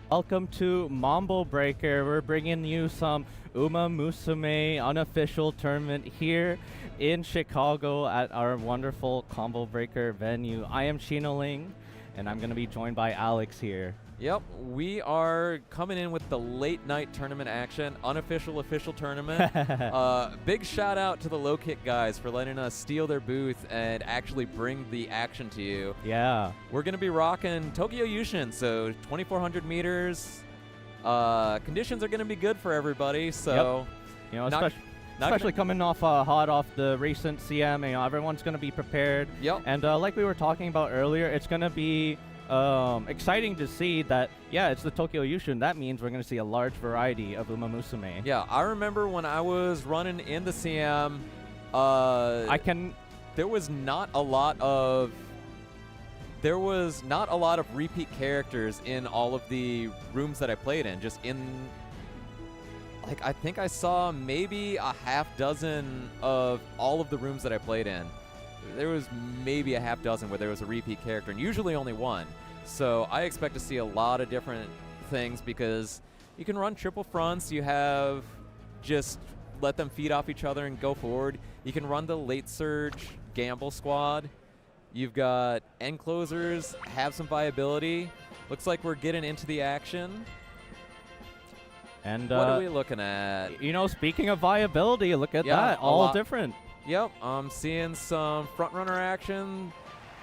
Welcome to MAMBO Breaker. We're bringing you some Umamusume unofficial tournament here in Chicago at our wonderful Combo Breaker venue. I am Shinoling, and I'm going to be joined by Alex here. Yep, we are coming in with the late night tournament action, unofficial official tournament. Big shout out to the Low Kick guys for letting us steal their booth and actually bring the action to you. Yeah. We're going to be rocking Tokyo Yushin, so 2,400 meters. Conditions are going to be good for everybody, so... Yep. You know, especially coming off hot off the recent CM, you know, everyone's going to be prepared. Yep. And like we were talking about earlier, it's going to be exciting to see that, yeah, it's the Tokyo Yushin. That means we're going to see a large variety of Umamusume. Yeah, I remember when I was running in the CM, there was not a lot of repeat characters in all of the rooms that I played in. Just in, like, I think I saw maybe a half dozen of all of the rooms that I played in. There was maybe a half dozen where there was a repeat character, and usually only one. So I expect to see a lot of different things because you can run triple fronts. You have just let them feed off each other and go forward. You can run the late surge gamble squad. You've got end closers, have some viability. Looks like we're getting into the action. And what are we looking at? You know, speaking of viability, look at that. All different. Yep, I'm seeing some front runner action.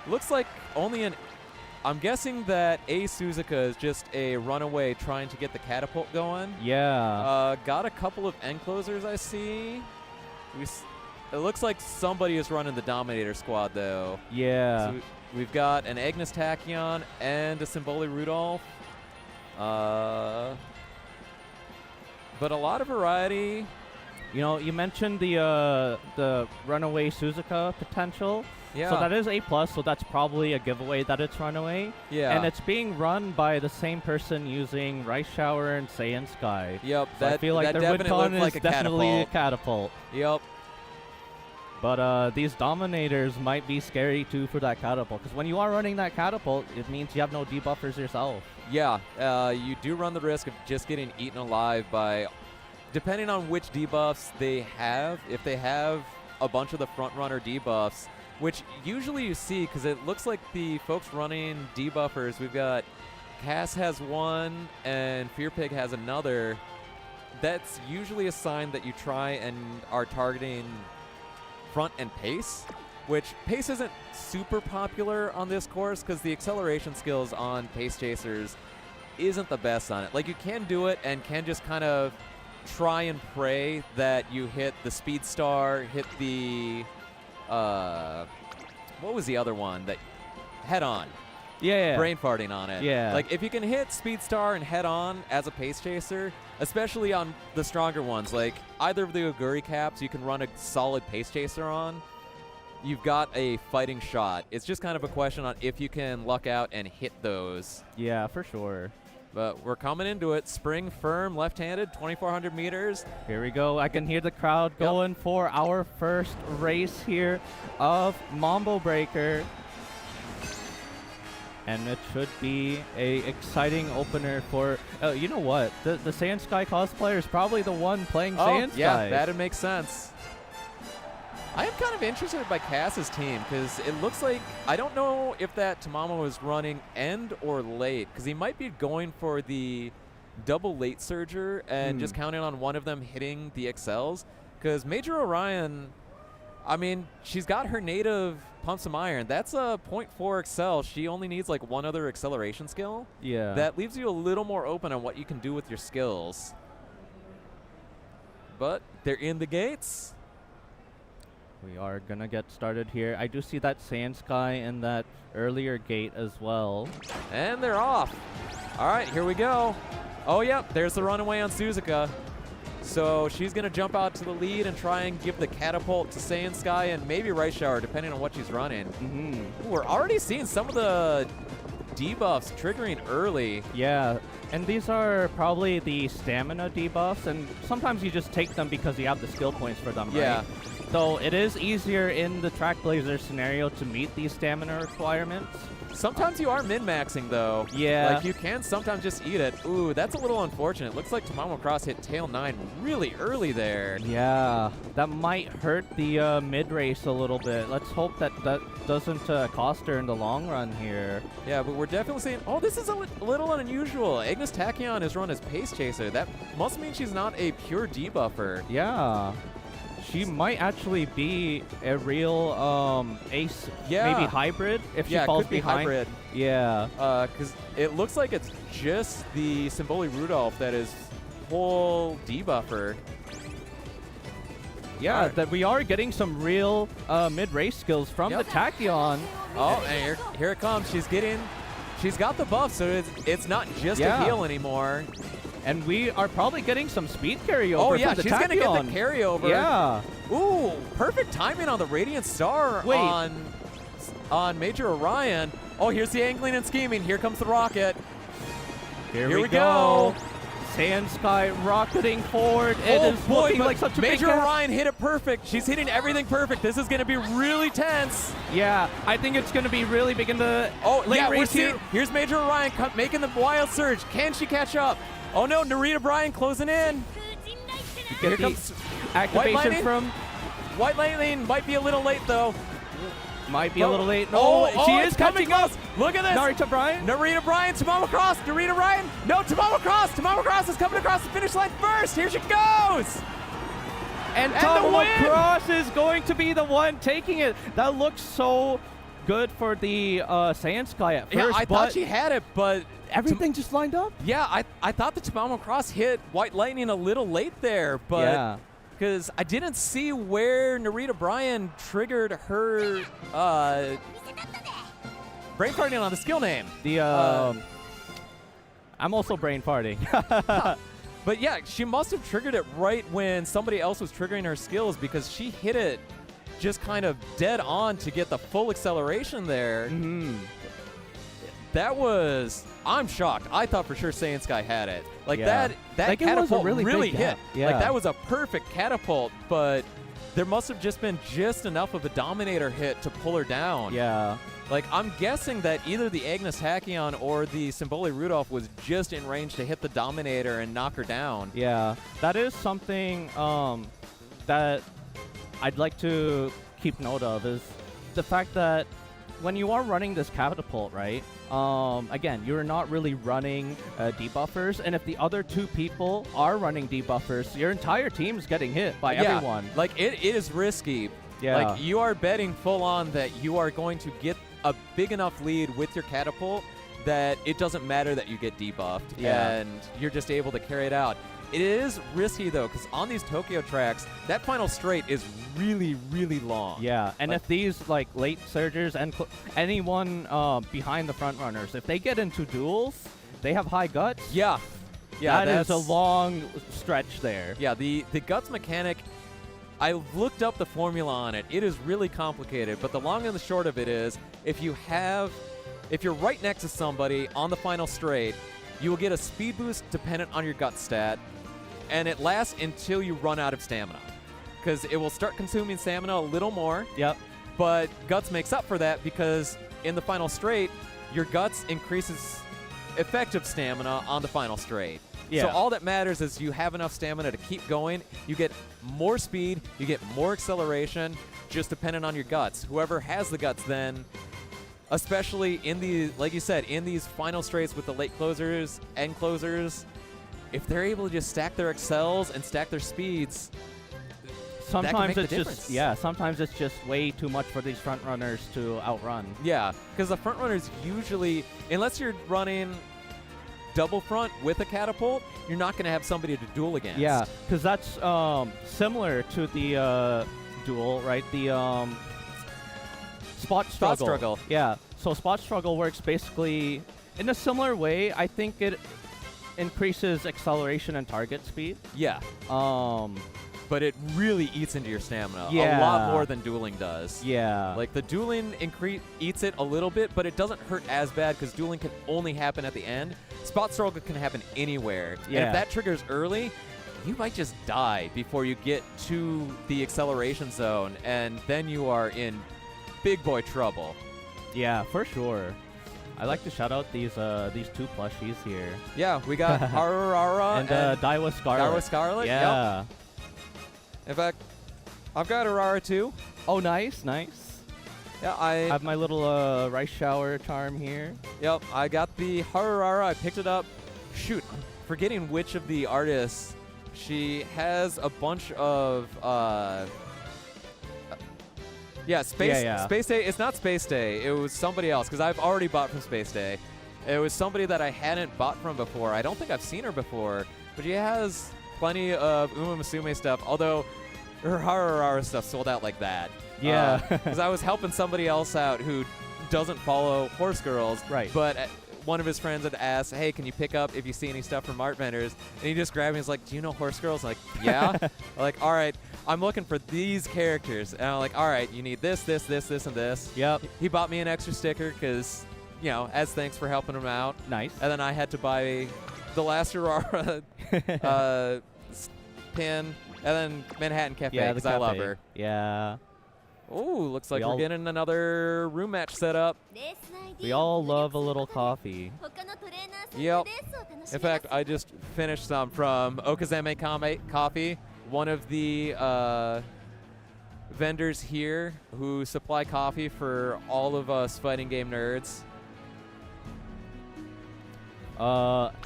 Looks like I'm guessing that A Suzuka is just a runaway trying to get the catapult going. Yeah. Got a couple of end closers I see. It looks like somebody is running the Dominator squad though. Yeah. So we've got an Agnes Tachyon and a Symboli Rudolph. But a lot of variety. You know, you mentioned the runaway Suzuka potential. Yeah. So that is A+, so that's probably a giveaway that it's runaway. Yeah. And it's being run by the same person using Rice Shower and Saiyan Sky. Yep. So I feel like their Wincon is definitely a catapult. Yep. But these Dominators might be scary too for that catapult, because when you are running that catapult, it means you have no debuffers yourself. Yeah. You do run the risk of just getting eaten alive by... Depending on which debuffs they have, if they have a bunch of the front runner debuffs, which usually you see because it looks like the folks running debuffers, we've got Cass has one and Fearpig has another. That's usually a sign that you try and are targeting front and pace, which pace isn't super popular on this course because the acceleration skills on pace chasers isn't the best on it. Like, you can do it and can just kind of try and pray that you hit the Speed Star, hit the, what was the other one? That Head On. Yeah. Brain farting on it. Yeah. Like, if you can hit Speed Star and Head On as a pace chaser, especially on the stronger ones, like either of the Oguri caps you can run a solid pace chaser on, you've got a fighting shot. It's just kind of a question on if you can luck out and hit those. Yeah, for sure. But we're coming into it. Spring firm, left-handed, 2,400 meters. Here we go. I can hear the crowd going for our first race here of Mambo Breaker. And it should be a exciting opener for... you know what? The Saiyan Sky cosplayer is probably the one playing Saiyan Sky. Yeah, that'd make sense. I am kind of interested by Cass's team because it looks like, I don't know if that Tamamo is running end or late because he might be going for the double late surger and just counting on one of them hitting the XLs because Major Orion, I mean, she's got her native Pump Some Iron. That's a 0.4 Excel. She only needs like one other acceleration skill. Yeah. That leaves you a little more open on what you can do with your skills. But they're in the gates. We are going to get started here. I do see that Saiyan Sky in that earlier gate as well. And they're off. All right, here we go. Oh, yep, there's the runaway on Suzuka. So she's going to jump out to the lead and try and give the catapult to Saiyan Sky and maybe Rice Shower, depending on what she's running. Ooh, we're already seeing some of the debuffs triggering early. Yeah, and these are probably the stamina debuffs, and sometimes you just take them because you have the skill points for them, yeah. right? though it is easier in the Track Blazer scenario to meet these stamina requirements. Sometimes you are min-maxing, though. Yeah. Like, you can sometimes just eat it. Ooh, that's a little unfortunate. Looks like Tamamo Cross hit tail 9 really early there. Yeah, that might hurt the mid-race a little bit. Let's hope that that doesn't cost her in the long run here. Yeah, but we're definitely seeing... Oh, this is a little unusual. Agnes Tachyon is run as Pace Chaser. That must mean she's not a pure debuffer. Yeah. She might actually be a real ace, maybe hybrid if she falls could be behind. hybrid. Yeah. Because it looks like it's just the Symboli Rudolph that is full debuffer. Yeah, that we are getting some real mid-race skills from the Tachyon. Oh, and here it comes. She's got the buff, so it's not just a heal anymore. And we are probably getting some speed carryover. Oh, yeah, from the she's going to get the carryover. Yeah. Ooh, perfect timing on the Radiant Star on Major Orion. Oh, here's the angling and scheming. Here comes the rocket. Here we go. Sand Sky rocketing forward. It is looking like such a big Major Orion hit it perfect. She's hitting everything perfect. This is going to be really tense. Yeah, I think it's going to be really big in the late race here. Here's Major Orion making the wild surge. Can she catch up? Oh no, Narita Bryan closing in. Here comes activation from White Lightning. Might be a little late though. Might be a little late. No, she is catching up. Look at this. Narita Bryan. Narita Bryan, Tamamo Cross. Narita Bryan. No, Tamamo Cross. Tamamo Cross is coming across the finish line first. Here she goes. And Tamamo Cross is going to be the one taking it. That looks so good for the Sand Sky at first. Yeah, I thought she had it, but everything just lined up. Yeah, I thought the Tamamo Cross hit White Lightning a little late there, but because I didn't see where Narita Bryan triggered her brain farting on the skill name. I'm also brain farting. But yeah, she must have triggered it right when somebody else was triggering her skills, because she hit it just kind of dead on to get the full acceleration there. That was... I'm shocked. I thought for sure Saiyan Sky had it. Like that catapult really hit. Yeah. Like that was a perfect catapult, but there must have just been just enough of a Dominator hit to pull her down. Yeah. Like, I'm guessing that either the Agnes Tachyon or the Symboli Rudolph was just in range to hit the Dominator and knock her down. Yeah. That is something that I'd like to keep note of, is the fact that when you are running this catapult, right, again, you're not really running debuffers, and if the other two people are running debuffers, your entire team's getting hit by everyone. Like, it is risky. Yeah. Like, you are betting full on that you are going to get a big enough lead with your catapult that it doesn't matter that you get debuffed, and you're just able to carry it out. It is risky, though, because on these Tokyo tracks, that final straight is really, really long. Yeah, and if these, like, late surgers and anyone behind the front runners, if they get into duels, they have high guts. Yeah, that is a long stretch there. Yeah, the guts mechanic, I looked up the formula on it. It is really complicated, but the long and the short of it is, if you're right next to somebody on the final straight, you will get a speed boost dependent on your gut stat, and it lasts until you run out of stamina, because it will start consuming stamina a little more. Yep. But guts makes up for that, because in the final straight, your guts increases effective stamina on the final straight. Yeah. So all that matters is you have enough stamina to keep going. You get more speed, you get more acceleration, just dependent on your guts. Whoever has the guts then, especially in the, like you said, in these final straights with the late closers, end closers, if they're able to just stack their excels and stack their speeds, sometimes sometimes it's just way too much for these front runners to outrun. Yeah, because the front runners usually, unless you're running double front with a catapult, you're not going to have somebody to duel against. Yeah, because that's similar to the duel, right? The spot struggle. Yeah, so spot struggle works basically in a similar way. I think it increases acceleration and target speed. Yeah. But it really eats into your stamina a Yeah. lot more than dueling does. Yeah. Like, the dueling eats it a little bit, but it doesn't hurt as bad because dueling can only happen at the end. Spot struggle can happen anywhere. Yeah. And if that triggers early, you might just die before you get to the acceleration zone, and then you are in big boy trouble. Yeah, for sure. I like to shout out these two plushies here. Yeah, we got Harurara and Daiwa Scarlet. Daiwa Scarlet? Yeah. Yep. In fact, I've got Aurora too. Oh, nice, nice. Yeah, I have my little rice shower charm here. Yep, I got the Harurara. I picked it up. Shoot, I'm forgetting which of the artists. She has a bunch of Space Day. It's not Space Day. It was somebody else because I've already bought from Space Day. It was somebody that I hadn't bought from before. I don't think I've seen her before, but she has plenty of Umamusume stuff. Although her Harurara stuff sold out like that. Yeah, because I was helping somebody else out who doesn't follow Horse Girls. Right. But one of his friends had asked, "Hey, can you pick up if you see any stuff from art vendors?" And he just grabbed me. He's like, "Do you know Horse Girls?" I'm like, "Yeah." I'm like, "All right, I'm looking for these characters." And I'm like, "All right, you need this, this, this, this, and this." Yep. He bought me an extra sticker because, you know, as thanks for helping him out. Nice. And then I had to buy the last Aurora pin, and then Manhattan Cafe because I love her. Yeah. Ooh, looks like we're getting another room match set up. We all love a little coffee. Yep. In fact, I just finished some from Okazame Coffee, one of the vendors here who supply coffee for all of us fighting game nerds.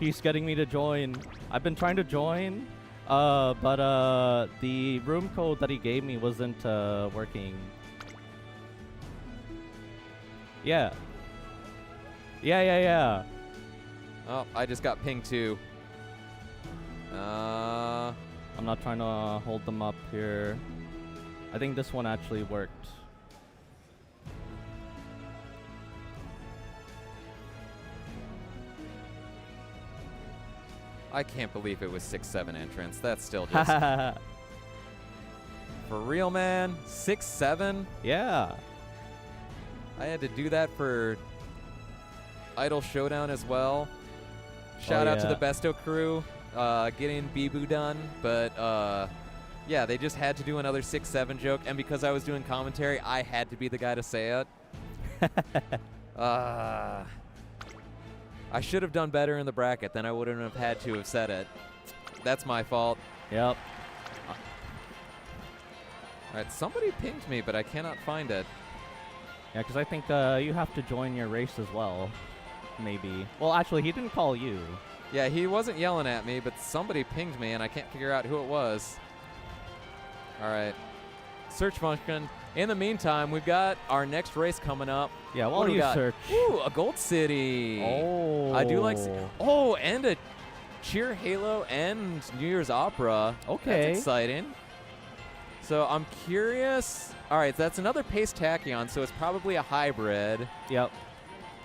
He's getting me to join. I've been trying to join, but the room code that he gave me wasn't working. Yeah. Yeah. Oh, I just got pinged too. I'm not trying to hold them up here. I think this one actually worked. I can't believe it was 6-7 entrance. That's still just... For real, man? 6-7? Yeah. I had to do that for Idol Showdown as well. Shout out to the Besto crew getting Bibu done. But, yeah, they just had to do another 6-7 joke. And because I was doing commentary, I had to be the guy to say it. I should have done better in the bracket. Then I wouldn't have had to have said it. That's my fault. Yep. All right, somebody pinged me, but I cannot find it. Yeah, because I think you have to join your race as well. Maybe. Well, actually, he didn't call you. Yeah, he wasn't yelling at me, but somebody pinged me, and I can't figure out who it was. All right. Search function. In the meantime, we've got our next race coming up. Yeah, while you search. Ooh, a Gold City. Oh. I do like... Oh, and a Cheer Halo and New Year's Opera. Okay. That's exciting. So I'm curious. All right, that's another Pace Tachyon, so it's probably a hybrid. Yep.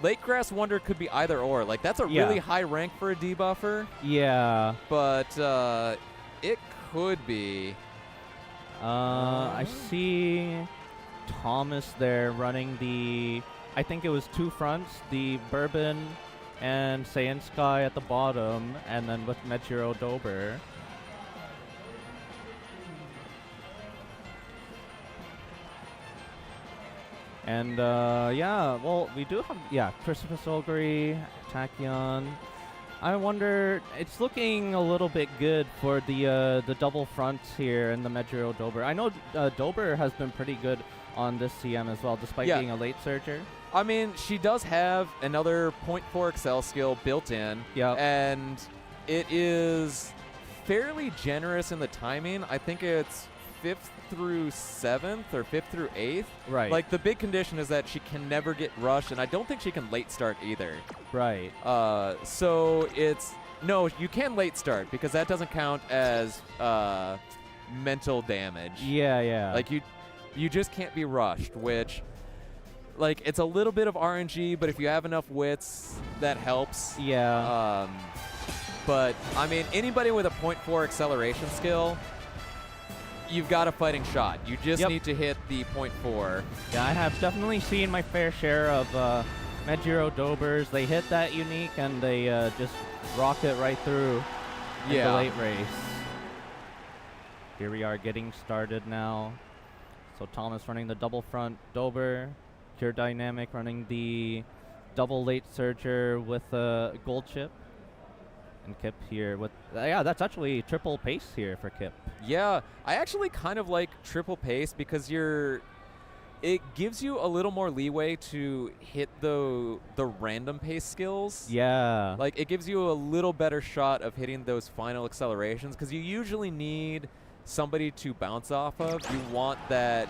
Late Grass Wonder could be either or. Like, that's a really high rank for a debuffer. Yeah. But it could be. I see Thomas there running the, I think it was two fronts, the Bourbon and Saiyan Sky at the bottom, and then with Mejiro Dober. And yeah, well, we do have, Christopher Solgary, Tachyon. I wonder, it's looking a little bit good for the double fronts here in the Mejiro Dober. I know Dober has been pretty good on this CM as well, despite being a late surger. I mean, she does have another 0.4 Excel skill built in. Yeah. And it is fairly generous in the timing. I think it's 5th through 7th or 5th through 8th. Right. Like, the big condition is that she can never get rushed, and I don't think she can late start either. Right. So it's... No, you can late start, because that doesn't count as mental damage. Yeah. Like, you just can't be rushed, which... Like, it's a little bit of RNG, but if you have enough wits, that helps. Yeah. But, I mean, anybody with a 0.4 acceleration skill... You've got a fighting shot. You just need to hit the 0.4. Yeah, I have definitely seen my fair share of Mejiro Dobers. They hit that unique and they just rock it right through in the late race. here we are getting started now. So Thomas running the double front Dober, Pure Dynamic running the double late surger with a gold chip. And Kip here with, yeah, that's actually triple pace here for Kip. Yeah, I actually kind of like triple pace because it gives you a little more leeway to hit the random pace skills. Yeah. Like, it gives you a little better shot of hitting those final accelerations because you usually need somebody to bounce off of. You want that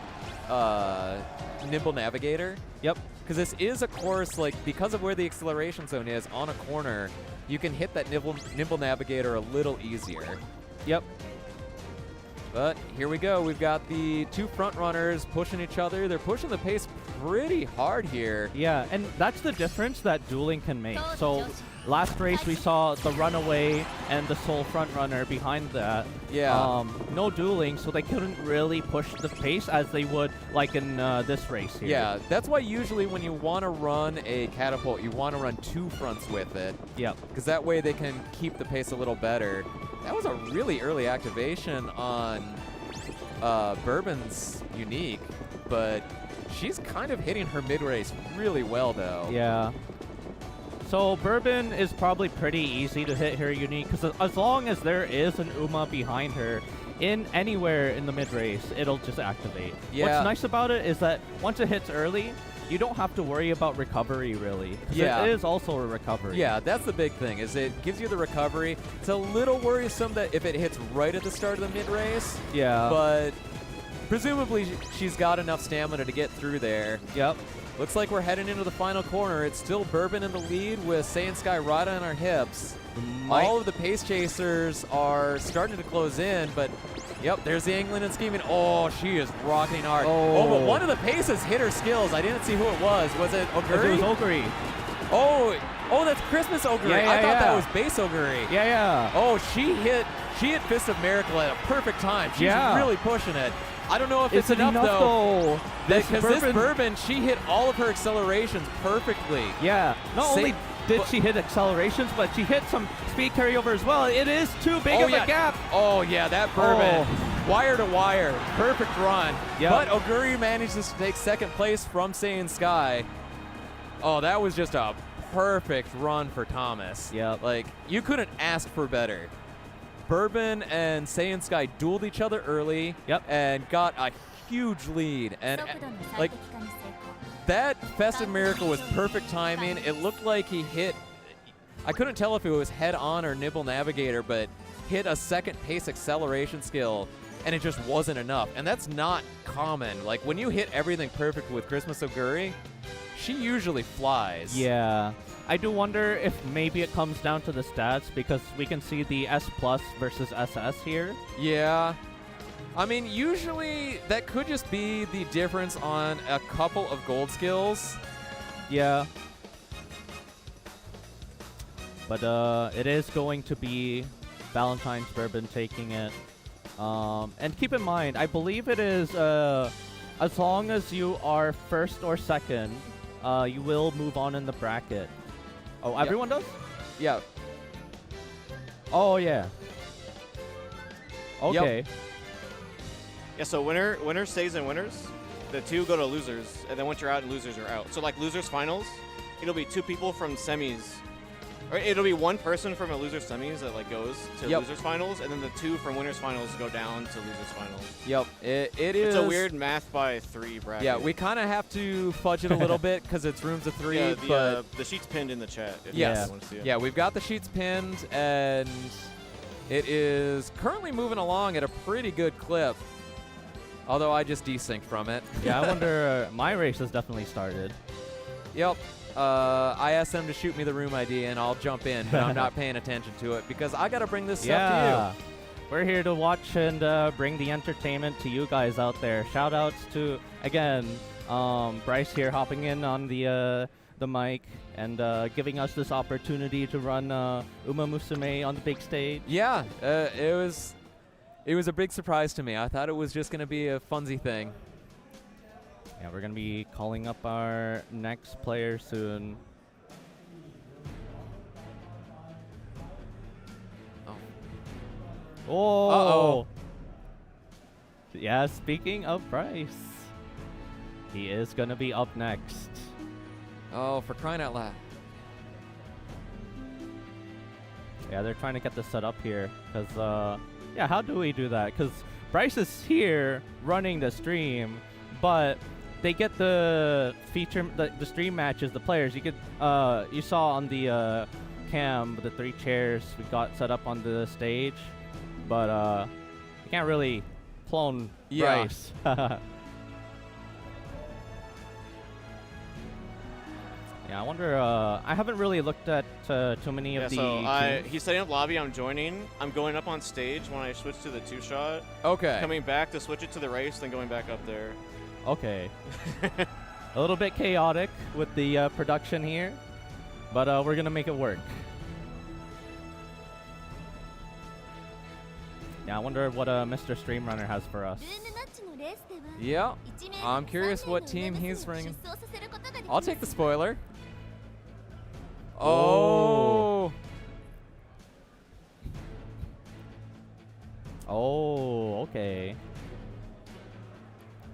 nimble navigator. Yep. Because this is a course, like, because of where the acceleration zone is on a corner, you can hit that nimble navigator a little easier. Yep. But here we go. We've got the two front runners pushing each other. They're pushing the pace pretty hard here. Yeah, and that's the difference that dueling can make. So last race we saw the runaway and the sole front runner behind that. Yeah. No dueling, so they couldn't really push the pace as they would like in this race here. Yeah, that's why usually when you want to run a catapult, you want to run two fronts with it. Yep. Because that way they can keep the pace a little better. That was a really early activation on Bourbon's Unique, but she's kind of hitting her mid-race really well, though. Yeah. So Bourbon is probably pretty easy to hit her Unique, because as long as there is an Uma behind her, in anywhere in the mid-race, it'll just activate. Yeah. What's nice about it is that once it hits early, you don't have to worry about recovery, really. Yeah. It is also a recovery. Yeah, that's the big thing, is it gives you the recovery. It's a little worrisome that if it hits right at the start of the mid-race. Yeah. But presumably she's got enough stamina to get through there. Yep. Looks like we're heading into the final corner. It's still Bourbon in the lead with Saiyan Sky right on our hips. All of the pace chasers are starting to close in, but yep, there's the angling and scheming. Oh, she is rocking hard. Oh, but one of the paces hit her skills. I didn't see who it was. Was it Oguri? It was Oguri. Oh, that's Christmas Oguri. Yeah, I thought that was base Oguri. Yeah, yeah. Oh, she hit Fist of Miracle at a perfect time. She's really pushing it. I don't know if it's enough though. Because this Bourbon, she hit all of her accelerations perfectly. Yeah. Not only did she hit accelerations, but she hit some speed carryover as well. It is too big of a gap. Oh, yeah, that Bourbon. Wire to wire. Perfect run. Yep. But Oguri manages to take second place from Saiyan Sky. Oh, that was just a perfect run for Thomas. Yeah. Like, you couldn't ask for better. Bourbon and Saiyan Sky dueled each other early and got a huge lead. And like, that Festive Miracle was perfect timing. It looked like he hit, I couldn't tell if it was head on or Nibble Navigator, but hit a second pace acceleration skill, and it just wasn't enough. And that's not common. Like, when you hit everything perfect with Christmas Oguri, she usually flies. Yeah. I do wonder if maybe it comes down to the stats, because we can see the S plus versus SS here. Yeah. I mean, usually that could just be the difference on a couple of gold skills. Yeah. But it is going to be Valentine's Bourbon taking it. And keep in mind, I believe it is as long as you are first or second, you will move on in the bracket. Oh, everyone does? Yeah. Oh, yeah. Okay. Yep. Yeah, so winner stays in winners. The two go to losers, and then once you're out, losers are out. So like losers finals, it'll be two people from semis, or it'll be one person from a losers semis that like goes to losers finals, and then the two from winners finals go down to losers finals. Yep. It is. It's a weird math by three bracket. Yeah, we kind of have to fudge it a little bit because it's rooms of three. Yeah, but the sheet's pinned in the chat. If yes. you want to see it. Yeah, we've got the sheets pinned, and it is currently moving along at a pretty good clip. Although I just desynced from it. Yeah, I wonder, my race has definitely started. Yep. I asked them to shoot me the room ID, and I'll jump in, but I'm not paying attention to it because I got to bring this stuff to you. We're here to watch and bring the entertainment to you guys out there. Shout outs to, again, Bryce here hopping in on the mic and giving us this opportunity to run Umamusume on the big stage. Yeah, it was a big surprise to me. I thought it was just going to be a funsy thing. Yeah, we're going to be calling up our next player soon. Oh. Uh-oh. Yeah, speaking of Bryce, he is gonna be up next. Oh, for crying out loud. Yeah, they're trying to get this set up here. Because, yeah, how do we do that? Because Bryce is here running the stream, but they get the feature, the stream matches, the players. You could, you saw on the cam the 3 chairs we got set up on the stage, but you can't really clone Bryce. Yeah, I wonder. I haven't really looked at too many of the. So he's setting up lobby. I'm joining. I'm going up on stage when I switch to the 2-shot. Okay. Coming back to switch it to the race, then going back up there. Okay. A little bit chaotic with the production here, but we're gonna make it work. Yeah, I wonder what Mr. Streamrunner has for us. Yeah. I'm curious what team he's running. I'll take the spoiler. Oh. Oh, okay.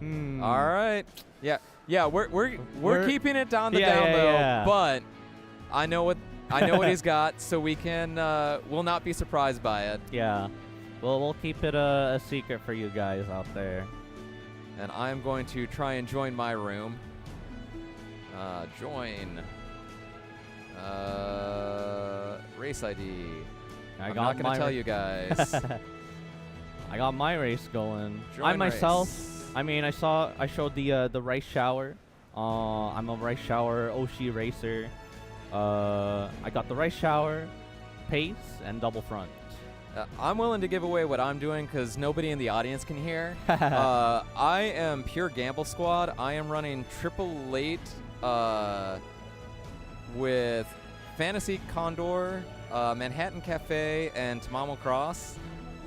All right. Yeah. Yeah, we're keeping it down the down low, but I know what he's got, so we can we'll not be surprised by it. Yeah. Well, we'll keep it a secret for you guys out there. And I'm going to try and join my room. Join. Race ID. I'm not going to tell you guys. I got my race going. Join I myself, race. I mean, I showed the rice shower. I'm a rice shower Oshi racer. I got the rice shower, pace, and double front. I'm willing to give away what I'm doing because nobody in the audience can hear. I am pure gamble squad. I am running triple late with Fantasy Condor, Manhattan Cafe, and Tamamo Cross.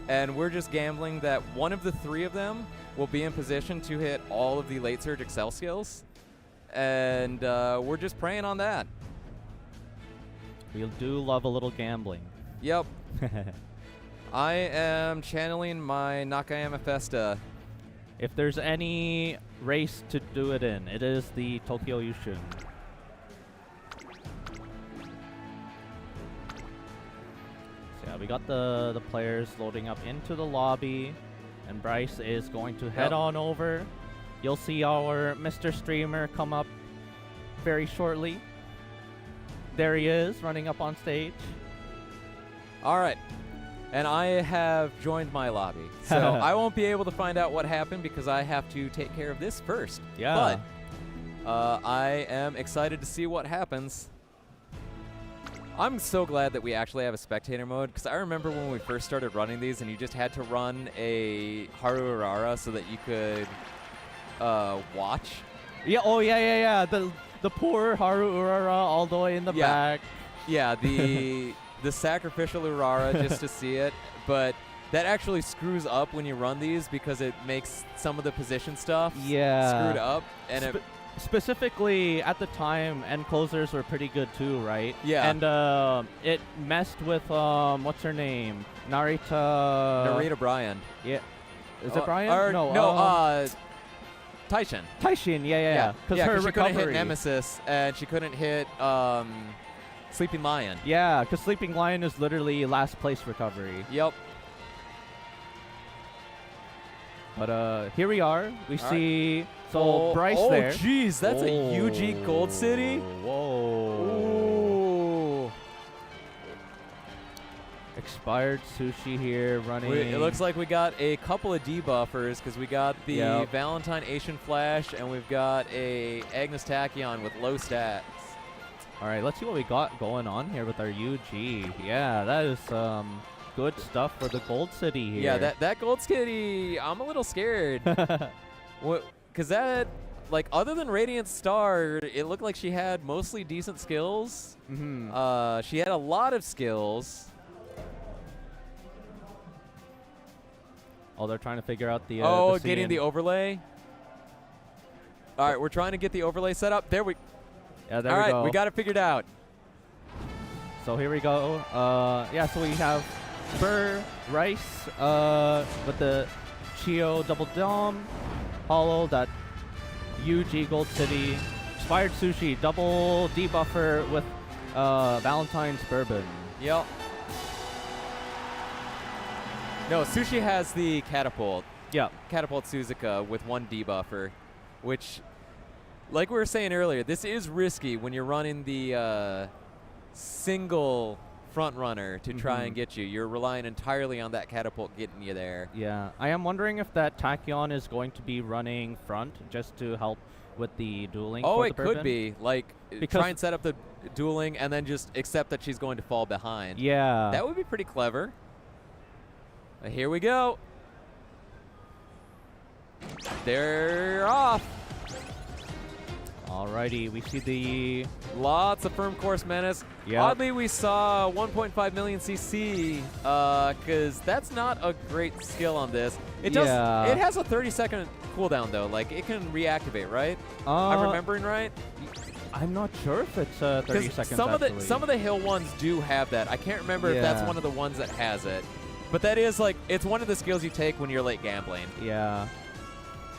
And we're just gambling that one of the 3 of them will be in position to hit all of the late surge excel skills. And we're just praying on that. We do love a little gambling. Yep. I am channeling my Nakayama Festa. If there's any race to do it in, it is the Tokyo Yushun. So yeah, we got the players loading up into the lobby, and Bryce is going to head on over. You'll see our Mr. Streamer come up very shortly. There he is, running up on stage. All right. And I have joined my lobby. So I won't be able to find out what happened because I have to take care of this first. Yeah. But I am excited to see what happens. I'm so glad that we actually have a spectator mode because I remember when we first started running these and you just had to run a Haru Urara so that you could watch. Yeah, oh yeah. The poor Haru Urara all the way in the back. Yeah, the sacrificial Urara just to see it, but that actually screws up when you run these because it makes some of the position stuff screwed up. And specifically at the time, end closers were pretty good too, right? Yeah. And it messed with what's her name, Narita Bryan. Yeah, is it Bryan? No, Taishin. Taishin, yeah. Because her she recovery. Couldn't hit Nemesis and she couldn't hit Sleeping Lion. Yeah, because Sleeping Lion is literally last place recovery. Yep. But here we are. We see Bryce there. Oh, jeez, that's a UG Gold City. Whoa. Ooh. Expired Sushi here running. It looks like we got a couple of debuffers because we got the Valentine Asian Flash and we've got a Agnes Tachyon with low stats. All right, let's see what we got going on here with our UG. Yeah, that is good stuff for the Gold City here. Yeah, that Gold City, I'm a little scared. Because that, like, other than Radiant Star, it looked like she had mostly decent skills. Mm-hmm. She had a lot of skills. Oh, they're trying to figure out the getting the overlay. All right, we're trying to get the overlay set up. There we Yeah, there All we right, go. we got it figured out. So here we go. Yeah, so we have Burr, Rice, with the Chio double dom. Hollow, that UG Gold City. Expired Sushi, double debuffer with Valentine's Bourbon. Yep. No, Sushi has the Catapult. Yeah. Catapult Suzuka with 1 debuffer, which, like we were saying earlier, this is risky when you're running the single front runner to try and get you. You're relying entirely on that Catapult getting you there. Yeah. I am wondering if that Tachyon is going to be running front just to help with the dueling. Oh, for it the could Bourbon. be. Like, Because try and set up the dueling and then just accept that she's going to fall behind. Yeah. That would be pretty clever. Here we go. They're off. Alrighty, we see the Lots of firm course menace. Yep. Oddly, we saw 1.5 million CC because that's not a great skill on this. It does. Yeah. It has a 30-second cooldown though. Like it can reactivate, right? I'm remembering right. I'm not sure if it's 30 'Cause seconds. some of the hill ones do have that. I can't remember if that's Yeah. one of the ones that has it. But that is like it's one of the skills you take when you're late gambling. Yeah.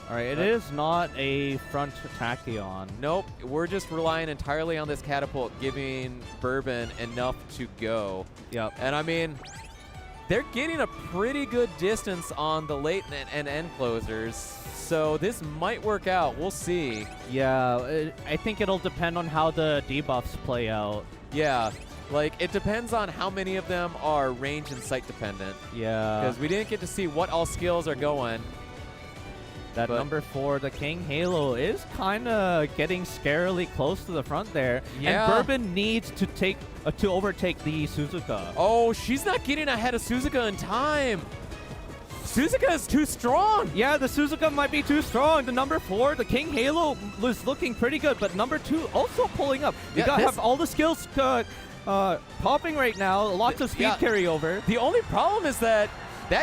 Alright, it is not a front Tachyon. Nope, we're just relying entirely on this Catapult giving Bourbon enough to go. Yep. And I mean, they're getting a pretty good distance on the late and end closers, so this might work out. We'll see. Yeah, I think it'll depend on how the debuffs play out. Yeah, like it depends on how many of them are range and sight dependent. Yeah. Because we didn't get to see what all skills are going. That but number 4, the King Halo, is kind of getting scarily close to the front there. Yeah. And Bourbon needs to take to overtake the Suzuka. Oh, she's not getting ahead of Suzuka in time. Suzuka is too strong. Yeah, the Suzuka might be too strong. The number 4, the King Halo, was looking pretty good, but number 2 also pulling up. You Yeah, gotta this- have all the skills popping right now. Lots of speed yeah. carryover. The only problem is that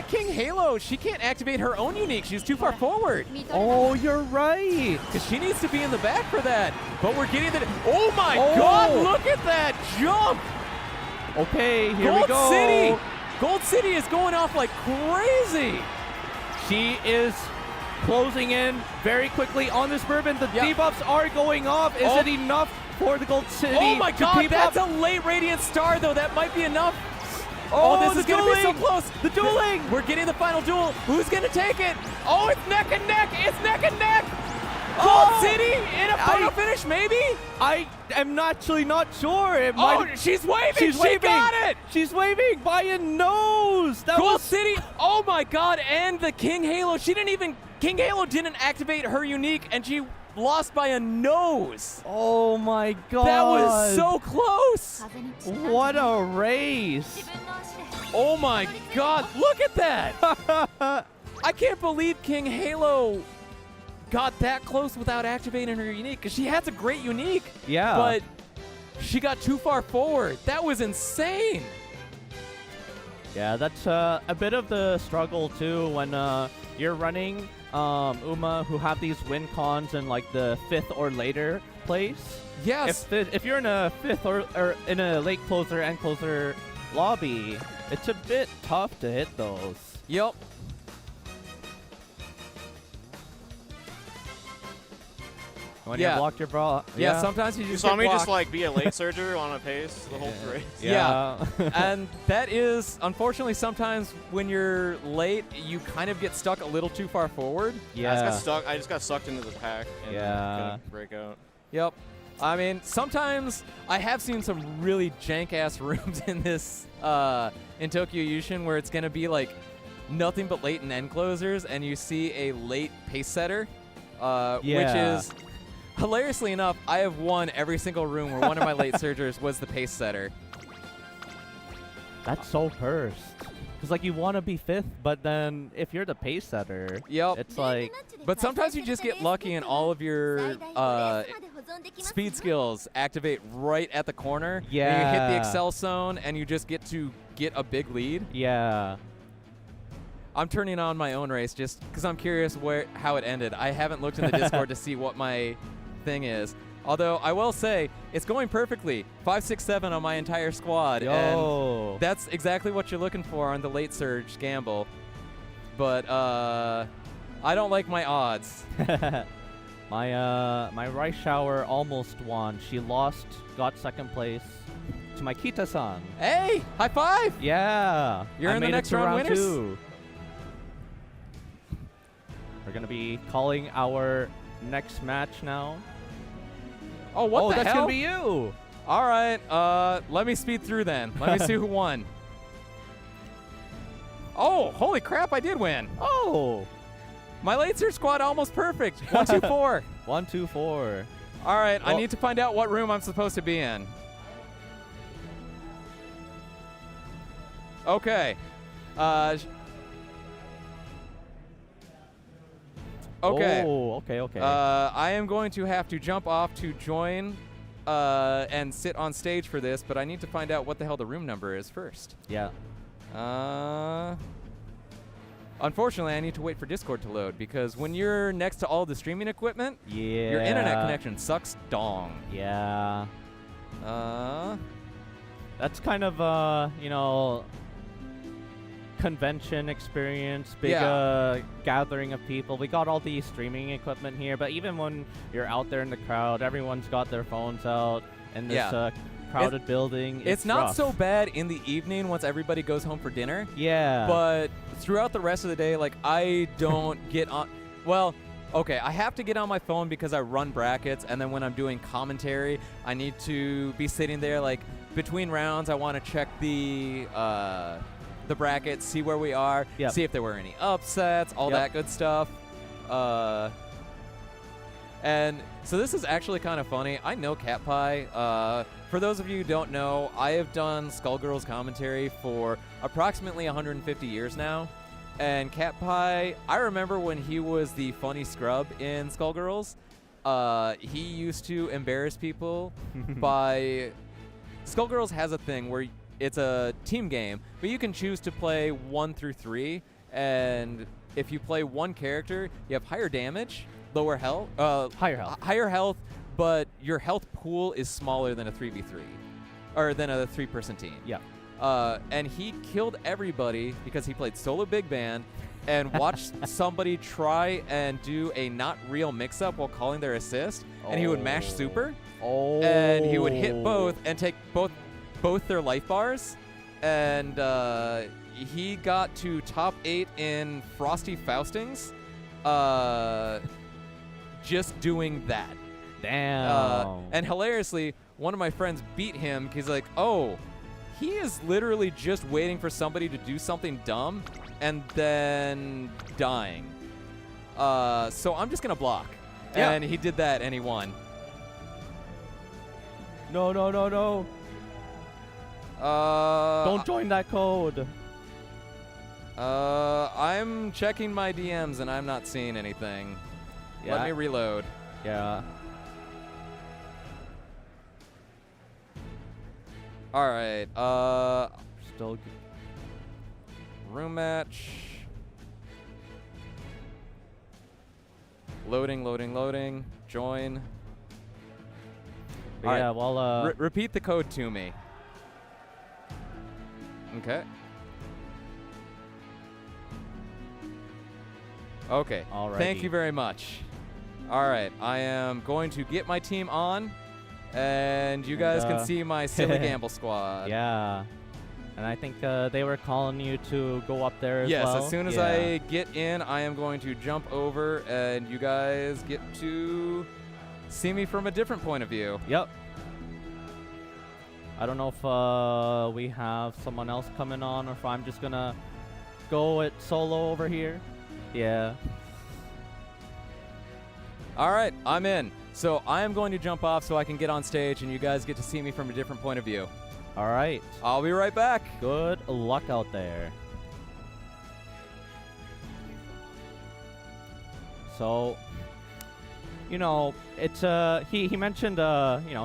King Halo, she can't activate her own unique. She's too far forward. Oh, you're right. Because she needs to be in the back for that. But we're getting the... Oh, my Oh. God, look at that jump. Okay, here we Gold go. City. Gold City is going off like crazy. She is closing in very quickly on this Bourbon. The Yep. debuffs are going off. Is Oh. it enough for the Gold City Oh, my to God, keep that's up? a late Radiant Star, though. That might be enough. Oh, this the is going to be so dueling! close. The dueling! We're getting the final duel. Who's going to take it? Oh, it's neck and neck. It's neck and neck. Gold Oh! City in a photo finish, maybe? I am actually not sure. It Oh, might. she's waving. She's She waving. got it. She's waving by a nose. That Gold was City. Oh, my God. And the King Halo. King Halo didn't activate her unique, and she lost by a nose. Oh my God. That was so close. What a race. Oh, my God. Look at that. I can't believe King Halo got that close without activating her unique, because she has a great unique. Yeah. But she got too far forward. That was insane. Yeah, that's a bit of the struggle too when you're running Uma who have these win cons in like the 5th or later place. Yes. If you're in a 5th or in a late closer and closer lobby, it's a bit tough to hit those. Yep. When Yeah. you blocked your bra. Yeah, sometimes you You just saw get me just blocked. like be a late surger on a pace the whole race. Yeah. And that is, unfortunately, sometimes when you're late, you kind of get stuck a little too far forward. Yeah. I just got sucked into the pack and Yeah. couldn't break out. Yep. I mean, sometimes I have seen some really jank-ass rooms in this, in Tokyo Yushin, where it's going to be like nothing but late and end closers, and you see a late pace setter, which Yeah. is, hilariously enough, I have won every single room where one of my late surgers was the pace setter. That's so cursed. Because like you want to be 5th, but then if you're the pace setter, Yep. it's like But sometimes you just get lucky and all of your speed skills activate right at the corner. And you hit the Yeah. Excel zone and you just get to get a big lead. yeah. I'm turning on my own race just because I'm curious how it ended. I haven't looked in the Discord to see what my thing is. Although I will say it's going perfectly. 5, 6, 7 on my entire squad. Yo. And that's exactly what you're looking for on the late surge gamble. but I don't like my odds. My rice shower almost won. She lost, got second place to my Kita-san. Hey, high five! Yeah, You're I in the made it next to round round winners. 2. We're gonna be calling our next match now. Oh, what the that's hell? gonna be you. All right, let me speed through then. Let me see who won. Oh, holy crap, I did win. Oh, My laser squad almost perfect. 1, 2, 4. 1, 2, 4. All right, I Well- need to find out what room I'm supposed to be in. Okay. Okay. Oh, okay. I am going to have to jump off to join and sit on stage for this, but I need to find out what the hell the room number is first. Yeah. Unfortunately, I need to wait for Discord to load because when you're next to all the streaming equipment, Yeah. your internet connection sucks dong. Yeah. Uh, That's kind of convention experience, big Yeah. gathering of people. We got all the streaming equipment here, but even when you're out there in the crowd, everyone's got their phones out in this Yeah. crowded building. it's not rough. so bad in the evening once everybody goes home for dinner, Yeah. but throughout the rest of the day, like, I don't get on. Well, okay, I have to get on my phone because I run brackets, and then when I'm doing commentary, I need to be sitting there, like, between rounds. I want to check the brackets, see where we are, Yep. see if there were any upsets, all Yep. that good stuff. And so this is actually kind of funny. I know Cat Pie. For those of you who don't know, I have done Skullgirls commentary for approximately 150 years now. And Cat Pie, I remember when he was the funny scrub in Skullgirls, he used to embarrass people by... Skullgirls has a thing where it's a team game, but you can choose to play 1 through 3, and if you play one character, you have higher damage, lower health, higher health, but your health pool is smaller than a 3v3, or than a 3-person team. Yeah. And he killed everybody because he played solo big band and watched somebody try and do a not real mix-up while calling their assist, and he would mash super, and he would hit both and take both their life bars, and he got to top 8 in Frosty Faustings just doing that. Damn. And hilariously, one of my friends beat him because like, oh, he is literally just waiting for somebody to do something dumb and then dying. So I'm just going to block. Yeah. And he did that and he won. No. Don't join that code. I'm checking my DMs and I'm not seeing anything. Yeah. Let me reload. Yeah. All right. Still. Room match. Loading. Join. All right. Yeah. Well. Repeat the code to me. Okay. Okay. Alrighty. Thank you very much. All right. I am going to get my team on, and you guys can see my silly gamble squad. Yeah. And I think they were calling you to go up there as Yes, well. as soon as I get in, I am going to jump over, and you guys get to see me from a different point of view. Yep. I don't know if we have someone else coming on, or if I'm just gonna go it solo over here. Yeah. All right, I'm in. So I am going to jump off so I can get on stage, and you guys get to see me from a different point of view. All right. I'll be right back. Good luck out there. So, you know, it's he mentioned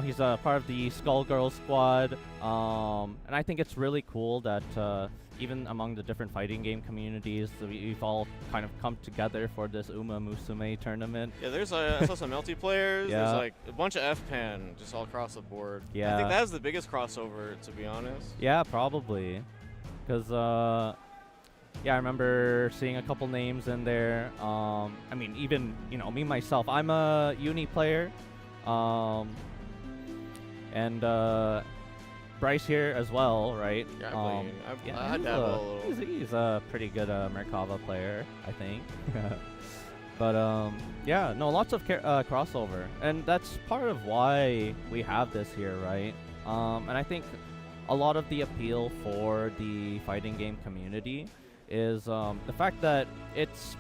he's a part of the Skullgirls squad, and I think it's really cool that even among the different fighting game communities, we've all kind of come together for this Umamusume tournament. Yeah, I saw some multiplayers. Yeah. There's like a bunch of F-Pan just all across the board. I Yeah. think that is the biggest crossover, to be honest. Yeah, probably, because yeah, I remember seeing a couple names in there. I mean, even me myself, I'm a uni player, and Bryce here as well, right? Yeah, I play Uni. I he's dabble a a, little. he's a pretty good Merkava player, I think. But yeah, no, lots of crossover, and that's part of why we have this here, right? And I think a lot of the appeal for the fighting game community is the fact that it's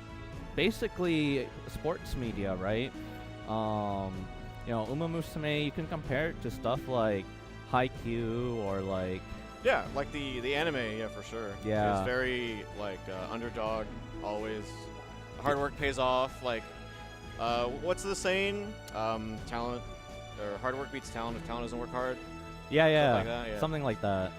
basically sports media, right? Umamusume, you can compare it to stuff like Haikyuu or like Yeah, like the anime, yeah, for sure. Yeah. It's very like underdog, always. Hard work pays off. Like, what's the saying? Talent or hard work beats talent if talent doesn't work hard. yeah, Something like that, yeah. something like that.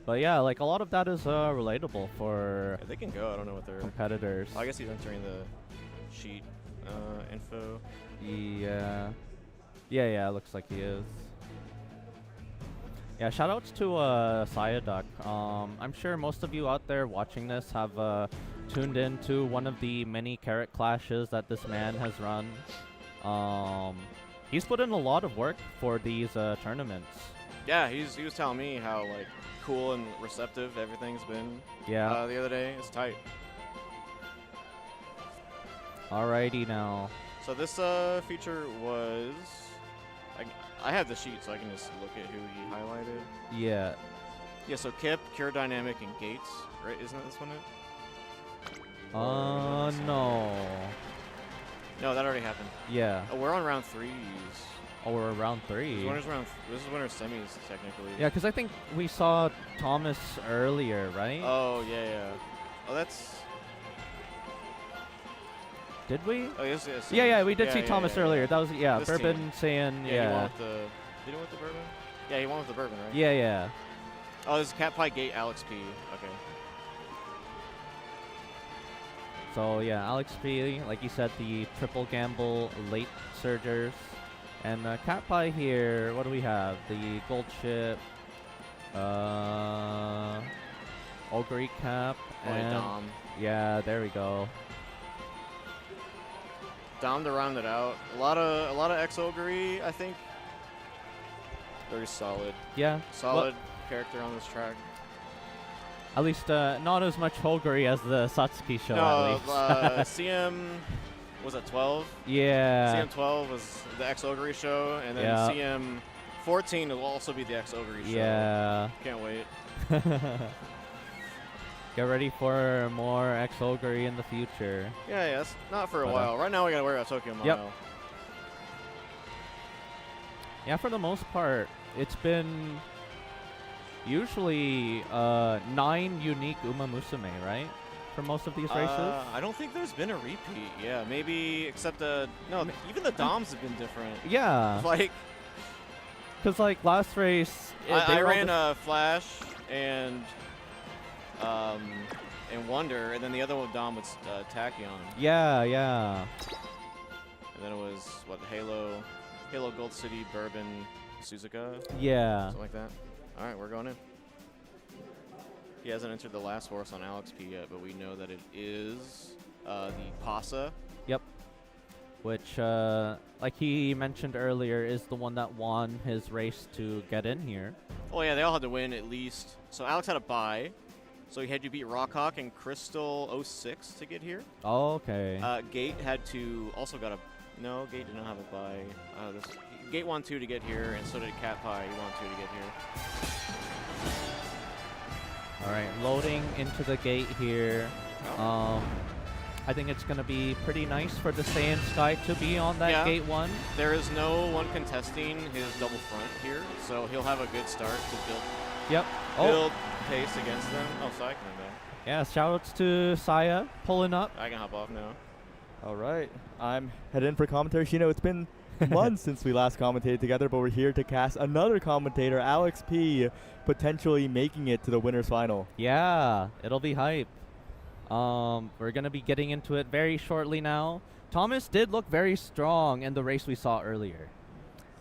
But yeah, like a lot of that is relatable for Yeah, they can go. I don't know what they're. competitors. I guess he's entering the sheet info. Yeah, looks like he is. Yeah, shoutouts to Psyduck. I'm sure most of you out there watching this have tuned into one of the many carrot clashes that this man has run. He's put in a lot of work for these tournaments. Yeah, he was telling me how like cool and receptive everything's been. Yeah. The other day, it's tight. Alrighty now. So this feature was. I have the sheet, so I can just look at who he highlighted. Yeah. Yeah, so Kip, Cure Dynamic, and Gates, right? Isn't this one it? No. No, that already happened. Yeah. Oh, we're on round 3s. Oh, we're around 3. This is winner's semis, technically. Yeah, because I think we saw Thomas earlier, right? Oh, yeah. Oh, that's... Did we? Oh, yes. Yeah, we did see Thomas earlier. Yeah. That was, This Bourbon team. saying, He won with the... Did he win with the bourbon? Yeah, he won with the bourbon, right? Yeah. Oh, this is Cat Pie Gate Alex P. Okay. So, yeah, Alex P, like you said, the triple gamble late surgers. And Cat Pie here, what do we have? The gold chip, Ogre Cap, and... Dom. Yeah, there we go. Dom to round it out. A lot of X-Ogre, I think. Very solid. Yeah. Solid character on this track. At least not as much Holgery as the Satsuki show, at least. CM was at 12. Yeah. CM 12 was the X-Ogre show, and then Yeah. CM 14 will also be the X-Ogre show. Yeah. Can't wait. Get ready for more X-Ogre in the future. Yeah, yes. Not for a But, while. Right now we gotta worry about Tokyo Mono. Yep. Yeah, for the most part, it's been usually 9 unique Umamusume, right? For most of these races? I don't think there's been a repeat. Yeah, maybe except no, even the Doms have been different. Yeah. Like, Because, like, last race... I ran Flash and Wonder, and then the other one Dom was Tachyon. Yeah. And then it was, what, Halo Gold City, Bourbon, Suzuka? Yeah. Something like that. All right, we're going in. He hasn't entered the last horse on Alex P yet, but we know that it is the Pasa. Yep. Which, like he mentioned earlier, is the one that won his race to get in here. Oh, yeah, they all had to win at least. So Alex had a bye. So he had to beat Rockhawk and Crystal 06 to get here. Oh, okay. Gate had to also got a... No, Gate did not have a bye. Gate won 2 to get here, and so did Cat Pie. He won 2 to get here. All right, loading into the gate here. I think it's going to be pretty nice for the Saiyan Sky to be on that gate 1. There is no one contesting his double front here, so he'll have a good start to build pace against them. Oh, Sai coming back. Yeah, shoutouts to Saya pulling up. I can hop off now. All right, I'm headed in for commentary. You know, it's been months since we last commentated together, but we're here to cast another commentator, Alex P, potentially making it to the winner's final. Yeah, it'll be hype. We're going to be getting into it very shortly now. Thomas did look very strong in the race we saw earlier.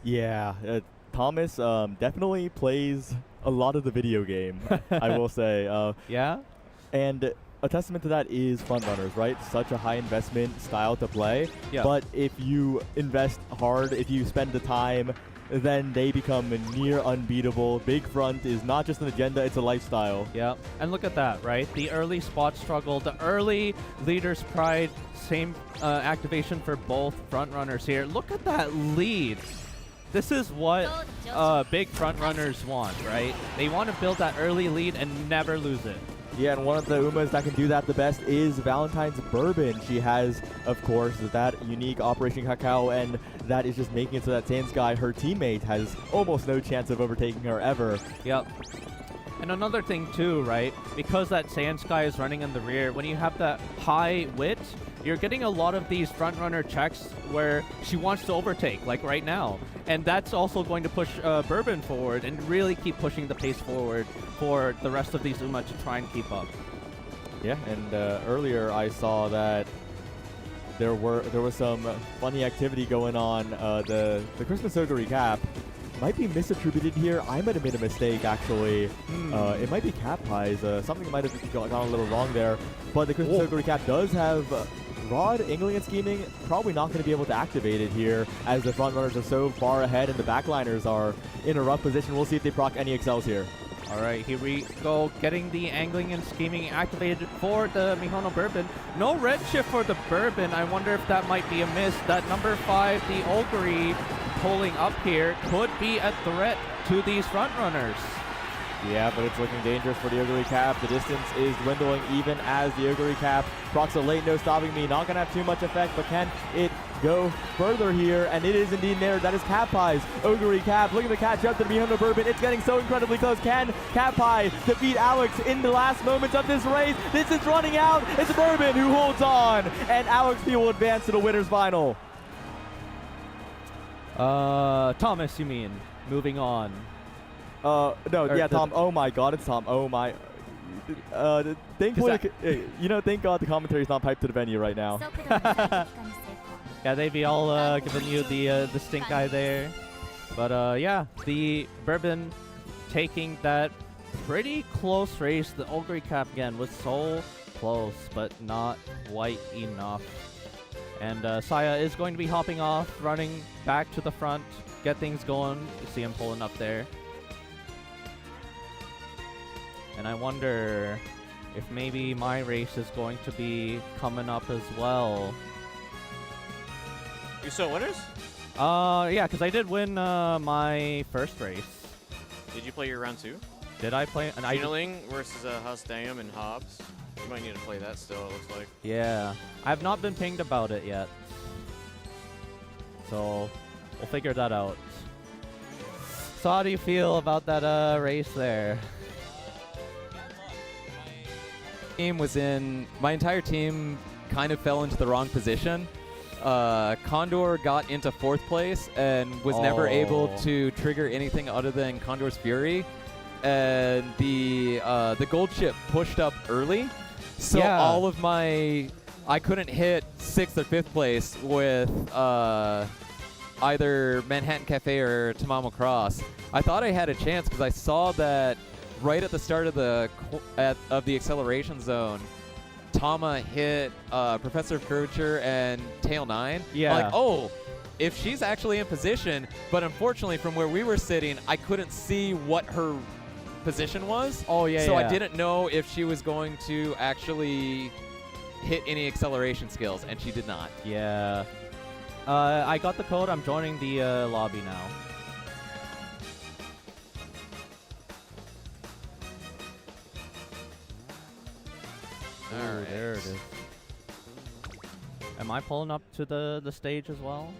Yeah, Thomas definitely plays a lot of the video game, I will say. Yeah? And a testament to that is frontrunners, right? Such a high investment style to play. Yeah. But if you invest hard, if you spend the time, then they become near unbeatable. Big front is not just an agenda, it's a lifestyle. Yeah, and look at that, right? The early spot struggle, the early leader's pride, same activation for both front runners here. Look at that lead. This is what big front runners want, right? They want to build that early lead and never lose it. Yeah, and one of the Umas that can do that the best is Valentine's Bourbon. She has, of course, that unique Operation Cacao, and that is just making it so that Sandsky, her teammate, has almost no chance of overtaking her ever. Yep. And another thing too, right? Because that Sandsky is running in the rear, when you have that high wit, you're getting a lot of these front runner checks where she wants to overtake, like right now. And that's also going to push Bourbon forward and really keep pushing the pace forward for the rest of these Uma to try and keep up. Yeah, and earlier I saw that there was some funny activity going on. The Christmas Soga recap might be misattributed here. I might have made a mistake, actually. It might be Cap Pies. Something might have gone a little wrong there. But the Christmas Soga recap does have Rod, Ingling, and Scheming. Probably not going to be able to activate it here, as the front runners are so far ahead and the backliners are in a rough position. We'll see if they proc any excels here. All right, here we go, getting the angling and scheming activated for the Mihono Bourbon. No red shift for the Bourbon. I wonder if that might be a miss. That number 5, the Ogre, pulling up here, could be a threat to these front runners. Yeah, but it's looking dangerous for the Ogre Cap. The distance is dwindling even as the Ogre Cap procs a late no stopping me. Not going to have too much effect, but can it go further here? And it is indeed there. That is Cap Pie's Ogre Cap looking to catch up to the Mihono Bourbon. It's getting so incredibly close. Can Cap Pie defeat Alex in the last moments of this race? This is running out. It's Bourbon who holds on, and Alex P will advance to the winner's final. Thomas, you mean? Moving on. No, yeah, Tom. Oh my God, it's Tom. Oh my. Thankfully, thank God the commentary's not piped to the venue right now. Yeah, they'd be all giving you the stink eye there. But yeah, the Bourbon taking that pretty close race. The Ogre Cap again was so close, but not quite enough. And Saya is going to be hopping off, running back to the front, get things going. You see him pulling up there. And I wonder if maybe my race is going to be coming up as well. You still winners? Yeah, because I did win my first race. Did you play your round 2? Did I play? And Signaling versus Husdam and Hobbs. You might need to play that still, it looks like. Yeah. I have not been pinged about it yet. So, we'll figure that out. So how do you feel about that race there? My entire team kind of fell into the wrong position. Condor got into 4th place and was never able to trigger anything other than Condor's Fury. And the gold chip pushed up early. So all of I couldn't hit 6th or 5th place with either Manhattan Cafe or Tamamo Cross. I thought I had a chance because I saw that right at the start of the acceleration zone, Tama hit Professor of Curvature and Tail 9. Yeah. I'm like, oh, if she's actually in position, but unfortunately from where we were sitting, I couldn't see what her position was. Oh, yeah, So yeah. I didn't know if she was going to actually hit any acceleration skills, and she did not. Yeah. I got the code. I'm joining the lobby now. Alright. There it is. Am I pulling up to the stage as well?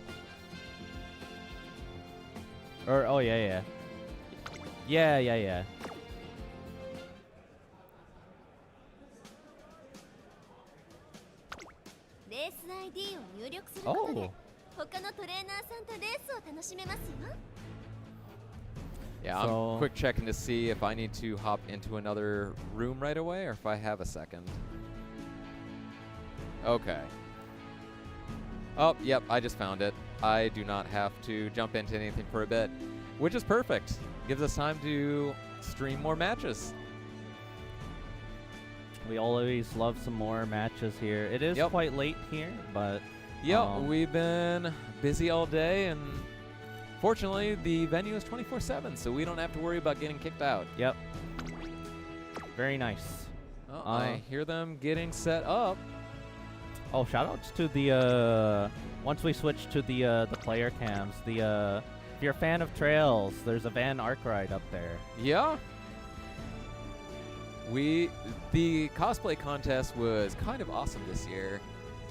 Or oh yeah. Yeah. Oh. Yeah, So- I'm quick checking to see if I need to hop into another room right away or if I have a second. Okay. Oh, yep, I just found it. I do not have to jump into anything for a bit. which is perfect. Gives us time to stream more matches. We always love some more matches here. It is quite late here, but we've been busy all day, and fortunately, the venue is 24/7, so we don't have to worry about getting kicked out. Yep. Very nice. Oh, I hear them getting set up. Oh, shoutouts to the once we switch to the player cams. If you're a fan of trails, there's a van arc ride up there. Yeah. The cosplay contest was kind of awesome this year.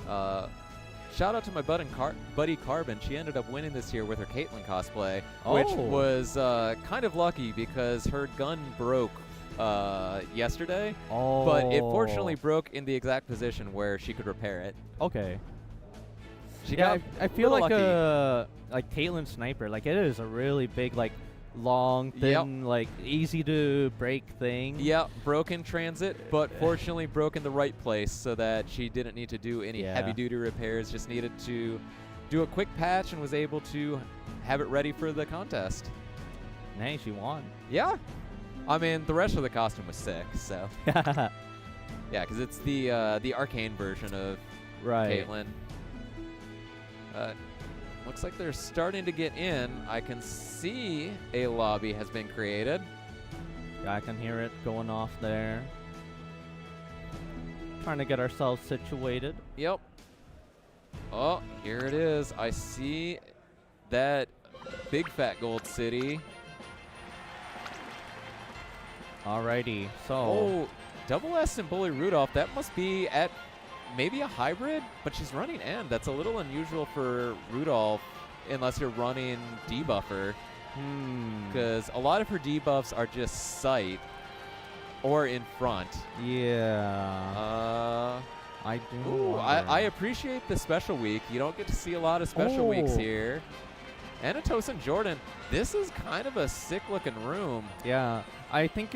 Shout out to my buddy Carbon. She ended up winning this year with her Caitlyn cosplay, which was kind of lucky because her gun broke yesterday. But it fortunately broke in the exact position where she could repair it. Okay. She got I feel like lucky. Caitlyn Sniper, like it is a really big, like long, thin, like easy to break thing. Yeah, broke in transit, but fortunately broke in the right place so that she didn't need to do any heavy-duty repairs, just needed to do a quick patch and was able to have it ready for the contest. Nice, you won. Yeah. I mean, the rest of the costume was sick, so. Yeah, because it's the arcane version of Caitlyn. Looks like they're starting to get in. I can see a lobby has been created. Yeah, I can hear it going off there. Trying to get ourselves situated. Yep. Oh, here it is. I see that big fat gold city. Alrighty, so. Oh, double S and Bully Rudolph. That must be at maybe a hybrid, but she's running end. That's a little unusual for Rudolph unless you're running debuffer. Because a lot of her debuffs are just sight or in front. Yeah. I do. Ooh, I appreciate the special week. You don't get to see a lot of special weeks here. Anatos and Jordan, this is kind of a sick looking room. Yeah. I think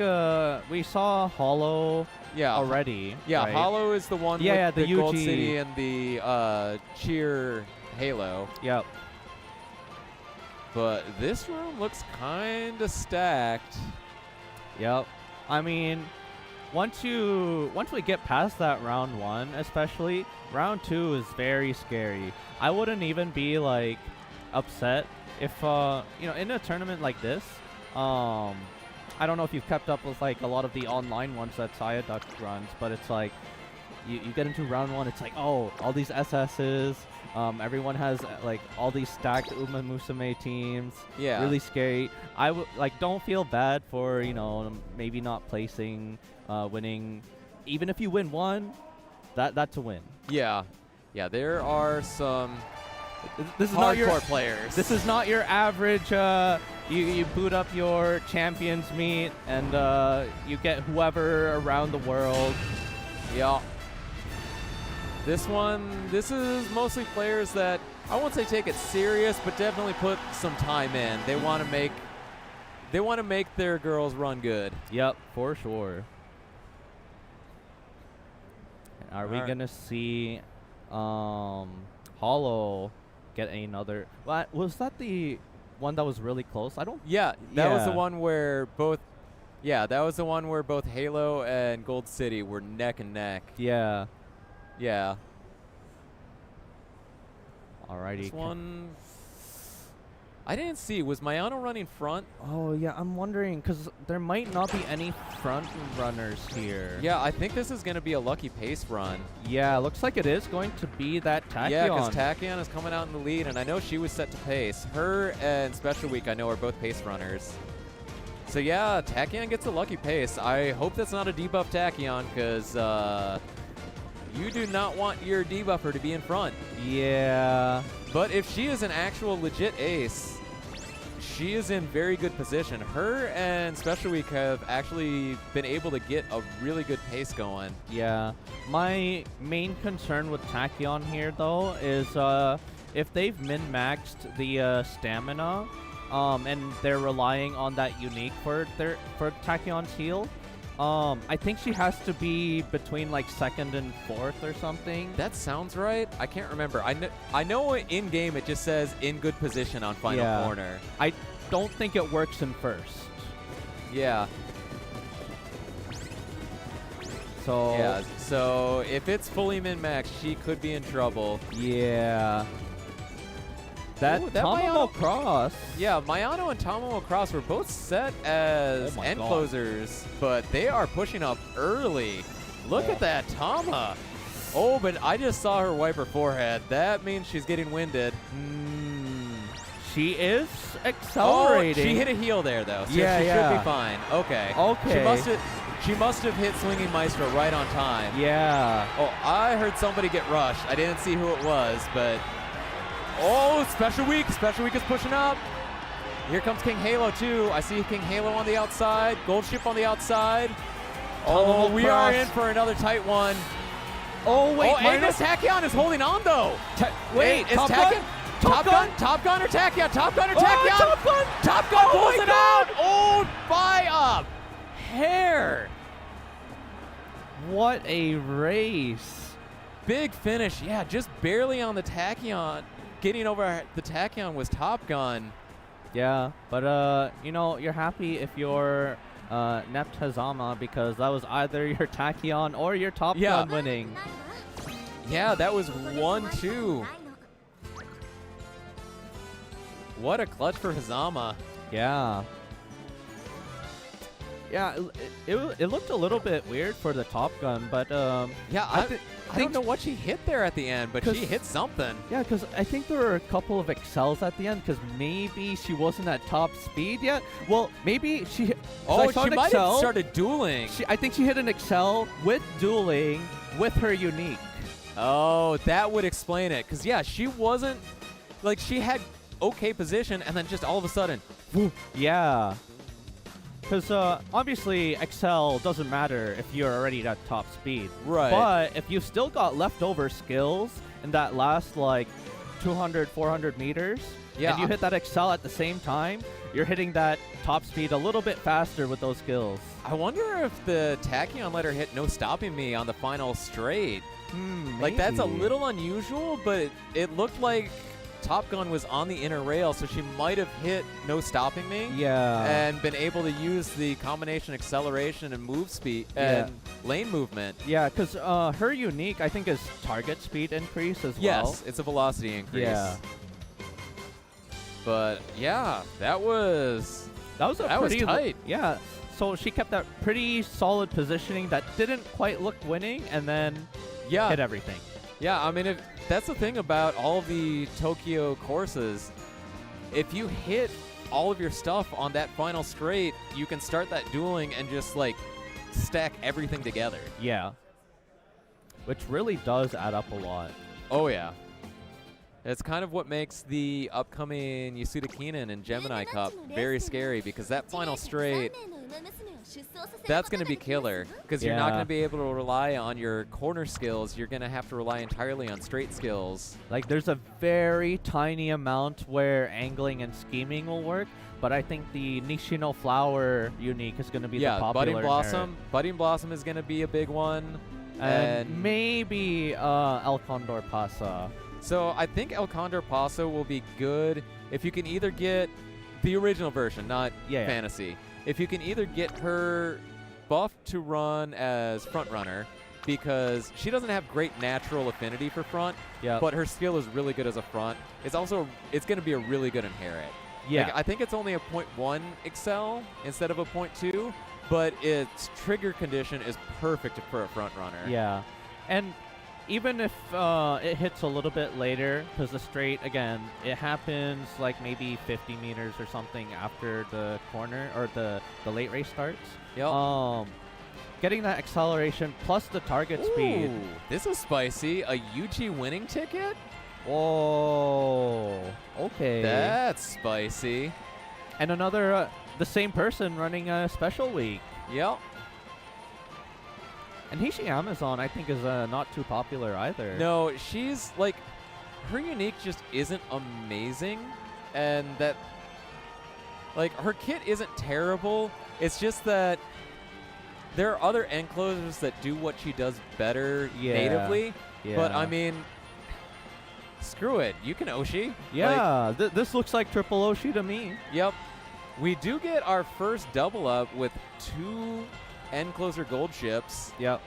we saw Hollow already. Yeah, right? Hollow is the one with the Gold UG. City and the Cheer Halo. Yep. But this room looks kind of stacked. Yep. I mean, once we get past that round 1, especially, round 2 is very scary. I wouldn't even be like upset if in a tournament like this, I don't know if you've kept up with like a lot of the online ones that Psyduck runs, but it's like you get into round 1, it's like, oh, all these SSs, everyone has like all these stacked Umamusume teams. Yeah. Really scary. I would like, don't feel bad for, maybe not placing, winning. Even if you win 1, that's a win. Yeah. Yeah, there are some this is not your hardcore players. This is not your average. You boot up your champions meet and you get whoever around the world. Yeah. This is mostly players that I won't say take it serious, but definitely put some time in. They want to make their girls run good. Yep, for sure. Are we gonna see Hollow get another? Was that the one that was really close? I don't. Yeah, that was the one where both. Yeah, that was the one where both Halo and Gold City were neck and neck. Yeah. Yeah. Alrighty. This one, I didn't see. Was Mayano running front? Oh yeah, I'm wondering because there might not be any front runners here. Yeah, I think this is going to be a lucky pace run. Yeah, looks like it is going to be that Tachyon. Yeah, because Tachyon is coming out in the lead, and I know she was set to pace. Her and Special Week, I know, are both pace runners. So yeah, Tachyon gets a lucky pace. I hope that's not a debuff Tachyon, because you do not want your debuffer to be in front. Yeah. But if she is an actual legit ace, she is in very good position. Her and Special Week have actually been able to get a really good pace going. Yeah. My main concern with Tachyon here, though, is if they've min-maxed the stamina, and they're relying on that unique for Tachyon's heal, I think she has to be between like 2nd and 4th or something. That sounds right. I can't remember. I know in game it just says in good position on final corner. don't think it works in first. Yeah. So Yeah. So if it's fully min-max, she could be in trouble. yeah. That Ooh, that Tamamo Mayano- cross. Yeah, Mayano and Tamamo Cross were both set as Oh my end God. closers, but they are pushing up early. Look Oh. at that Tama. Oh, but I just saw her wipe her forehead. That means she's getting winded. She is accelerating. Oh, she hit a heel there, though, so Yeah, she yeah. should be fine. Okay. Okay. She must have hit Swinging Maestro right on time. Yeah. Oh, I heard somebody get rushed. I didn't see who it was, but... Oh, Special Week. Special Week is pushing up. Here comes King Halo, too. I see King Halo on the outside. Gold Ship on the outside. Oh, Tamamo we cross. are in for another tight one. Oh, wait. Oh, Agnes Tachyon is holding on, though. Wait, is Top Tachyon? Gun? Top Gun? Top Gun or Tachyon? Top Gun or Oh, Tachyon? Top Gun! Top Gun Oh pulls my it God! out. Oh, by up. Hair. What a race. Big finish. Yeah, just barely on the Tachyon. Getting over the Tachyon was Top Gun. Yeah, but you know, you're happy if you're Nept Hazama because that was either your Tachyon or your Top Yeah. Gun winning. Yeah, that was 1-2. What a clutch for Hazama. Yeah. Yeah, it looked a little bit weird for the Top Gun, but Yeah, I I think don't know what she hit there at the end, but she 'Cause- hit something. yeah, because I think there were a couple of excels at the end because maybe she wasn't at top speed yet. Well, maybe she. 'cause I Oh, saw she an might excel. have started dueling. I think she hit an excel with dueling with her unique. Oh, that would explain it. Because, yeah, she wasn't, like, she had okay position, and then just all of a sudden, Yeah. Because obviously Excel doesn't matter if you're already at top speed. Right. But if you still got leftover skills in that last like 200, 400 meters, Yeah, and you I- hit that Excel at the same time, you're hitting that top speed a little bit faster with those skills. I wonder if the Tachyon let her hit No Stopping Me on the final straight. Like, that's a Maybe. little unusual, but it looked like Top Gun was on the inner rail, so she might have hit No Stopping Me. Yeah. And been able to use the combination acceleration and move speed and lane movement. Yeah, because her unique, I think, is target speed increase as well. Yes, it's a velocity increase. Yeah. But yeah, that was That was pretty tight. Yeah. So she kept that pretty solid positioning that didn't quite look winning, and then yeah, hit everything. yeah. I mean, that's the thing about all of the Tokyo courses. If you hit all of your stuff on that final straight, you can start that dueling and just like stack everything together. Yeah. Which really does add up a lot. Oh yeah. It's kind of what makes the upcoming Yasuda Keenan and Gemini Cup very scary, because that final straight, that's going to be killer, because you're not Yeah. going to be able to rely on your corner skills. You're going to have to rely entirely on straight skills. Like, there's a very tiny amount where angling and scheming will work, but I think the Nishino Flower unique is going to be the popular Budding inherit. Blossom. Budding Blossom is going to be a big one. And maybe El Condor Pasa. So I think El Condor Paso will be good if you can either get the original version, not Yeah. Fantasy. If you can either get her buffed to run as front runner, because she doesn't have great natural affinity for front, Yeah. but her skill is really good as a front. It's going to be a really good inherit. Yeah. Like, I think it's only a 0.1 excel instead of a 0.2, but its trigger condition is perfect for a front runner. Yeah. And even if it hits a little bit later, because the straight, again, it happens like maybe 50 meters or something after the corner or the late race starts. Yep. Getting that acceleration plus the target speed. Ooh, this is spicy. A UG winning ticket? Whoa. Okay. That's spicy. And another, the same person running a special week. Yep. And Hishi Amazon, I think, is not too popular either. No, she's like, her unique just isn't amazing, and that, like, her kit isn't terrible. It's just that there are other end closers that do what she does better natively. Yeah. But I mean, screw it. You can Oshi. Yeah, this looks like triple Oshi to me. Yep. We do get our first double up with 2 end closer gold ships. Yep.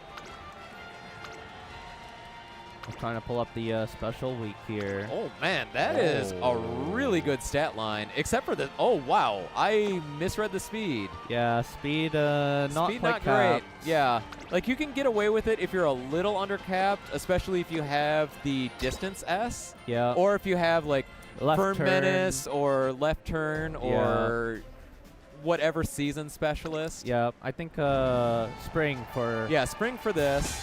I'm trying to pull up the special week here. Oh, man, that is a really good stat line, except for the... Oh, wow. I misread the speed. Yeah, speed not Speed quite not great. capped. Yeah. Like, you can get away with it if you're a little undercapped, especially if you have the distance S. Yeah. Or if you have, like, Left Firm turn. Menace or Left Turn or whatever season specialist. Yeah, I think spring for... Yeah, spring for this,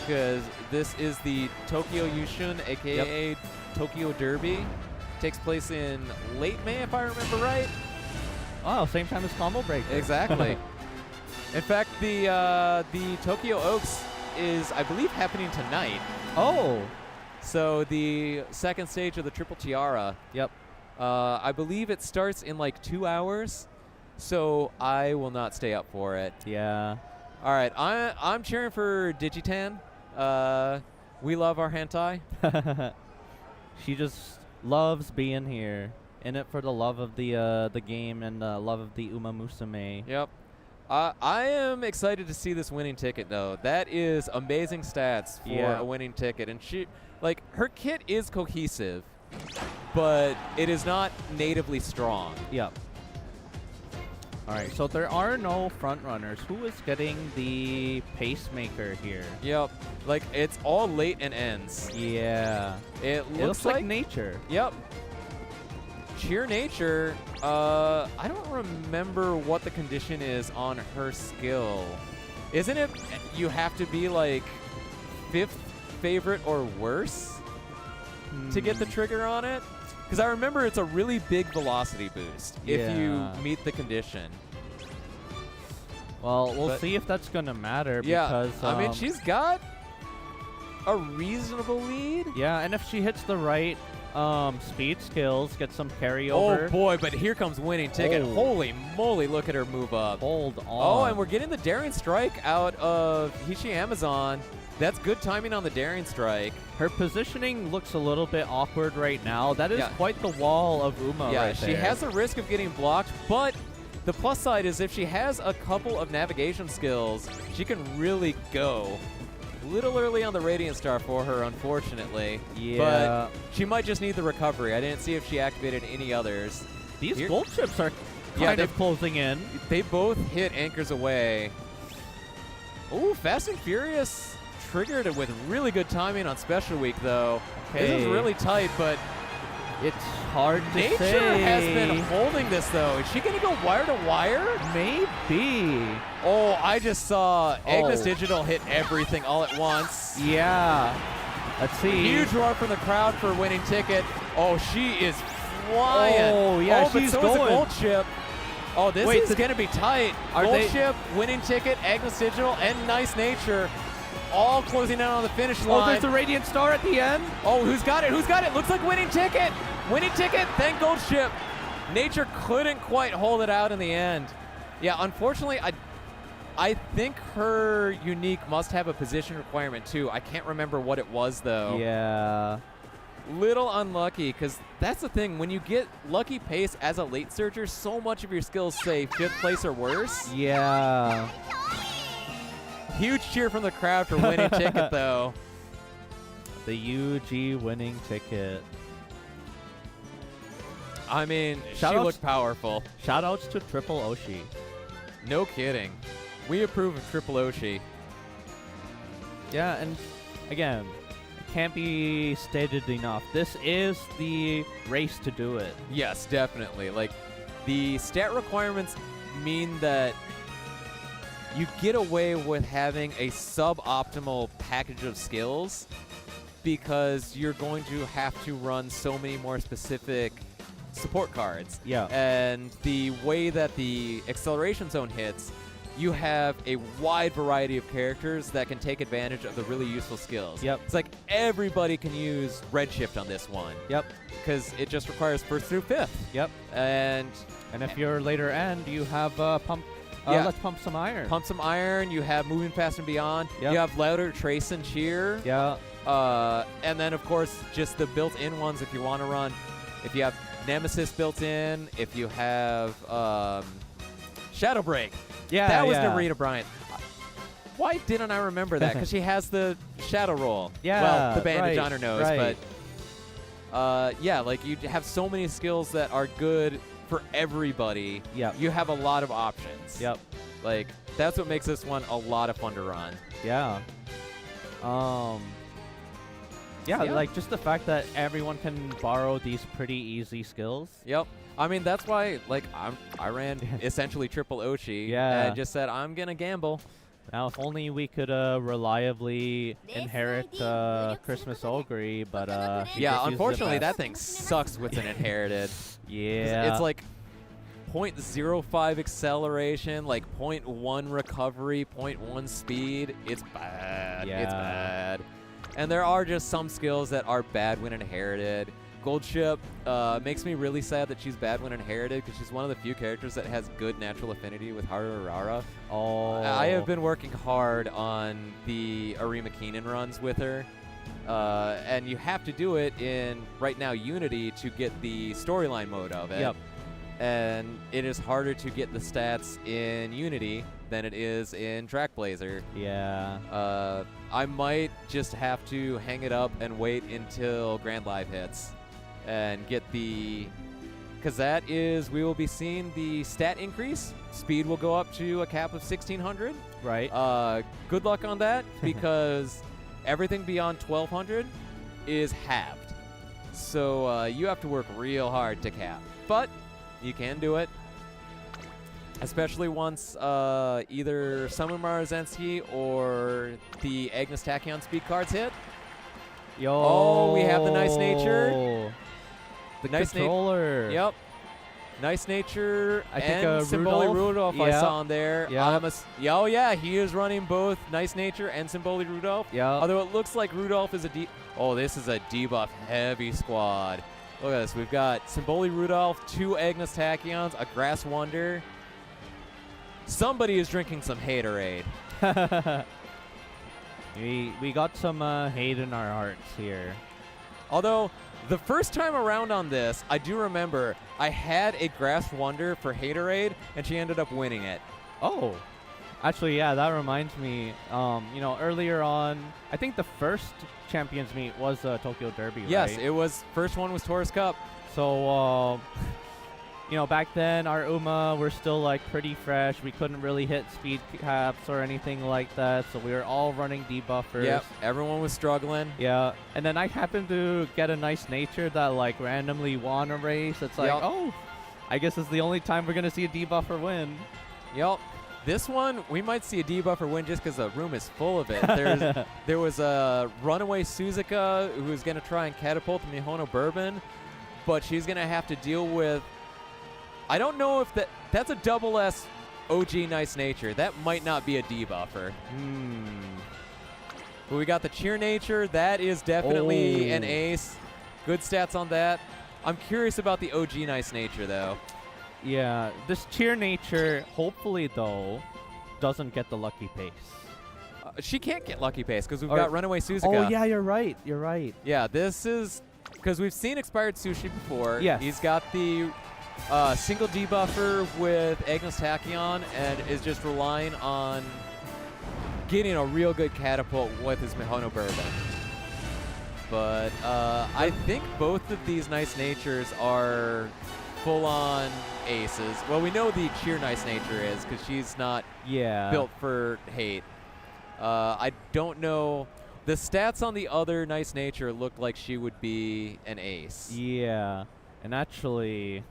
because this is the Tokyo Yushun, a.k.a. Tokyo Derby. Takes place in late May, if I remember right. Oh, same time as Combo Breaker. Exactly. In fact, the Tokyo Oaks is, I believe, happening tonight. Oh. So the second stage of the Triple Tiara, Yep. I believe it starts in like 2 hours. So I will not stay up for it. Yeah. All right, I'm cheering for Digitan. We love our hentai. She just loves being here. In it for the love of the game and the love of the Umamusume. Yep. I am excited to see this winning ticket, though. That is amazing stats for a winning ticket. And she, like, her kit is cohesive, but it is not natively strong. Yep. All right, so there are no front runners. Who is getting the pacemaker here? Yep. Like, it's all late and ends. Yeah. It looks like nature. Yep. Sheer nature. I don't remember what the condition is on her skill. Isn't it you have to be like 5th favorite or worse to get the trigger on it? Because I remember it's a really big velocity boost if you meet the condition. Well, we'll see if that's going to matter. Yeah, Because, I mean, she's got a reasonable lead. Yeah, and if she hits the right speed skills, get some carryover. Oh, boy, but here comes winning ticket. Oh. Holy moly, look at her move up. Hold on. Oh, and we're getting the daring strike out of Hishi Amazon. That's good timing on the daring strike. Her positioning looks a little bit awkward right now. That is Yeah. quite the wall of Uma Yeah, right she there. has a risk of getting blocked, but the plus side is if she has a couple of navigation skills, she can really go. A little early on the Radiant Star for her, unfortunately. Yeah. But she might just need the recovery. I didn't see if she activated any others. These Here- gold chips are Yeah, kind of closing in. They both hit anchors away. Ooh, Fast and Furious triggered it with really good timing on Special Week, though. This is Okay. really tight, but It's hard to Nature say. has been holding this, though. Is she going to go wire to wire? Maybe. Oh, I just saw Agnes Oh. Digital hit everything all at once. Yeah. Let's see. Huge roar from the crowd for winning ticket. Oh, she is flying. Oh, yeah, but she's so is the going. gold chip. Oh, this Wait, is going to be tight. are Gold they- chip, winning ticket, Agnes Digital, and Nice Nature all closing out on the finish Oh, line. there's a Radiant Star at the end. Oh, who's got it? Who's got it? Looks like winning ticket. Winning ticket, then gold ship. Nature couldn't quite hold it out in the end. Yeah, unfortunately, I think her unique must have a position requirement too. I can't remember what it was though. Yeah. Little unlucky, because that's the thing. When you get lucky pace as a late surger, so much of your skills say 5th place or worse. Yeah. Huge cheer from the crowd for winning ticket though. The UG winning ticket. I mean, Shout she outs- looked powerful. Shoutouts to Triple Oshi. No kidding. We approve of Triple Oshi. Yeah, and again, it can't be stated enough. This is the race to do it. Yes, definitely. Like, the stat requirements mean that you get away with having a suboptimal package of skills because you're going to have to run so many more specific support cards. Yeah. And the way that the acceleration zone hits, you have a wide variety of characters that can take advantage of the really useful skills. Yep. It's like everybody can use Redshift on this one. Yep. Because it just requires 1st through 5th. Yep. And And if you're later end, you have pump. Yeah. Let's pump some iron. Pump some iron, you have Moving Fast and Beyond, Yep. you have Louder, Trace, and Cheer. Yeah. And then, of course, just the built-in ones if you want to run. If you have Nemesis built in, if you have Shadow Break. Yeah, that was yeah. Narita Bryant. Why didn't I remember that? Because she has the Shadow Roll. Yeah, Well, the bandage right, on her nose, right. but yeah, like you have so many skills that are good for everybody. Yep. You have a lot of options. Yep. Like that's what makes this one a lot of fun to run. Yeah. Yeah, Yeah. like just the fact that everyone can borrow these pretty easy skills. Yep. I mean, that's why, like, I ran essentially triple Oshi Yeah. and just said, I'm going to gamble. Now, if only we could reliably inherit Christmas Ogre, but she Yeah, just uses it unfortunately, best. that thing sucks with an inherited. Yeah. It's like 0.05 acceleration, like 0.1 recovery, 0.1 speed. It's bad. Yeah. It's bad. And there are just some skills that are bad when inherited. Gold Ship makes me really sad that she's bad when inherited because she's one of the few characters that has good natural affinity with Harurara. Oh. I have been working hard on the Arima Keenan runs with her. And you have to do it in, right now, Unity to get the storyline mode of it. Yep. And it is harder to get the stats in Unity than it is in Trackblazer. Yeah. I might just have to hang it up and wait until Grand Live hits and get the... Because that is, we will be seeing the stat increase. Speed will go up to a cap of 1,600. Right. Good luck on that because everything beyond 1,200 is halved. So you have to work real hard to cap. But you can do it. Especially once either Summon Marzensky or the Agnes Tachyon speed cards hit. Yo. Oh, we have the Nice Nature. The Nice controller. Yep. Nice Nature I think, and Symboli Rudolph? I Yeah. saw on there. Yeah. Oh, yeah, he is running both Nice Nature and Symboli Rudolph. Yeah. Although it looks like Rudolph is Oh, this is a debuff heavy squad. Look at this. We've got Symboli Rudolph, 2 Agnes Tachyons, a Grass Wonder. Somebody is drinking some haterade. we got some hate in our hearts here. Although, the first time around on this, I do remember I had a Grass Wonder for haterade, and she ended up winning it. Oh. Actually, yeah, that reminds me, you know, earlier on, I think the first Champions Meet was Tokyo Derby, Yes, right? it was. First one was Taurus Cup. So, you know, back then our Uma were still like pretty fresh. We couldn't really hit speed caps or anything like that. So we were all running debuffers. Yep, everyone was struggling. Yeah, and then I happened to get a Nice Nature that like randomly won a race. It's like, Yep. oh, I guess it's the only time we're gonna see a debuffer win. Yep. This one, we might see a debuffer win just because the room is full of it. There was a runaway Suzuka who's going to try and catapult Mihono Bourbon, but she's going to have to deal with... I don't know if that's a double S OG Nice Nature. That might not be a debuffer. But we got the Cheer Nature. That is definitely an ace. Good stats on that. I'm curious about the OG Nice Nature, though. Yeah, this Cheer Nature, hopefully though, doesn't get the lucky pace. She can't get lucky pace because we've got Runaway Suzuka. Oh yeah, you're right. You're right. Yeah, this is because we've seen Expired Sushi before. Yes. He's got the single debuffer with Agnes Tachyon and is just relying on getting a real good catapult with his Mihono Bourbon. But I think both of these Nice Natures are full-on aces. Well, we know the Cheer Nice Nature is because she's not built for hate. I don't know. The stats on the other Nice Nature looked like she would be an ace. Yeah, and actually,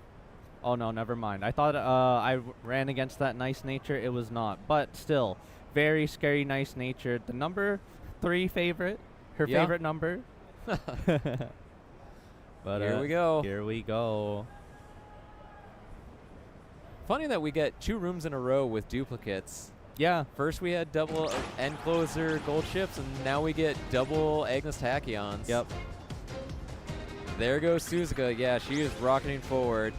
oh no, never mind. I thought I ran against that Nice Nature. It was not, but still, very scary Nice Nature. The number 3 favorite, her favorite number. But here we go. Here we go. Funny that we get 2 rooms in a row with duplicates. Yeah. First we had double end closer gold ships, and now we get double Agnes Tachyons. Yep. There goes Suzuka. Yeah, she is rocketing forward.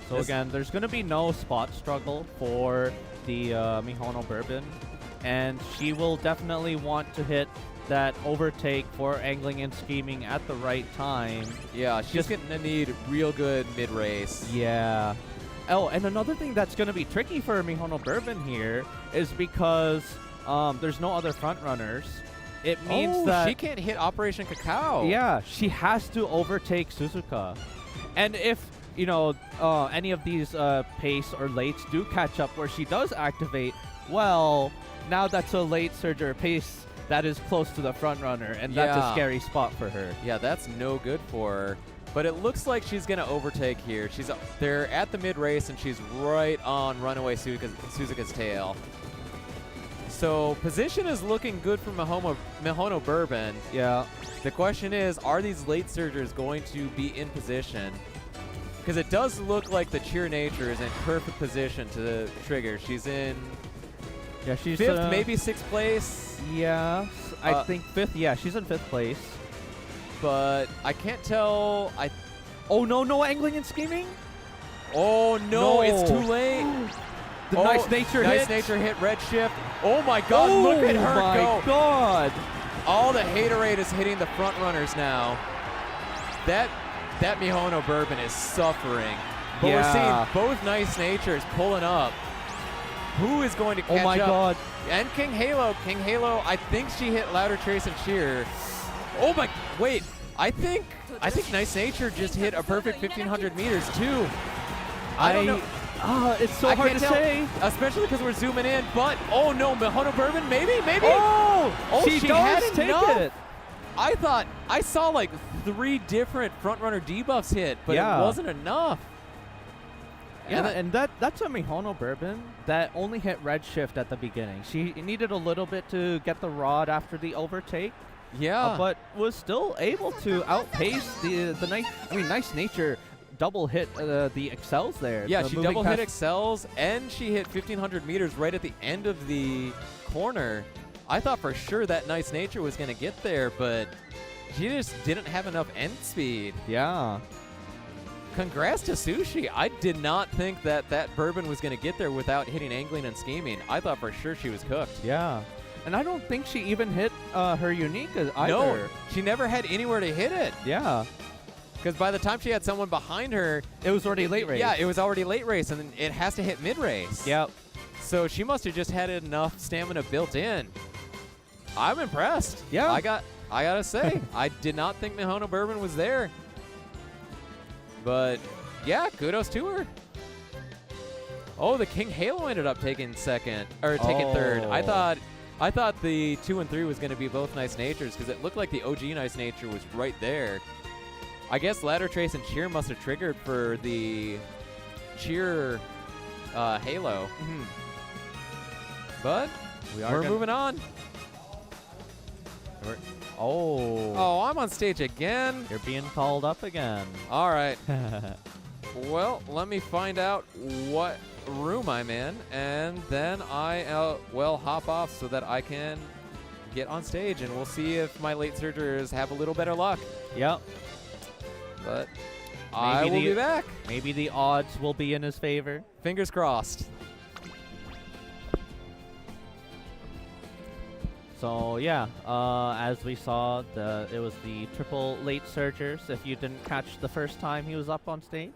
So again, there's going to be no spot struggle for the Mihono Bourbon, and she will definitely want to hit that overtake for angling and scheming at the right time. Yeah, she's Just- going to need real good mid-race. Yeah. Oh, and another thing that's going to be tricky for Mihono Bourbon here is because there's no other front runners. It means that she can't hit Operation Cacao. yeah, she has to overtake Suzuka. And if, you know, any of these pace or lates do catch up where she does activate, well, now that's a late surge or pace that is close to the front runner, and that's a Yeah. scary spot for her. Yeah, that's no good for her. But it looks like she's going to overtake here. They're at the mid-race, and she's right on runaway Suzuka's tail. So position is looking good for Mihono Bourbon. Yeah. The question is, are these late surgers going to be in position? Because it does look like the Cheer Nature is in perfect position to trigger. She's in Yeah, she's 5th, maybe 6th place. Yeah, I think 5th. Yeah, she's in 5th place. But I can't tell. Oh no, angling and scheming. Oh no, it's too No. late. The Oh, nice nature nice hit. nature hit Redshift. Oh my God, look at her Oh my go. God. All the haterade is hitting the front runners now. That Mihono Bourbon is suffering. But we're Yeah. seeing both nice natures pulling up. Who is going to catch Oh my up? God. And King Halo, I think she hit Louder Trace and Cheer. Oh my, wait, I think Nice Nature just hit a perfect 1,500 meters too. I don't know. It's so I hard can't to tell, say. especially because we're zooming in. But oh no, Mihono Bourbon, maybe. Oh, she had does take enough? it. I saw like 3 different frontrunner debuffs hit, but Yeah. it wasn't enough. Yeah, And and that's a Mihono Bourbon that only hit Redshift at the beginning. She needed a little bit to get the rod after the overtake, yeah, but was still able to outpace the Nice Nature double hit the excels there. yeah, the she moving double hit past- excels and she hit 1,500 meters right at the end of the corner. I thought for sure that Nice Nature was going to get there, but she just didn't have enough end speed. Yeah. Congrats to Sushi. I did not think that Bourbon was going to get there without hitting angling and scheming. I thought for sure she was cooked. Yeah. And I don't think she even hit her unique either. No, she never had anywhere to hit it. Yeah. Because by the time she had someone behind her, It was already late race. yeah, it was already late race, and then it has to hit mid race. Yep. So she must have just had enough stamina built in. I'm impressed. Yeah. I gotta say, I did not think Mihono Bourbon was there. But yeah, kudos to her. Oh, the King Halo ended up taking third. Oh. I thought the 2 and 3 was going to be both Nice Natures because it looked like the OG Nice Nature was right there. I guess Ladder Trace and Cheer must have triggered for the Cheer Halo. Mhm. But we're moving on. Oh. Oh, I'm on stage again. You're being called up again. All right. Well, let me find out what room I'm in, and then I will hop off so that I can get on stage, and we'll see if my late surgers have a little better luck. Yep. But I will be back. Maybe the odds will be in his favor. Fingers crossed. So yeah, as we saw, it was the triple late surgers. If you didn't catch the first time he was up on stage,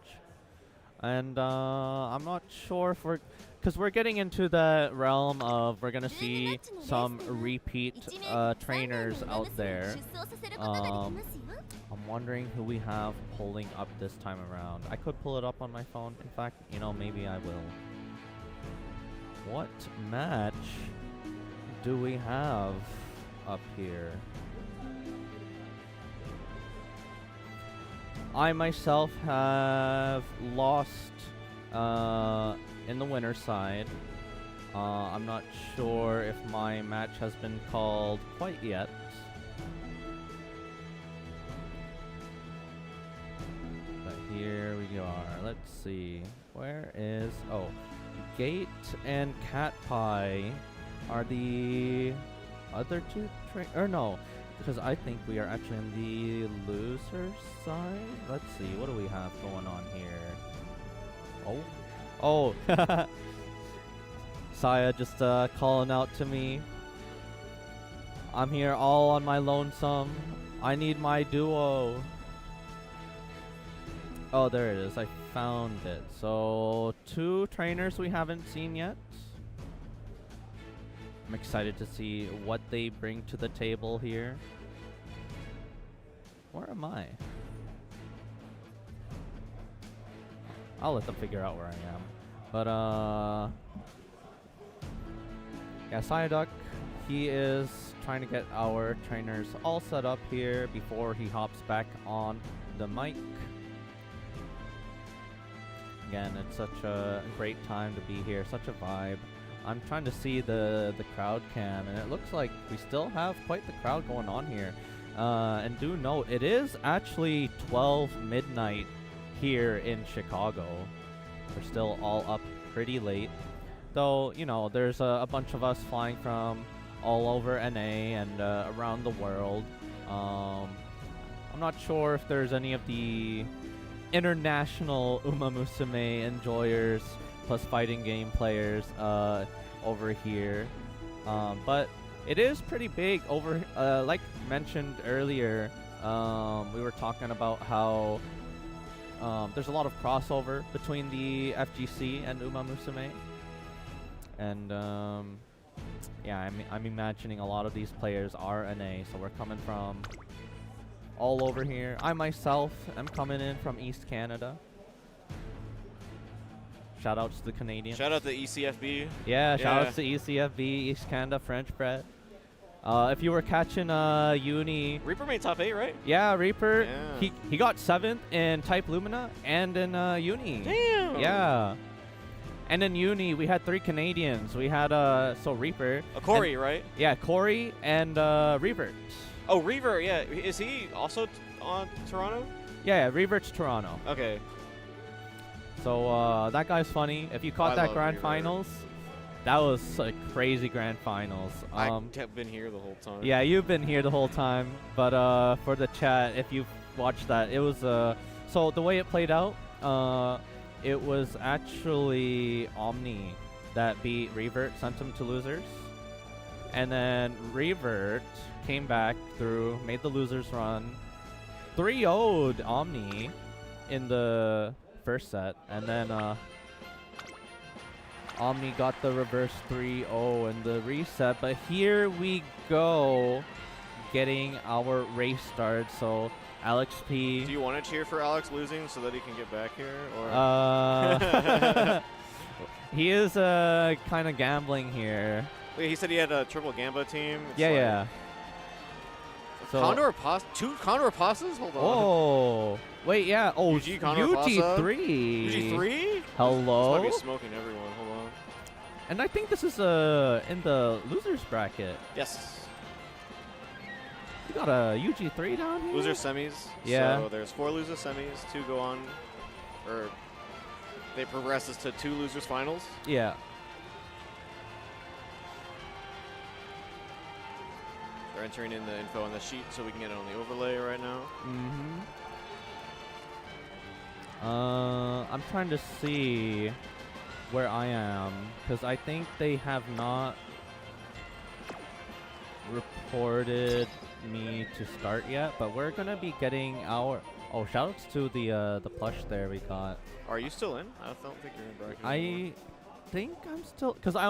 and I'm not sure if because we're getting into the realm of we're gonna see some repeat trainers out there. I'm wondering who we have pulling up this time around. I could pull it up on my phone. In fact, maybe I will. What match do we have up here? I myself have lost in the winner's side. I'm not sure if my match has been called quite yet. But here we are. Let's see. Where is... Oh. Gate and Cat Pie are the other two or no, because I think we are actually on the loser side. Let's see, what do we have going on here? Oh, Saya just calling out to me. I'm here all on my lonesome. I need my duo. Oh, there it is. I found it. So, 2 trainers we haven't seen yet. I'm excited to see what they bring to the table here. Where am I? I'll let them figure out where I am. But, yeah, Psyduck, he is trying to get our trainers all set up here before he hops back on the mic. Again, it's such a great time to be here, such a vibe. I'm trying to see the crowd cam, and it looks like we still have quite the crowd going on here. And do note, it is actually 12 midnight here in Chicago. We're still all up pretty late. Though, you know, there's a bunch of us flying from all over NA and around the world. I'm not sure if there's any of the international Umamusume enjoyers plus fighting game players over here. But it is pretty big over, like mentioned earlier, we were talking about how there's a lot of crossover between the FGC and Umamusume. And yeah, I'm imagining a lot of these players are NA, so we're coming from all over here. I myself am coming in from East Canada. Shout outs to the Canadians. Shout out to ECFB. Yeah, shout outs to ECFB, East Canada, French bread. If you were catching Uni, Reaper made top 8, right? yeah, Reaper, Yeah. he got 7th in Type Lumina and in Uni. Damn. Yeah. And in Uni, we had 3 Canadians. We had so Reaper. Corey, right? Yeah, Corey and Revert. Oh, Reaver, yeah. Is he also on Toronto? Yeah, Revert's Toronto. Okay. So that guy's funny. If you caught I that love grand Revert. finals, that was a crazy grand finals. I've been here the whole time. Yeah, you've been here the whole time. But for the chat, if you've watched that, it was so the way it played out, it was actually Omni that beat Revert, sent him to losers. And then Revert came back through, made the losers run, 3-0'd Omni in the first set. And then Omni got the reverse 3-0 in the reset. But here we go, getting our race start. So Alex P. Do you want to cheer for Alex losing so that he can get back here? Or He is kind of gambling here. Wait, he said he had a triple Gamba team. It's Yeah, like yeah. So Condor Pas 2 Condor Pasas? Hold on. oh, wait, yeah. Oh, UG Condor Pasa? UG3. UG3? Hello. This might be smoking everyone. Hold on. And I think this is in the losers bracket. Yes. You got a UG3 down here? Loser semis. Yeah. So there's 4 loser semis, 2 go on, or they progresses to 2 losers finals. Yeah. They're entering in the info on the sheet so we can get it on the overlay right now. Mm-hmm. I'm trying to see where I am, because I think they have not reported me to start yet, but we're gonna be getting our shoutouts to the plush there we got. Are you still in? I don't think you're in bracket. I think I'm still, because I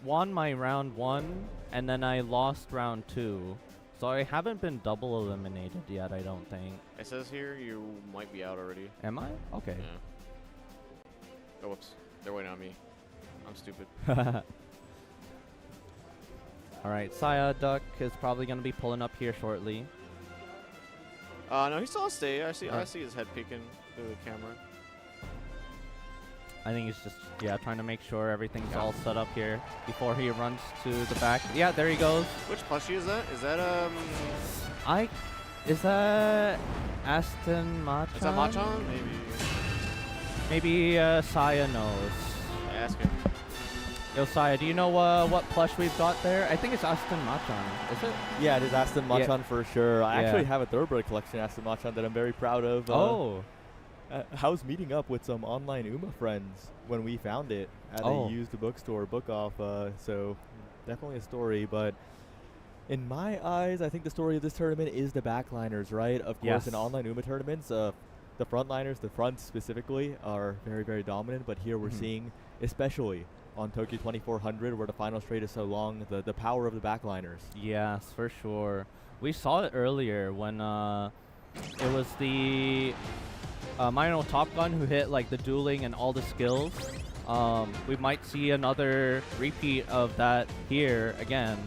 won my round 1 and then I lost round 2, so I haven't been double eliminated yet. I don't think. It says here you might be out already. Am I? Okay. Yeah. Oh, whoops. They're waiting on me. I'm stupid. All right, Psyduck is probably gonna be pulling up here shortly. No, he's still on stage. I see Alright. his head peeking through the camera. I think he's just trying to make sure everything's all set up here before he runs to the back. Yeah, there he goes. Which plushie is that? Is that Is that Aston Machan? Is that Machan? Maybe. Maybe Saya knows. Ask him. Yo, Saya, do you know what plush we've got there? I think it's Aston Machan. Is it? Yeah, it is Aston Yeah. Machan for sure. I Yeah. actually have a thoroughbred collection Aston Machan that I'm very proud of. I was meeting up with some online Uma friends when we found it at Oh. a used bookstore book off. So definitely a story. But In my eyes, I think the story of this tournament is the backliners, right? Of course, Yes. in online Uma tournaments, the frontliners, the fronts specifically, are very, very dominant. But here we're Mhm. seeing, especially on Tokyo 2400, where the final straight is so long, the power of the backliners. Yes, for sure. We saw it earlier when it was the Mino Top Gun who hit like the dueling and all the skills. We might see another repeat of that here again.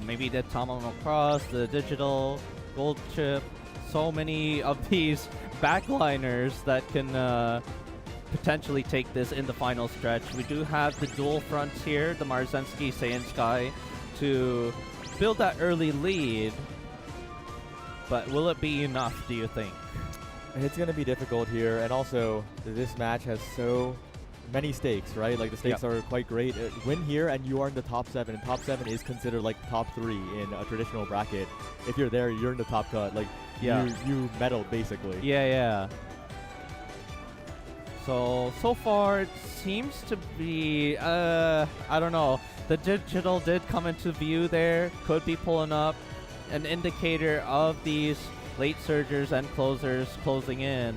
Maybe the Tamamo Cross, the digital, gold chip, so many of these backliners that can potentially take this in the final stretch. We do have the dual fronts here, the Marzensky, Saiyan Sky, to build that early lead. But will it be enough, do you think? It's going to be difficult here, and also this match has so many stakes, right? Like the stakes are quite great. Win here and you are in the top 7, and top 7 is considered like top 3 in a traditional bracket. If you're there, you're in the top cut. Like you medaled basically. Yeah. So far it seems to be, I don't know. The digital did come into view there. Could be pulling up an indicator of these late surgers and closers closing in.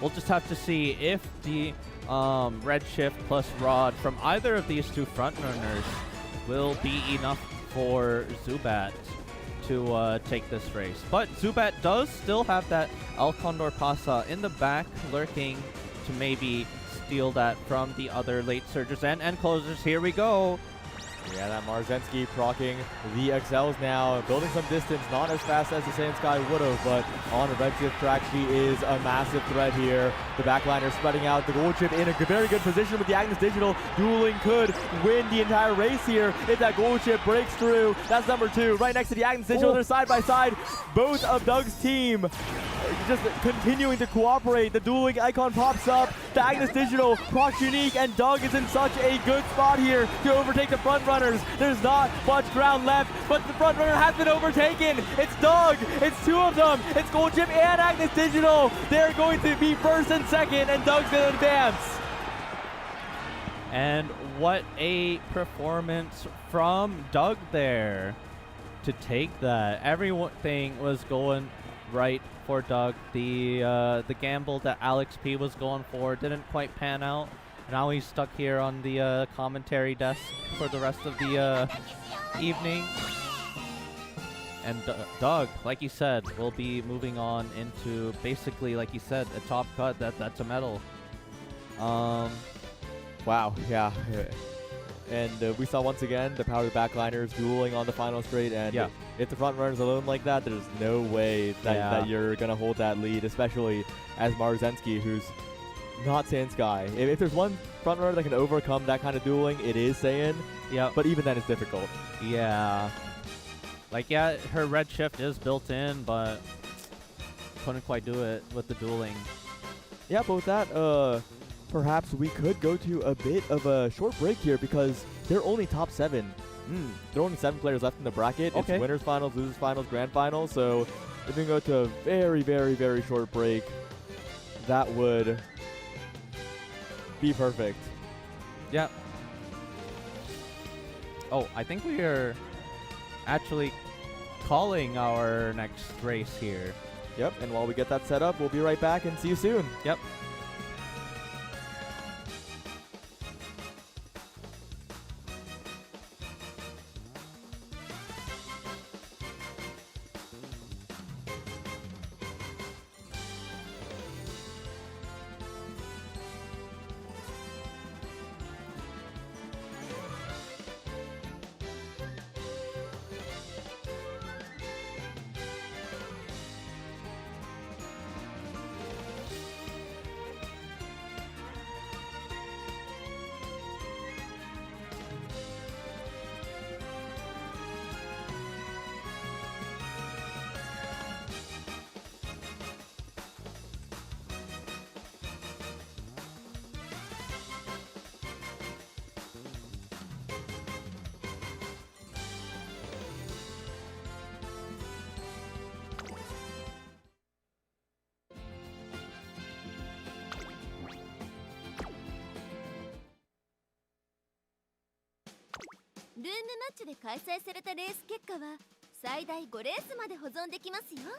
We'll just have to see if the Redshift plus Rod from either of these two frontrunners will be enough for Zubat to take this race. But Zubat does still have that El Condor Pasa in the back lurking to maybe steal that from the other late surgers and closers. Here we go. Yeah, that Marzensky proccing the XLs now, building some distance, not as fast as the Saiyan Sky would have, but on a redshift track, she is a massive threat here. The backliner spreading out, the gold chip in a very good position with the Agnes Digital. Dueling could win the entire race here if that gold chip breaks through. That's number 2, right next to the Agnes Digital. They're side by side. Both of Doug's team just continuing to cooperate. The dueling icon pops up. The Agnes Digital, Proc Unique, and Doug is in such a good spot here to overtake the front runners. There's not much ground left, but the front runner has been overtaken. It's Doug. It's 2 of them. It's Gold Chip and Agnes Digital. They're going to be first and second, and Doug's going to advance. And what a performance from Doug there to take that. Everything was going right for Doug. The gamble that Alex P was going for didn't quite pan out. Now he's stuck here on the commentary desk for the rest of the evening. And Doug, like you said, will be moving on into basically, like you said, a top cut. That's a medal. Wow, yeah. And we saw once again the power of the backliners dueling on the final straight. And if the front runners alone like that, there's no way that you're going to hold that lead, especially as Marzensky, who's not Saiyan Sky. If there's one front runner that can overcome that kind of dueling, it is Saiyan. Yeah. But even then, it's difficult. Yeah. Like, yeah, her red shift is built in, but couldn't quite do it with the dueling. Yeah, but with that, perhaps we could go to a bit of a short break here because they're only top 7. There are only 7 players left in the bracket. Okay. It's winners finals, losers finals, grand finals. So if we can go to a very, very, very short break, that would be perfect. Yeah. Oh, I think we are actually calling our next race here. Yep, and while we get that set up, we'll be right back and see you soon. Yep. ルームマッチで開催されたレース結果は最大5レースまで保存できますよ。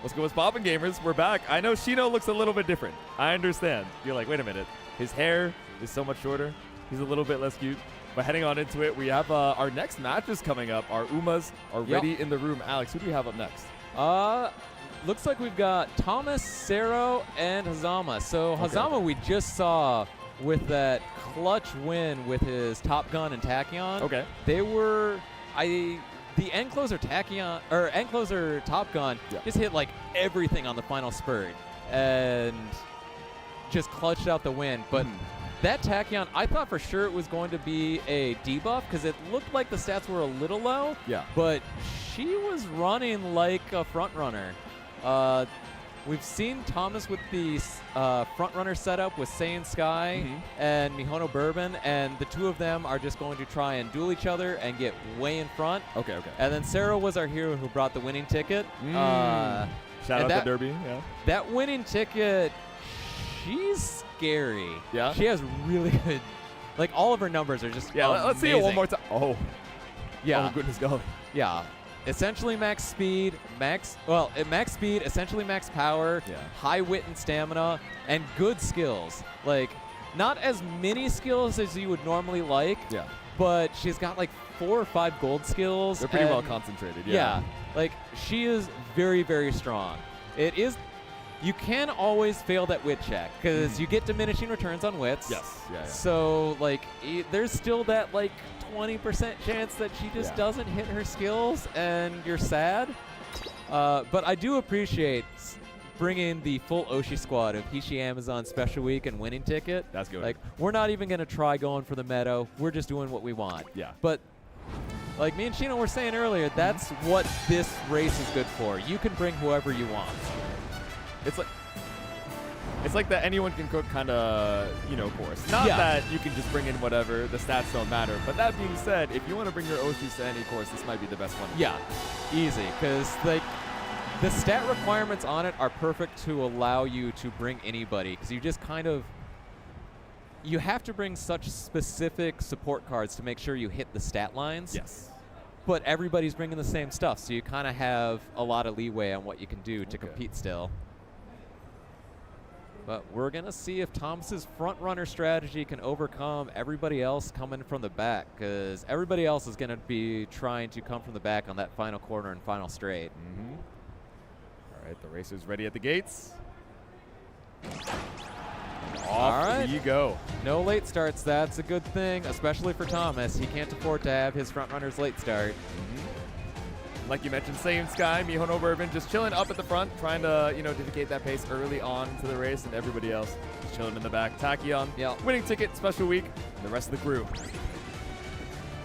What's good? What's poppin', gamers? We're back. I know Shino looks a little bit different. I understand. You're like, wait a minute. His hair is so much shorter. He's a little bit less cute. But heading on into it, we have our next matches coming up. Our Umas are ready in the room. Alex, who do we have up next? Looks like we've got Thomas, Sero, and Hazama. So Hazama we just saw with that clutch win with his Top Gun and Tachyon. Okay. They were the end closer Tachyon or end closer Top Gun just hit like everything on the final spurt and just clutched out the win. But that Tachyon, I thought for sure it was going to be a debuff because it looked like the stats were a little low. Yeah. But she was running like a front runner. we've seen Thomas with the front runner setup with Saiyan Sky and Mihono Bourbon, and the two of them are just going to try and duel each other and get way in front. Okay. And then Sarah was our hero who brought the winning ticket. Shout out to Derby. Yeah. That winning ticket, she's scary. Yeah? She has really good, like all of her numbers are just Let's see it one more time. Oh. Yeah. Oh, goodness golly. Yeah. Essentially max speed, max speed, essentially max power, high wit and stamina, and good skills. Like, not as many skills as you would normally like, but she's got like 4 or 5 gold skills. They're pretty well concentrated, like, she is very, very strong. It is, you can always fail that wit check, because you get diminishing returns on wits. Yes. Yeah. So, like, there's still that, like, 20% chance that she just doesn't hit her skills, and you're sad. But I do appreciate bringing the full Oshi squad of Hishi Amazon Special Week and winning ticket. That's good. Like, we're not even going to try going for the meadow. We're just doing what we want. Yeah. But like me and Shino were saying earlier, that's what this race is good for. You can bring whoever you want. It's like that anyone can cook kind of, course. Not that you can just bring in whatever, the stats don't matter. But that being said, if you want to bring your Oshis to any course, this might be the best one. Yeah, easy. Because, like, the stat requirements on it are perfect to allow you to bring anybody. Because you just kind of, you have to bring such specific support cards to make sure you hit the stat lines. Yes. But everybody's bringing the same stuff, so you kind of have a lot of leeway on what you can do to compete still. But we're going to see if Thomas's front runner strategy can overcome everybody else coming from the back, because everybody else is going to be trying to come from the back on that final corner and final straight. All right, the racer's ready at the gates. All right. You go. No late starts. That's a good thing, especially for Thomas. He can't afford to have his front runners late start. Like you mentioned, Saiyan Sky, Mihono Bourbon just chilling up at the front, trying to, dictate that pace early on to the race, and everybody else just chilling in the back. Tachyon, winning ticket, special week, and the rest of the crew.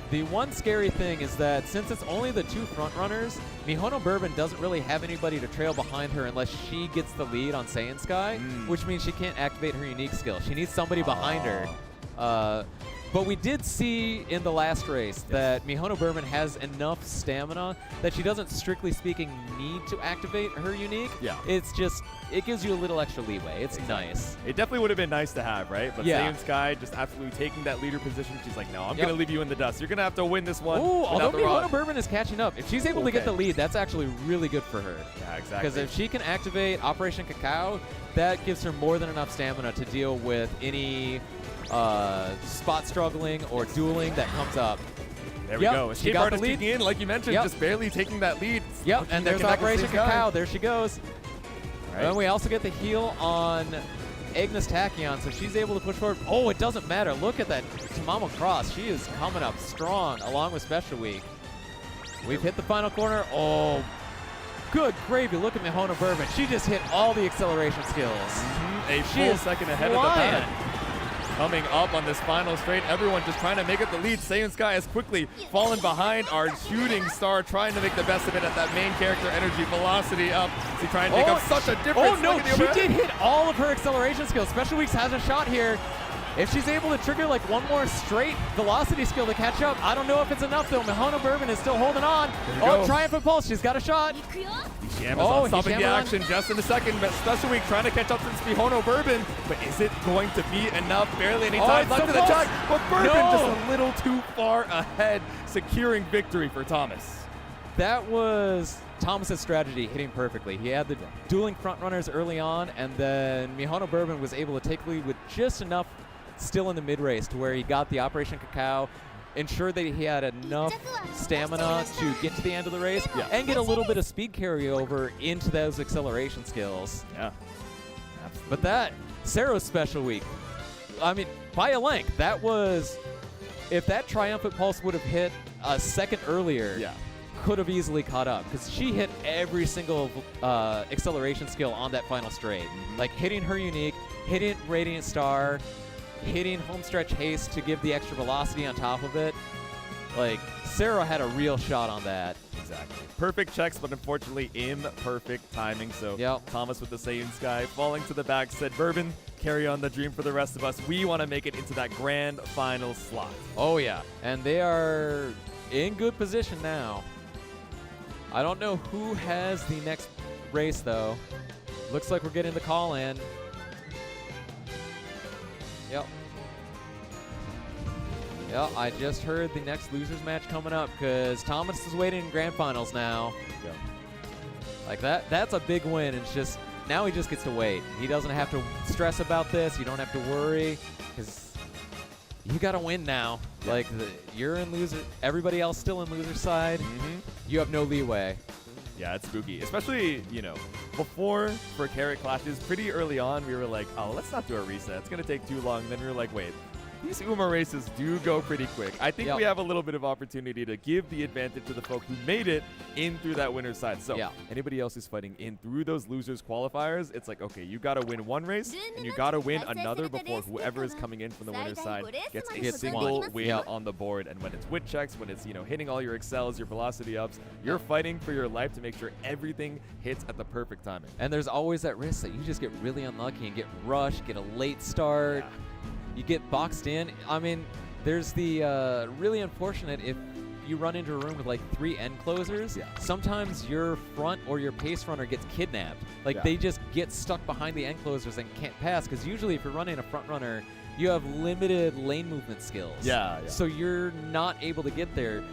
The one scary thing is that since it's only the 2 front runners, Mihono Bourbon doesn't really have anybody to trail behind her unless she gets the lead on Saiyan Sky, which means she can't activate her unique skill. She needs somebody behind her. But we did see in the last race that Mihono Bourbon has enough stamina that she doesn't, strictly speaking, need to activate her unique. Yeah. It's just, it gives you a little extra leeway. It's nice. It definitely would have been nice to have, right? But Saiyan Sky just absolutely taking that leader position. She's like, no, I'm going to leave you in the dust. You're going to have to win this one. Ooh, although Mihono Bourbon is catching up. If she's able to get the lead, that's actually really good for her. Yeah, exactly. Because if she can activate Operation Cacao, that gives her more than enough stamina to deal with any spot struggling or dueling that comes up. There we go. She got the lead. Kicking in, like you mentioned, just barely taking that lead. And there's Operation Cacao. There she goes. Right. And then we also get the heal on Agnes Tachyon, so she's able to push forward. Oh, it doesn't matter. Look at that Tamamo Cross. She is coming up strong along with Special Week. We've hit the final corner. Oh, good gravy. Look at Mihono Bourbon. She just hit all the acceleration skills. A full second ahead of the pack. Coming up on this final straight, everyone just trying to make it the lead. Saiyan Sky has quickly fallen behind our shooting star, trying to make the best of it at that main character energy velocity up. Is he trying to make up such a difference? Oh, no, she did hit all of her acceleration skills. Special Weeks has a shot here. If she's able to trigger like one more straight velocity skill to catch up, I don't know if it's enough though. Mihono Bourbon is still holding on. Oh, Triumphant Pulse, she's got a shot. Amazon stopping the action just in a second, but Special Week trying to catch up since Mihono Bourbon, but is it going to be enough? Barely any time left in the track, but Bourbon just a little too far ahead, securing victory for Thomas. That was Thomas's strategy hitting perfectly. He had the dueling front runners early on, and then Mihono Bourbon was able to take the lead with just enough still in the mid-race to where he got the Operation Cacao, ensured that he had enough stamina to get to the end of the race, and get a little bit of speed carryover into those acceleration skills. Yeah. But that, Sarah's Special Week, I mean, by a length, that was, if that Triumphant Pulse would have hit a second earlier, could have easily caught up, because she hit every single acceleration skill on that final straight. Like hitting her unique, hitting Radiant Star, hitting Homestretch Haste to give the extra velocity on top of it. Like, Sarah had a real shot on that. Exactly. Perfect checks, but unfortunately imperfect timing. So Yep. Thomas with the Saiyan Sky falling to the back said, Bourbon, carry on the dream for the rest of us. We want to make it into that grand final slot. Oh, yeah. And they are in good position now. I don't know who has the next race, though. Looks like we're getting the call in. Yep. Yep, I just heard the next losers match coming up because Thomas is waiting in grand finals now. Go. Like that's a big win. It's just now he just gets to wait. He doesn't have to stress about this. You don't have to worry because you got to win now. Yeah. Like you're in loser. Everybody else still in loser side. You have no leeway. Yeah, it's spooky. Especially, you know, before for carrot clashes, pretty early on, we were like, oh, let's not do a reset. It's going to take too long. Then we were like, wait, these Uma races do go pretty quick. I think Yep. we have a little bit of opportunity to give the advantage to the folk who made it in through that winner's side. So Yeah. anybody else who's fighting in through those losers qualifiers, it's like, okay, you got to win one race and you got to win another before whoever is coming in from the winner's side gets a Gets single one. win Yep. on the board. And when it's wit checks, when it's, you know, hitting all your excels, your velocity ups, you're fighting for your life to make sure everything hits at the perfect timing. And there's always that risk that you just get really unlucky and get rushed, get a late start. Yeah. You get boxed in. I mean, there's the really unfortunate if you run into a room with like 3 end closers. Yeah. Sometimes your front or your pace runner gets kidnapped. Like Yeah. they just get stuck behind the end closers and can't pass because usually if you're running a front runner, you have limited lane movement skills. Yeah. So you're not able to get there.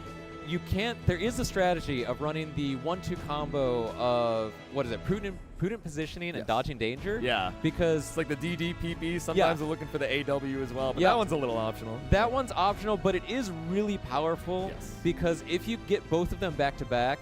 You can't. There is a strategy of running the 1-2 combo of what is it? Prudent positioning and Yes. dodging danger. Yeah. Because It's like the DDPP. Sometimes they're looking for the AW as well, but Yeah. that one's a little optional. that one's optional, but it is really powerful Yes. because if you get both of them back to back,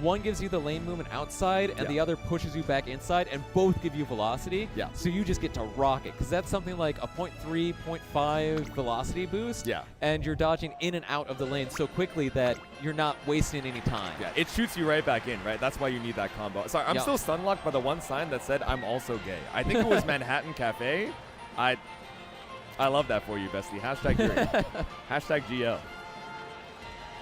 one gives you the lane movement outside and Yeah. the other pushes you back inside, and both give you velocity. Yeah. So you just get to rock it because that's something like a 0.3, 0.5 velocity boost. Yeah. And you're dodging in and out of the lane so quickly that you're not wasting any time. Yeah, it shoots you right back in, right? That's why you need that combo. Sorry, I'm Yeah. still stun locked by the one sign that said I'm also gay. I think it was Manhattan Cafe. I love that for you, bestie. Hashtag great. Hashtag GL.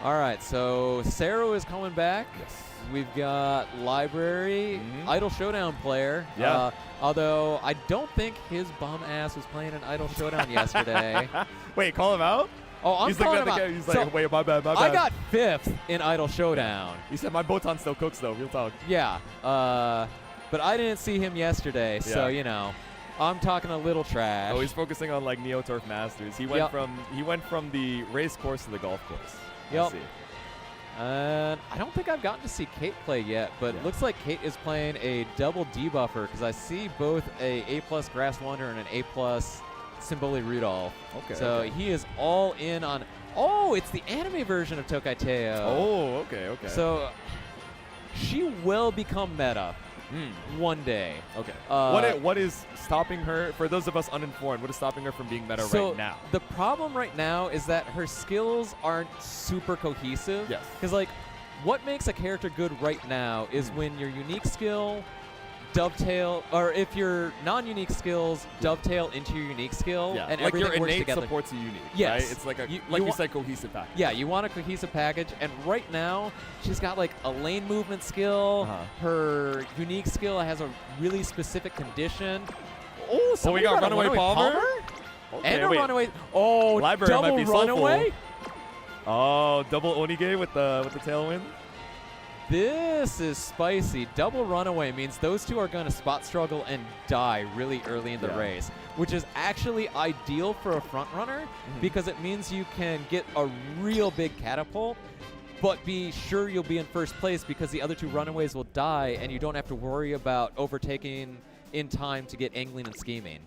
All right, so Sero is coming back. Yes. We've got Library, Mhm. Idol Showdown player. Yeah. Although I don't think his bum ass was playing an Idol Showdown yesterday. Wait, call him out? Oh, I'm He's calling looking him at the out. guy. He's So, like, wait, my bad, my bad. I got 5th in Idol Showdown. He said my botan still cooks though. Real talk. Yeah. But I didn't see him yesterday, so Yeah. you know, I'm talking a little trash. Oh, he's focusing on like Neo Turf Masters. He went from the race course to the golf course. I Yep. see. And I don't think I've gotten to see Kate play yet, but Yeah. it looks like Kate is playing a double debuffer because I see both a A+ Grass Wonder and an A+ Symboli Rudolph. Okay. So okay. he is all in on. Oh, it's the anime version of Tokai Teo. Oh, okay, okay. So she will become meta Hmm. one day. Okay. Uh, what is stopping her? For those of us uninformed, what is stopping her from being meta So right now? the problem right now is that her skills aren't super cohesive. Yes. Because like, what makes a character good right now is when your unique skill dovetail, or if your non-unique skills dovetail into your unique skill, Yeah, and like everything your works innate together. supports a unique. Yes. Right? It's like a You you want- said cohesive package. Yeah, you want a cohesive package, and right now she's got like a lane movement skill. Uh-huh. Her unique skill has a really specific condition. Oh, Oh, we somebody got a Runaway Palmer? And a wait. runaway. Oh, Library might double be soulful. runaway. Oh, double Onige with the tailwind. This is spicy. Double runaway means those two are going to spot struggle and die really early in the Yeah. race, which is actually ideal for a front runner because it means you can get a real big catapult, but be sure you'll be in first place because the other two runaways will die and you don't have to worry about overtaking in time to get angling and scheming.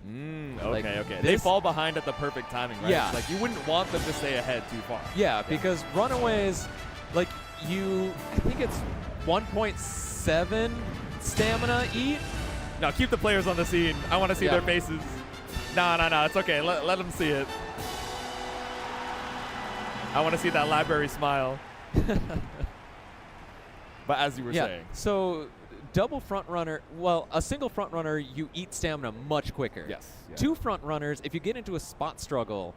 Okay, Like, okay. They this- fall behind at the perfect timing, right? Yeah. It's like you wouldn't want them to stay ahead too far. Yeah, because runaways, like I think it's 1.7 stamina eat. Now keep the players on the scene. I want to see Yeah. their faces. No, it's okay. Let them see it. I want to see that library smile. But as you were saying. So double front runner, well, a single front runner, you eat stamina much quicker. Yes. Yeah. Two front runners, if you get into a spot struggle,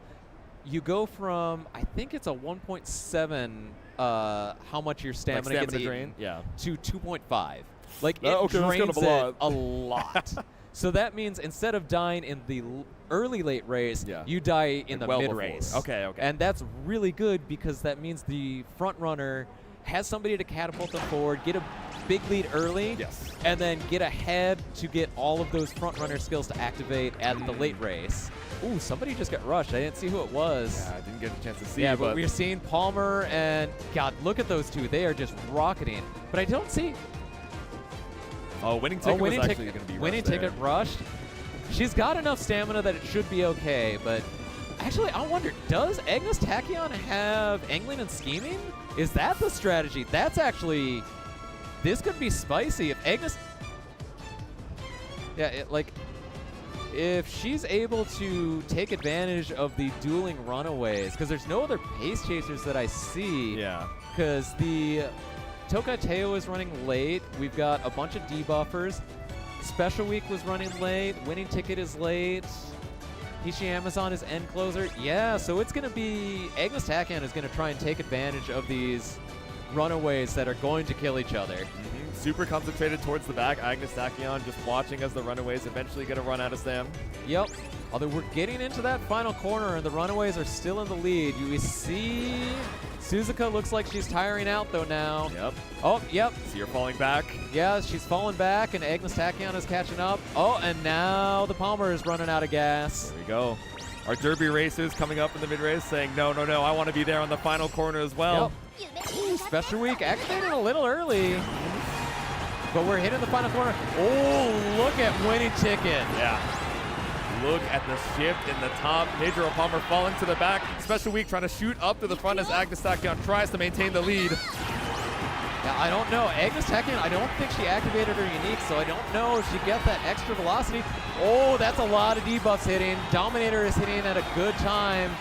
you go from, I think it's a 1.7, how much your stamina, Like gets stamina eaten, drain? Yeah. to 2.5. Like, it Okay, that's kind drains of a it lot. a lot. So that means instead of dying in the early late race, Yeah. you die in Like the well mid before. race. Okay, okay. And that's really good because that means the front runner has somebody to catapult them forward, get a big lead early, Yes. and then get ahead to get all of those front runner skills to activate at the late race. Ooh, somebody just got rushed. I didn't see who it was. Yeah, I didn't get a chance to see. Yeah, but we're seeing Palmer and, God, look at those two. They are just rocketing. But I don't see. winning ticket was winning actually ticket, going to be winning rushed there. ticket rushed. She's got enough stamina that it should be okay, but actually, I wonder, does Agnes Tachyon have angling and scheming? Is that the strategy? That's actually, this could be spicy. If Agnes, if she's able to take advantage of the dueling runaways, because there's no other pace chasers that I see. Yeah. Because the Tokateo is running late. We've got a bunch of debuffers. Special Week was running late. Winning Ticket is late. Hishi Amazon is end closer. Yeah, so it's going to be, Agnes Tachyon is going to try and take advantage of these runaways that are going to kill each other. Super concentrated towards the back. Agnes Tachyon just watching as the runaways eventually going to run out of stam. Yep. Although we're getting into that final corner and the runaways are still in the lead. You see Suzuka looks like she's tiring out though now. Yep. Oh, yep. See her falling back. Yeah, she's falling back and Agnes Tachyon is catching up. Oh, and now the Palmer is running out of gas. There we go. Our Derby racers coming up in the mid-race saying, no, I want to be there on the final corner as well. Yep. Ooh, Special Week activated a little early. But we're hitting the final corner. Oh, look at Winning Ticket. Yeah. Look at the shift in the top. Pedro Palmer falling to the back. Special Week trying to shoot up to the front as Agnes Tachyon tries to maintain the lead. Yeah, I don't know. Agnes Tachyon, I don't think she activated her unique, so I don't know if she got that extra velocity. Oh, that's a lot of debuffs hitting. Dominator is hitting at a good time.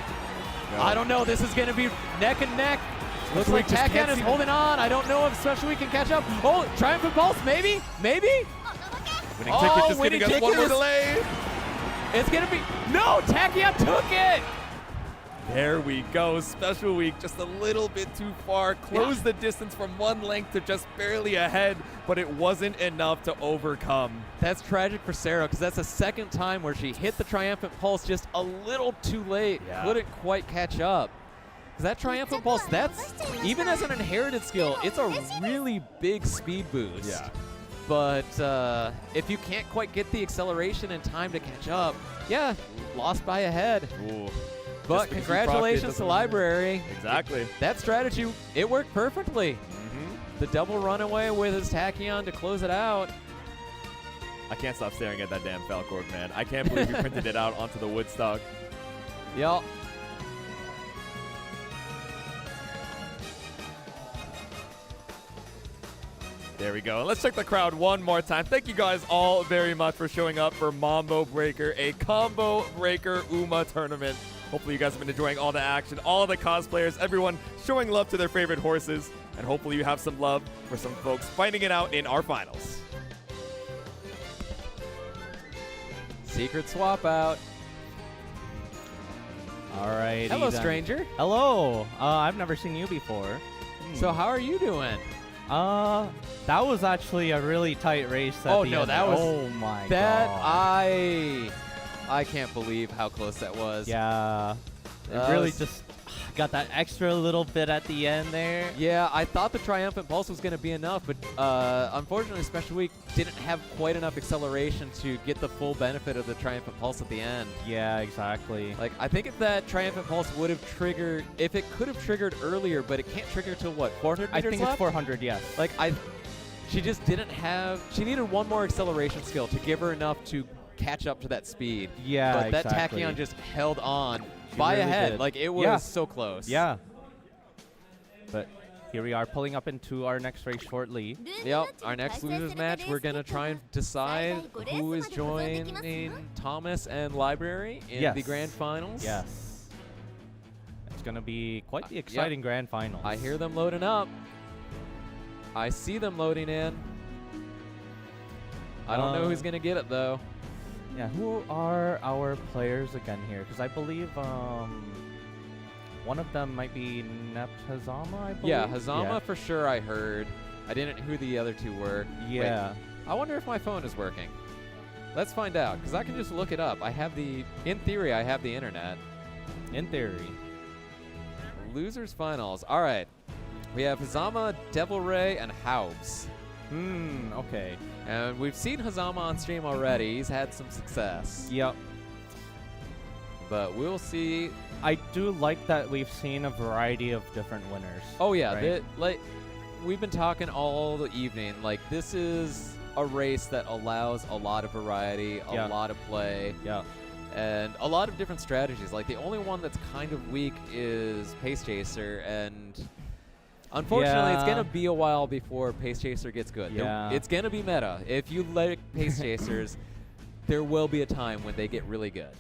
No. I don't know. This is going to be neck and neck. Looks Special like Week just Tachyon can't is see- holding on. I don't know if Special Week can catch up. Oh, Triumphant Pulse, maybe? Maybe? Winning Oh, Ticket just Winning giving us one Ticket more is- delay. It's going to be... No, Tachyon took it! There we go. Special Week just a little bit too far. Closed the distance from one length to just barely ahead, but it wasn't enough to overcome. That's tragic for Sarah because that's the second time where she hit the Triumphant Pulse just a little too late. Yeah. Couldn't quite catch up. Because that Triumphant Pulse, that's, even as an inherited skill, it's a really big speed boost. Yeah. But if you can't quite get the acceleration in time to catch up, yeah, lost by a head. Ooh. But Just because you proc it congratulations doesn't to mean- Library. Exactly. That strategy, it worked perfectly. Mm-hmm. The double runaway with his Tachyon to close it out. I can't stop staring at that damn Falcorg, man. I can't believe you printed it out onto the Woodstock. Yep. There we go. And let's check the crowd one more time. Thank you guys all very much for showing up for Mambo Breaker, a combo breaker UMA tournament. Hopefully you guys have been enjoying all the action, all the cosplayers, everyone showing love to their favorite horses, and hopefully you have some love for some folks fighting it out in our finals. Secret swap out. All right. Hello, stranger. Hello. I've never seen you before. So how are you doing? That was actually a really tight race. At Oh, the no, end. that was- Oh my That god. I can't believe how close that was. Yeah. It That really was- just got that extra little bit at the end there. Yeah, I thought the Triumphant Pulse was going to be enough, but unfortunately, Special Week didn't have quite enough acceleration to get the full benefit of the Triumphant Pulse at the end. Yeah, exactly. Like, I think if that Triumphant Pulse would have triggered, if it could have triggered earlier, but it can't trigger till what, 400 I meters think left? it's 400. Yes. Like, she just didn't have, she needed one more acceleration skill to give her enough to catch up to that speed. Yeah, But that exactly. Tachyon just held on She by really ahead. did. Like, it was Yeah. so close. Yeah. But here we are pulling up into our next race shortly. Yep, our next losers match, we're going to try and decide who is joining Thomas and Library in the Yes. grand finals. Yes. It's going to be quite the exciting grand final. I hear them loading up. I see them loading in. I don't know who's going to get it, though. Yeah, who are our players again here? Because I believe one of them might be Nept Hazama, I believe. Yeah, Hazama for sure I heard. I didn't know who the other two were. Yeah. Wait, I wonder if my phone is working. Let's find out, because I can just look it up. In theory, I have the internet. In theory. Losers finals. All right. We have Hazama, Devil Ray, and Haubs. Okay. And we've seen Hazama on stream already. He's had some success. Yep. But we'll see. I do like that we've seen a variety of different winners. Oh, yeah. right? We've been talking all the evening. Like, this is a race that allows a lot of variety, a lot of play. Yeah. And a lot of different strategies. Like, the only one that's kind of weak is Pace Chaser, and unfortunately, it's going to be a while before Pace Chaser gets good. Yeah. It's going to be meta. If you like Pace Chasers, there will be a time when they get really good.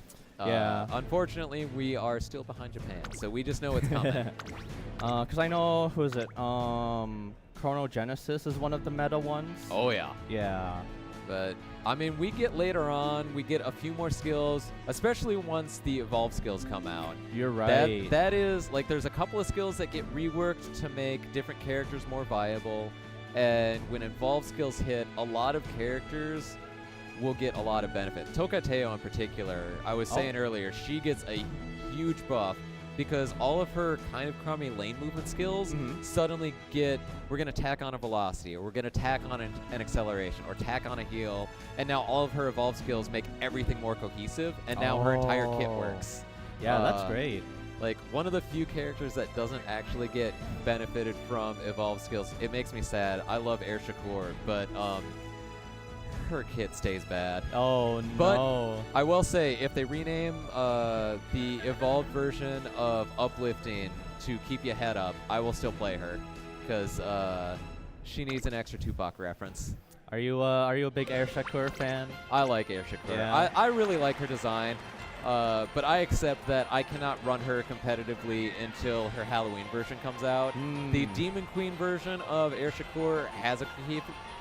Yeah. Unfortunately, we are still behind Japan, so we just know it's coming. Because I know, who is it? Chronogenesis is one of the meta ones. Oh, yeah. Yeah. But, I mean, we get later on, we get a few more skills, especially once the evolve skills come out. You're right. That is, like, there's a couple of skills that get reworked to make different characters more viable. And when evolve skills hit, a lot of characters will get a lot of benefit. Tokateo in particular, I was saying earlier, she gets a huge buff because all of her kind of crummy lane movement skills suddenly we're going to tack on a velocity, or we're going to tack on an acceleration, or tack on a heal, and now all of her evolve skills make everything more cohesive, and now her entire kit works. Yeah, that's great. Like, one of the few characters that doesn't actually get benefited from evolve skills, it makes me sad. I love Air Shakur, but her kit stays bad. Oh, but no. I will say, if they rename the evolved version of Uplifting to Keep Your Head Up, I will still play her, because she needs an extra Tupac reference. Are you a big Air Shakur fan? I like Air Shakur. Yeah. I really like her design, but I accept that I cannot run her competitively until her Halloween version comes out. The Demon Queen version of Air Shakur has a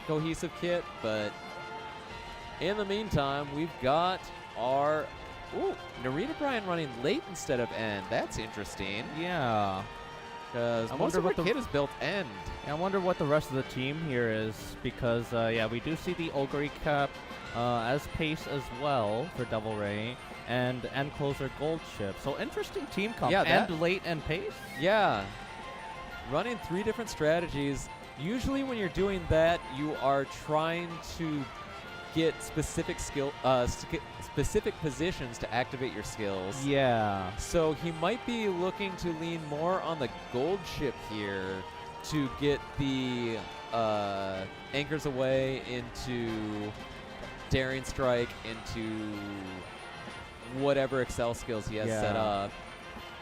cohesive kit, but in the meantime, we've got our Narita Bryan running late instead of end. That's interesting. Yeah. Because most wonder of what her kit is built end. I wonder what the rest of the team here is, because yeah, we do see the Ogre Cap as pace as well for Devil Ray, and end closer Gold Ship. So interesting team comp. Yeah, and late and pace. Yeah. Running 3 different strategies. Usually when you're doing that, you are trying to get specific specific positions to activate your skills. Yeah. So he might be looking to lean more on the Gold Ship here to get the anchors away into Daring Strike, into whatever Excel skills he has set up.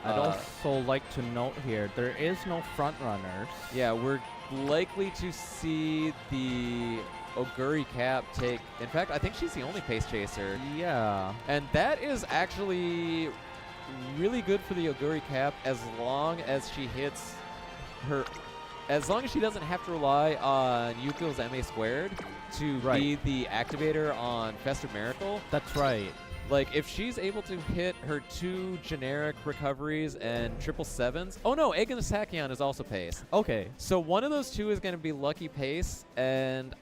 I'd also like to note here, there is no front runners. Yeah, we're likely to see the Oguri Cap take. In fact, I think she's the only pace chaser. Yeah. And that is actually really good for the Oguri Cap, as long as she hits her. As long as she doesn't have to rely on Yuko's MA squared to be the activator on Festive Miracle. That's right. Like, if she's able to hit her 2 generic recoveries and 777s. Oh no, Egan Sakion is also pace. Okay. So one of those 2 is going to be lucky pace, and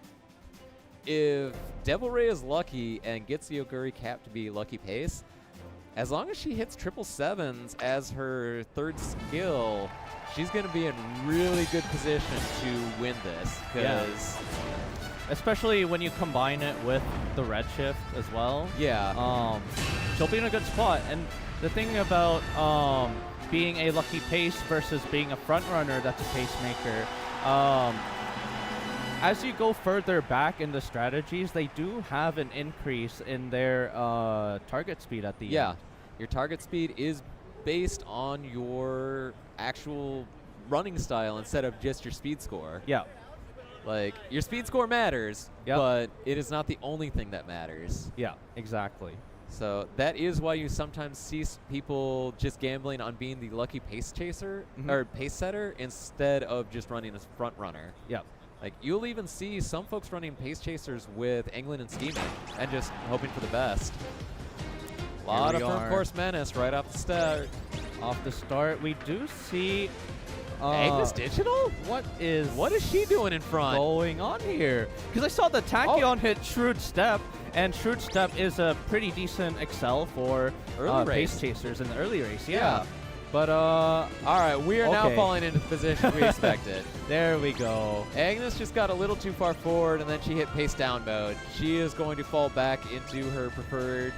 if Devil Ray is lucky and gets the Oguri Cap to be lucky pace, as long as she hits 777s as her 3rd skill, she's going to be in really good position to win this. Because especially when you combine it with the Redshift as well. Yeah. She'll be in a good spot. And the thing about being a lucky pace versus being a front runner that's a pacemaker, as you go further back in the strategies, they do have an increase in their target speed at the end. Yeah. Your target speed is based on your actual running style instead of just your speed score. Yeah. Like, your speed score matters, but it is not the only thing that matters. Yeah, exactly. So that is why you sometimes see people just gambling on being the lucky pace chaser or pace setter instead of just running as front runner. Yeah. Like, you'll even see some folks running pace chasers with England and Scheming and just hoping for the best. A lot of front course menace right off the start. off the start. We do see Agnes Digital? what Is she doing in front? going on here? Because I saw the Tachyon hit Shrewd Step, and Shrewd Step is a pretty decent excel for Early pace race. chasers in the early race. Yeah. But All right, we are now Okay. falling into the position we expected. there we go. Agnes just got a little too far forward, and then she hit pace down mode. She is going to fall back into her preferred.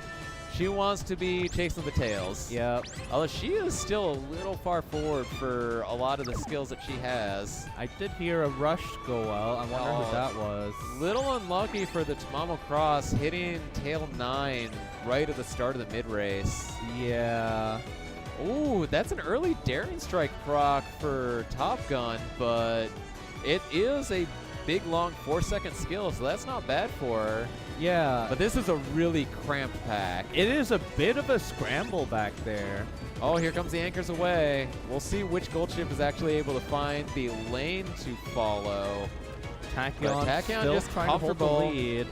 She wants to be chasing the tails. Yep. Although she is still a little far forward for a lot of the skills that she has. I did hear a rush go well. I wonder Oh. who that was. Little unlucky for the Tamamo Cross, hitting tail 9 right at the start of the mid-race. Yeah. Ooh, that's an early daring strike proc for Top Gun, but it is a big, long 4-second skill, so that's not bad for her. Yeah. But this is a really cramped pack. it is a bit of a scramble back there. Oh, here comes the anchors away. We'll see which gold ship is actually able to find the lane to follow. Tachyon Tachyon still just trying to hold the comfortable. lead.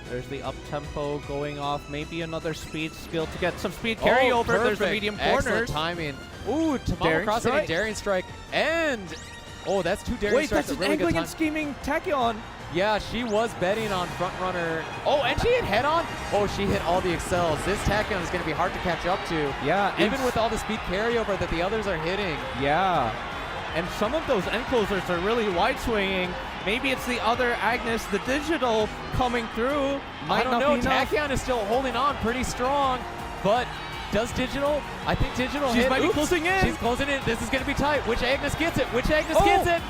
There's the up tempo going off. Maybe another speed skill to get some speed carryover. There's the perfect. medium Excellent corners. timing. Ooh, Tamamo Daring Cross hitting strike. daring strike. And, oh, that's 2 daring Wait, strikes. that's a an really good angling time. and scheming Tachyon. Yeah, she was betting on front runner. Oh, and she hit head on. Oh, she hit all the excels. This Tachyon is going to be hard to catch up to. Yeah, Even with all the speed carryover that the others are hitting. Yeah. And some of those end closers are really wide swinging. Maybe it's the other Agnes, the digital, coming through. Might I don't not know. be enough. Tachyon is still holding on pretty strong, but does Digital? I think Digital She's hit. might be Oops. closing in. She's closing in. This is going to be tight. Which Agnes gets it? Which Agnes Oh. gets it?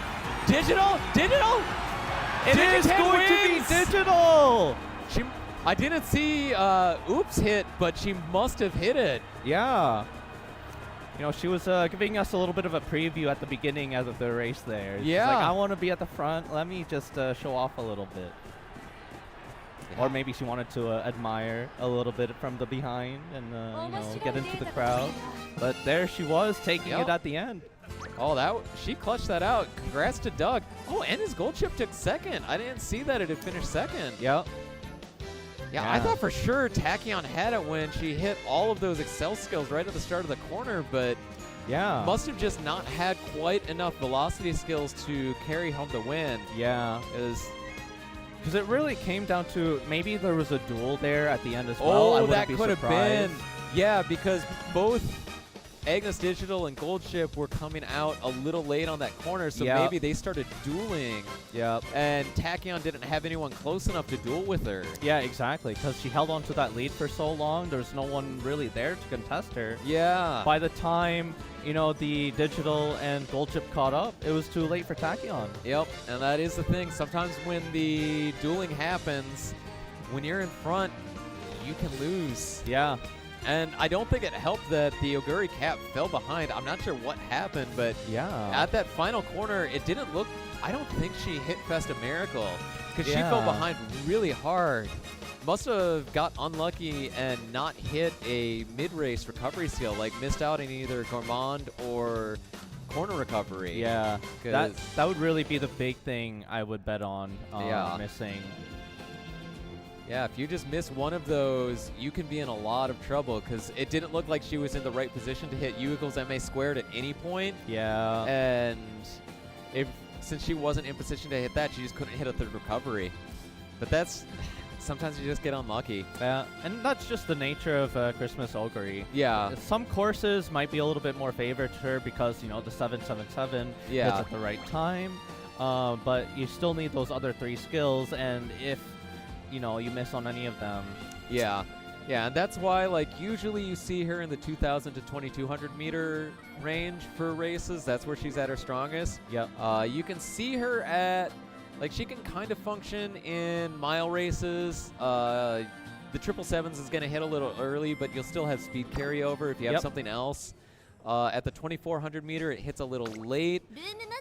Digital? Digital? It is Digitan going wins! to be digital. I didn't see Oops hit, but she must have hit it. Yeah. You know, she was giving us a little bit of a preview at the beginning of the race there. She's Yeah. like, I want to be at the front. Let me just show off a little bit. Or maybe she wanted to admire a little bit from the behind and get into the crowd. But there she was, taking Yep. it at the end. Oh, she clutched that out. Congrats to Doug. Oh, and his gold chip took second. I didn't see that it had finished second. Yep. Yeah, I Yeah. thought for sure Tachyon had it when she hit all of those excel skills right at the start of the corner, but Yeah. must have just not had quite enough velocity skills to carry home the win. Yeah. Because it really came down to maybe there was a duel there at the end as well. I Oh, wouldn't that be could have been. surprised. Yeah, because both Agnes Digital and Gold Ship were coming out a little late on that corner, so Yep. maybe they started dueling, Yep. and Tachyon didn't have anyone close enough to duel with her. Yeah, exactly. Because she held on to that lead for so long, there was no one really there to contest her. Yeah. By the time, the digital and gold chip caught up, it was too late for Tachyon. Yep, and that is the thing. Sometimes when the dueling happens, when you're in front, you can lose. Yeah. And I don't think it helped that the Oguri cap fell behind. I'm not sure what happened, but Yeah. at that final corner, it didn't look. I don't think she hit Festa Miracle because she fell Yeah. behind really hard. Must have got unlucky and not hit a mid-race recovery skill, like missed out in either Gourmand or corner recovery. Yeah. That 'Cause- that would really be the big thing I would bet on Yeah. missing. Yeah, if you just miss one of those, you can be in a lot of trouble because it didn't look like she was in the right position to hit U equals MA squared at any point. Yeah. And since she wasn't in position to hit that, she just couldn't hit a third recovery. But sometimes you just get unlucky. Yeah. And that's just the nature of Christmas Ogre. Yeah. Some courses might be a little bit more favored to her because, the 777 Yeah. hits at the right time. But you still need those other 3 skills, and if you miss on any of them. Yeah. Yeah, and that's why, usually you see her in the 2,000 to 2,200 meter range for races. That's where she's at her strongest. Yep. You can see her at, she can kind of function in mile races. The 777s is going to hit a little early, but you'll still have speed carryover if you have Yep. something else. At the 2,400 meter, it hits a little late,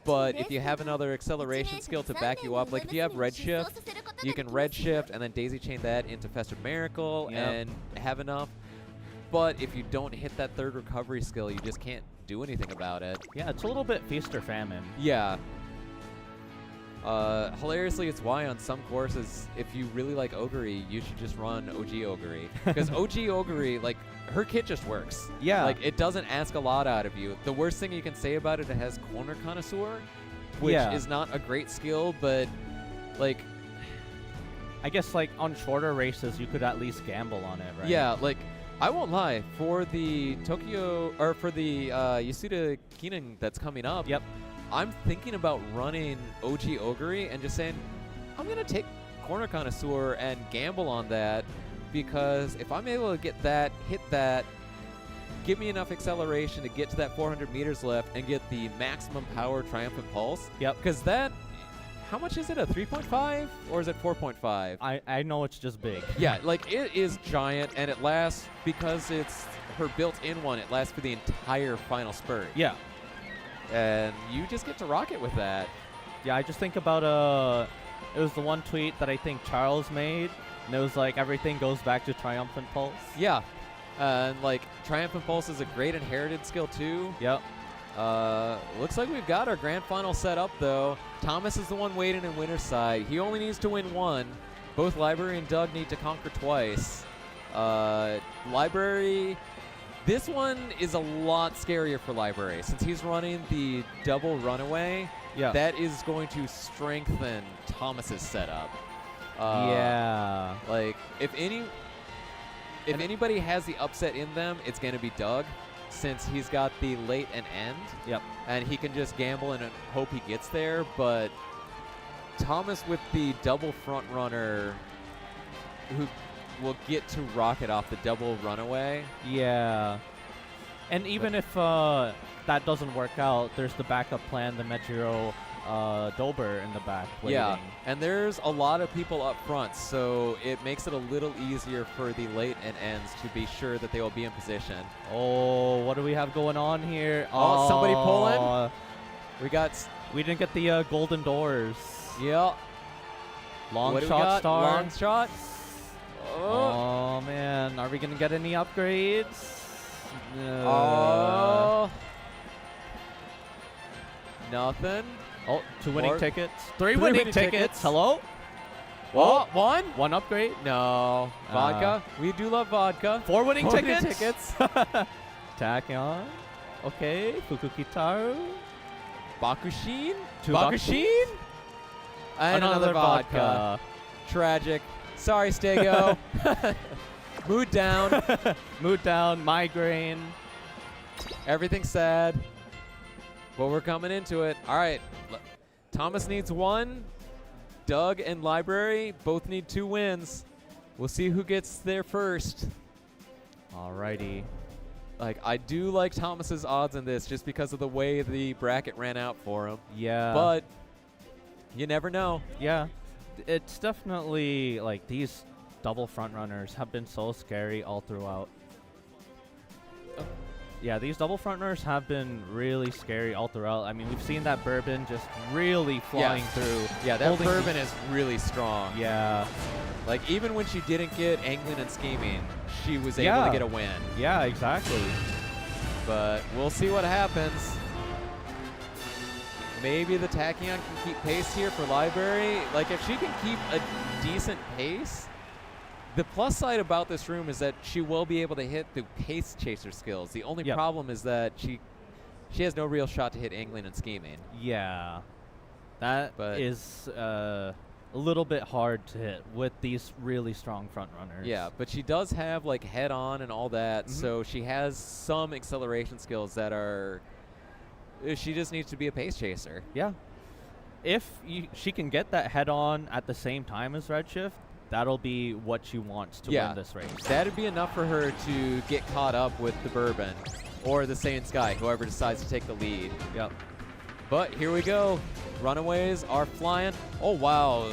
but if you have another acceleration skill to back you up, if you have Redshift, you can Redshift and then daisy chain that into Festive Miracle Yep. and have enough. But if you don't hit that third recovery skill, you just can't do anything about it. Yeah, it's a little bit feast or famine. Yeah. Hilariously, it's why on some courses, if you really like Ogre, you should just run OG Ogre. Because OG Ogre, her kit just works. Yeah. Like, it doesn't ask a lot out of you. The worst thing you can say about it, it has Corner Connoisseur, which Yeah. is not a great skill, but, like, I guess like on shorter races, you could at least gamble on it, right? yeah, like, I won't lie. For the Yasuda Keenan that's coming up, Yep. I'm thinking about running OG Ogre and just saying, I'm going to take Corner Connoisseur and gamble on that, because if I'm able to get that, hit that, give me enough acceleration to get to that 400 meters left and get the maximum power Triumphant Pulse. Yep. Because that, how much is it, a 3.5 or is it 4.5? I know it's just big. Yeah, like it is giant, and it lasts, because it's her built-in one, it lasts for the entire final spurt. Yeah. And you just get to rock it with that. Yeah, I just think about it was the one tweet that I think Charles made, and it was like everything goes back to Triumphant Pulse. Yeah. And like Triumphant Pulse is a great inherited skill too. Yep. Looks like we've got our grand final set up though. Thomas is the one waiting in winner's side. He only needs to win one. Both Library and Doug need to conquer twice. Library, this one is a lot scarier for Library since he's running the double runaway. Yeah. That is going to strengthen Thomas's setup. Yeah. Like if anybody has the upset in them, it's going to be Doug, since he's got the late and end. Yep. And he can just gamble and hope he gets there. But Thomas with the double front runner, who will get to rocket off the double runaway. Yeah. And even if that doesn't work out, there's the backup plan, the Mejiro Dober in the back waiting. Yeah, and there's a lot of people up front, so it makes it a little easier for the late and ends to be sure that they will be in position. Oh, what do we have going on here? Oh, somebody pulling? We didn't get the golden doors. Yeah. Long What do we shot got? star. Long shot. Oh man, are we gonna get any upgrades? Oh. Nothing. Oh, 2 winning Or- tickets. 3 3 winning winning tickets. tickets. Hello? Oh, one? One upgrade? No. Vodka. We do love vodka. 4 winning 4 winning tickets? Tachyon. Okay, Fukukitaru. Bakushin. Two Bakushin. And another vodka. Tragic. Sorry, Stego. Mood down. Mood down, migraine. Everything's sad. But we're coming into it. All right. Thomas needs 1. Doug and Library both need 2 wins. We'll see who gets there first. Alrighty. Like, I do like Thomas's odds in this just because of the way the bracket ran out for him. Yeah. But you never know. Yeah. It's definitely like these double front runners have been so scary all throughout. Yeah, these double front runners have been really scary all throughout. I mean, we've seen that Bourbon just really flying through. Yeah, that holding- Bourbon is really strong. Yeah. Like, even when she didn't get angling and scheming, she was able Yeah. to get a win. Yeah, exactly. But we'll see what happens. Maybe the Tachyon can keep pace here for Library. Like, if she can keep a decent pace, the plus side about this room is that she will be able to hit the pace chaser skills. The only Yep. problem is that she has no real shot to hit angling and scheming. Yeah. That But- is a little bit hard to hit with these really strong front runners. Yeah, but she does have like head on and all that, so she has some acceleration skills that are. She just needs to be a pace chaser. Yeah. If she can get that head on at the same time as Redshift, that'll be what she wants to Yeah. win this race. That'd be enough for her to get caught up with the Bourbon or the Saiyan Sky, whoever decides to take the lead. Yep. But here we go. Runaways are flying. Oh, wow.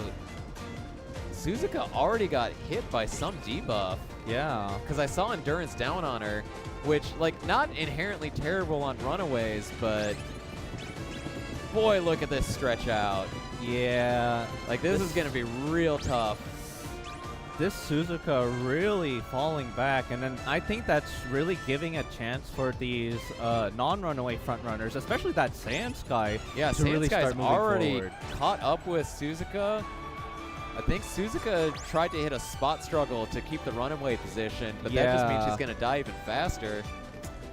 Suzuka already got hit by some debuff. Yeah. Because I saw Endurance down on her, which, like, not inherently terrible on Runaways, but boy, look at this stretch out. Yeah. Like, this is going to be real tough. This Suzuka really falling back, and then I think that's really giving a chance for these non-runaway front runners, especially that Saiyan Sky, Yeah, to Saiyan really Sky's start moving already forward. caught up with Suzuka. I think Suzuka tried to hit a spot struggle to keep the runaway position, but that just means Yeah. she's going to die even faster.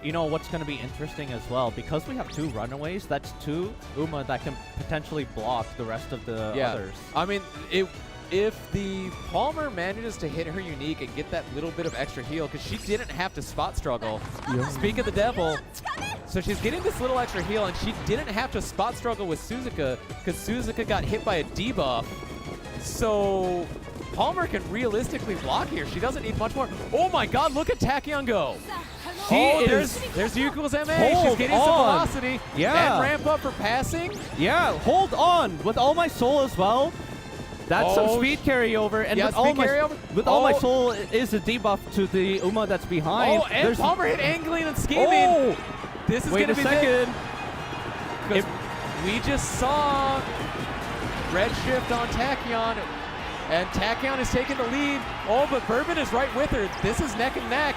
You know what's going to be interesting as well, because we have 2 runaways, that's 2 Uma that can potentially block the rest of the others. I mean, if the Palmer manages to hit her unique and get that little bit of extra heal, because she didn't have to spot struggle. Speak of the devil. So she's getting this little extra heal, and she didn't have to spot struggle with Suzuka, because Suzuka got hit by a debuff. So Palmer can realistically block here. She doesn't need much more. Oh my god, look at Tachyon go. There's Yuko's MA. She's getting some velocity. Yeah. And ramp up for passing. Yeah, hold on. With All My Soul as well. That's some Oh, speed carryover. And yeah, with all speed my carryover. with All My Oh. Soul is a debuff to the Uma that's behind. Oh, and There's- Palmer hit angling and scheming. Oh! This is Wait going a to be big. second. 'Cause we just saw Redshift on Tachyon, and Tachyon is taking the lead. Oh, but Bourbon is right with her. This is neck and neck.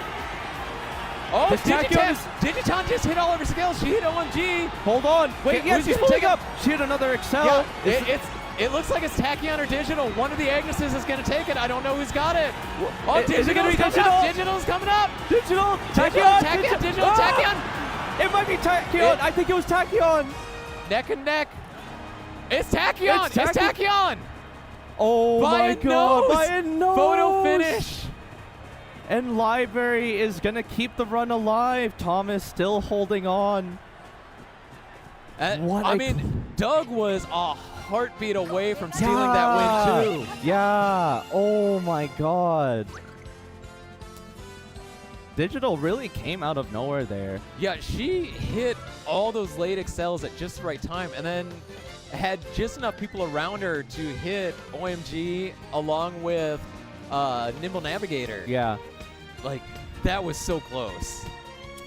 Oh, This Tachyon Digiton just hit all over skills. She hit OMG. Hold on. Wait, Okay, yeah, who's she's gonna pulling take it? up. She hit another Excel. Yeah, it looks like it's Tachyon or Digital. One of the Agneses is going to take it. I don't know who's got it. Oh, Is it gonna be Digital's coming Digital? up. Digital's coming up. Digital. Tachyon, Digital, Ah! Tachyon. It might be Tachyon. I think it was Tachyon. Neck and neck. It's Tachyon. It's It's Tachyon. Oh By my a god. nose. By a nose. Photo finish. And Library is going to keep the run alive. Thomas still holding on. What I a mean, Doug was a heartbeat away from stealing that win, too. Yeah. Oh my god. Digital really came out of nowhere there. Yeah, she hit all those late excels at just the right time and then had just enough people around her to hit OMG along with Nimble Navigator. Yeah. Like, that was so close.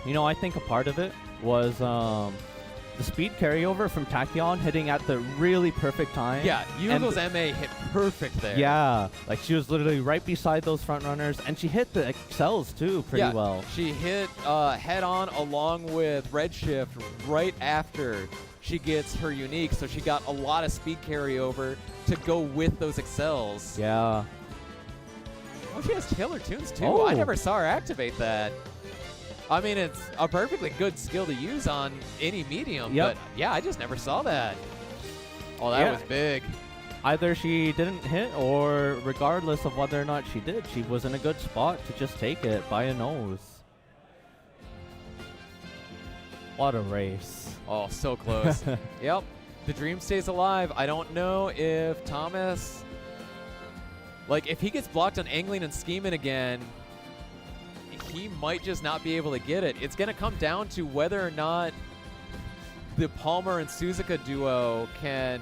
You know, I think a part of it was the speed carryover from Tachyon hitting at the really perfect time. Yeah, And Yugo's MA hit perfect there. Yeah, like she was literally right beside those front runners, and she hit the excels too pretty well. She hit head on along with Redshift right after she gets her unique, so she got a lot of speed carryover to go with those excels. Yeah. Oh, she has killer tunes too. Oh. I never saw her activate that. I mean, it's a perfectly good skill to use on any medium, Yep. but yeah, I just never saw that. Oh, that Yeah. was big. Either she didn't hit, or regardless of whether or not she did, she was in a good spot to just take it by a nose. What a race. Oh, so close. Yep, the dream stays alive. I don't know if Thomas, like, if he gets blocked on angling and scheming again, he might just not be able to get it. It's going to come down to whether or not the Palmer and Suzuka duo can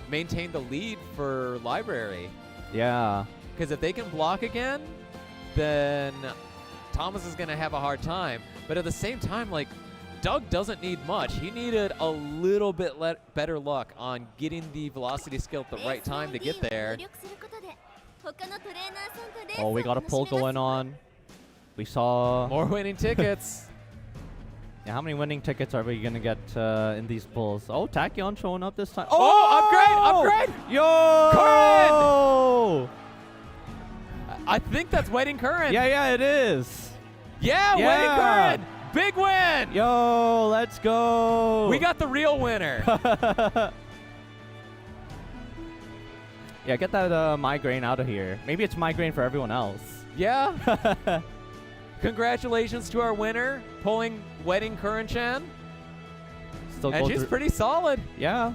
maintain the lead for Library. Yeah. Because if they can block again, then Thomas is going to have a hard time. But at the same time, like, Doug doesn't need much. He needed a little bit better luck on getting the velocity skill at the right time to get there. Oh, we got a pull going on. We saw... More winning tickets. Yeah, how many winning tickets are we going to get in these pulls? Oh, Tachyon showing up this time. Oh, upgrade! Yo! I think that's Wedding Current. Yeah, it is. Yeah, Yeah. Wedding Current. Big win. Yo, let's go. We got the real winner. Yeah, get that migraine out of here. Maybe it's migraine for everyone else. Yeah. Congratulations to our winner, pulling Wedding Current-chan. Still And go she's through- pretty solid. Yeah.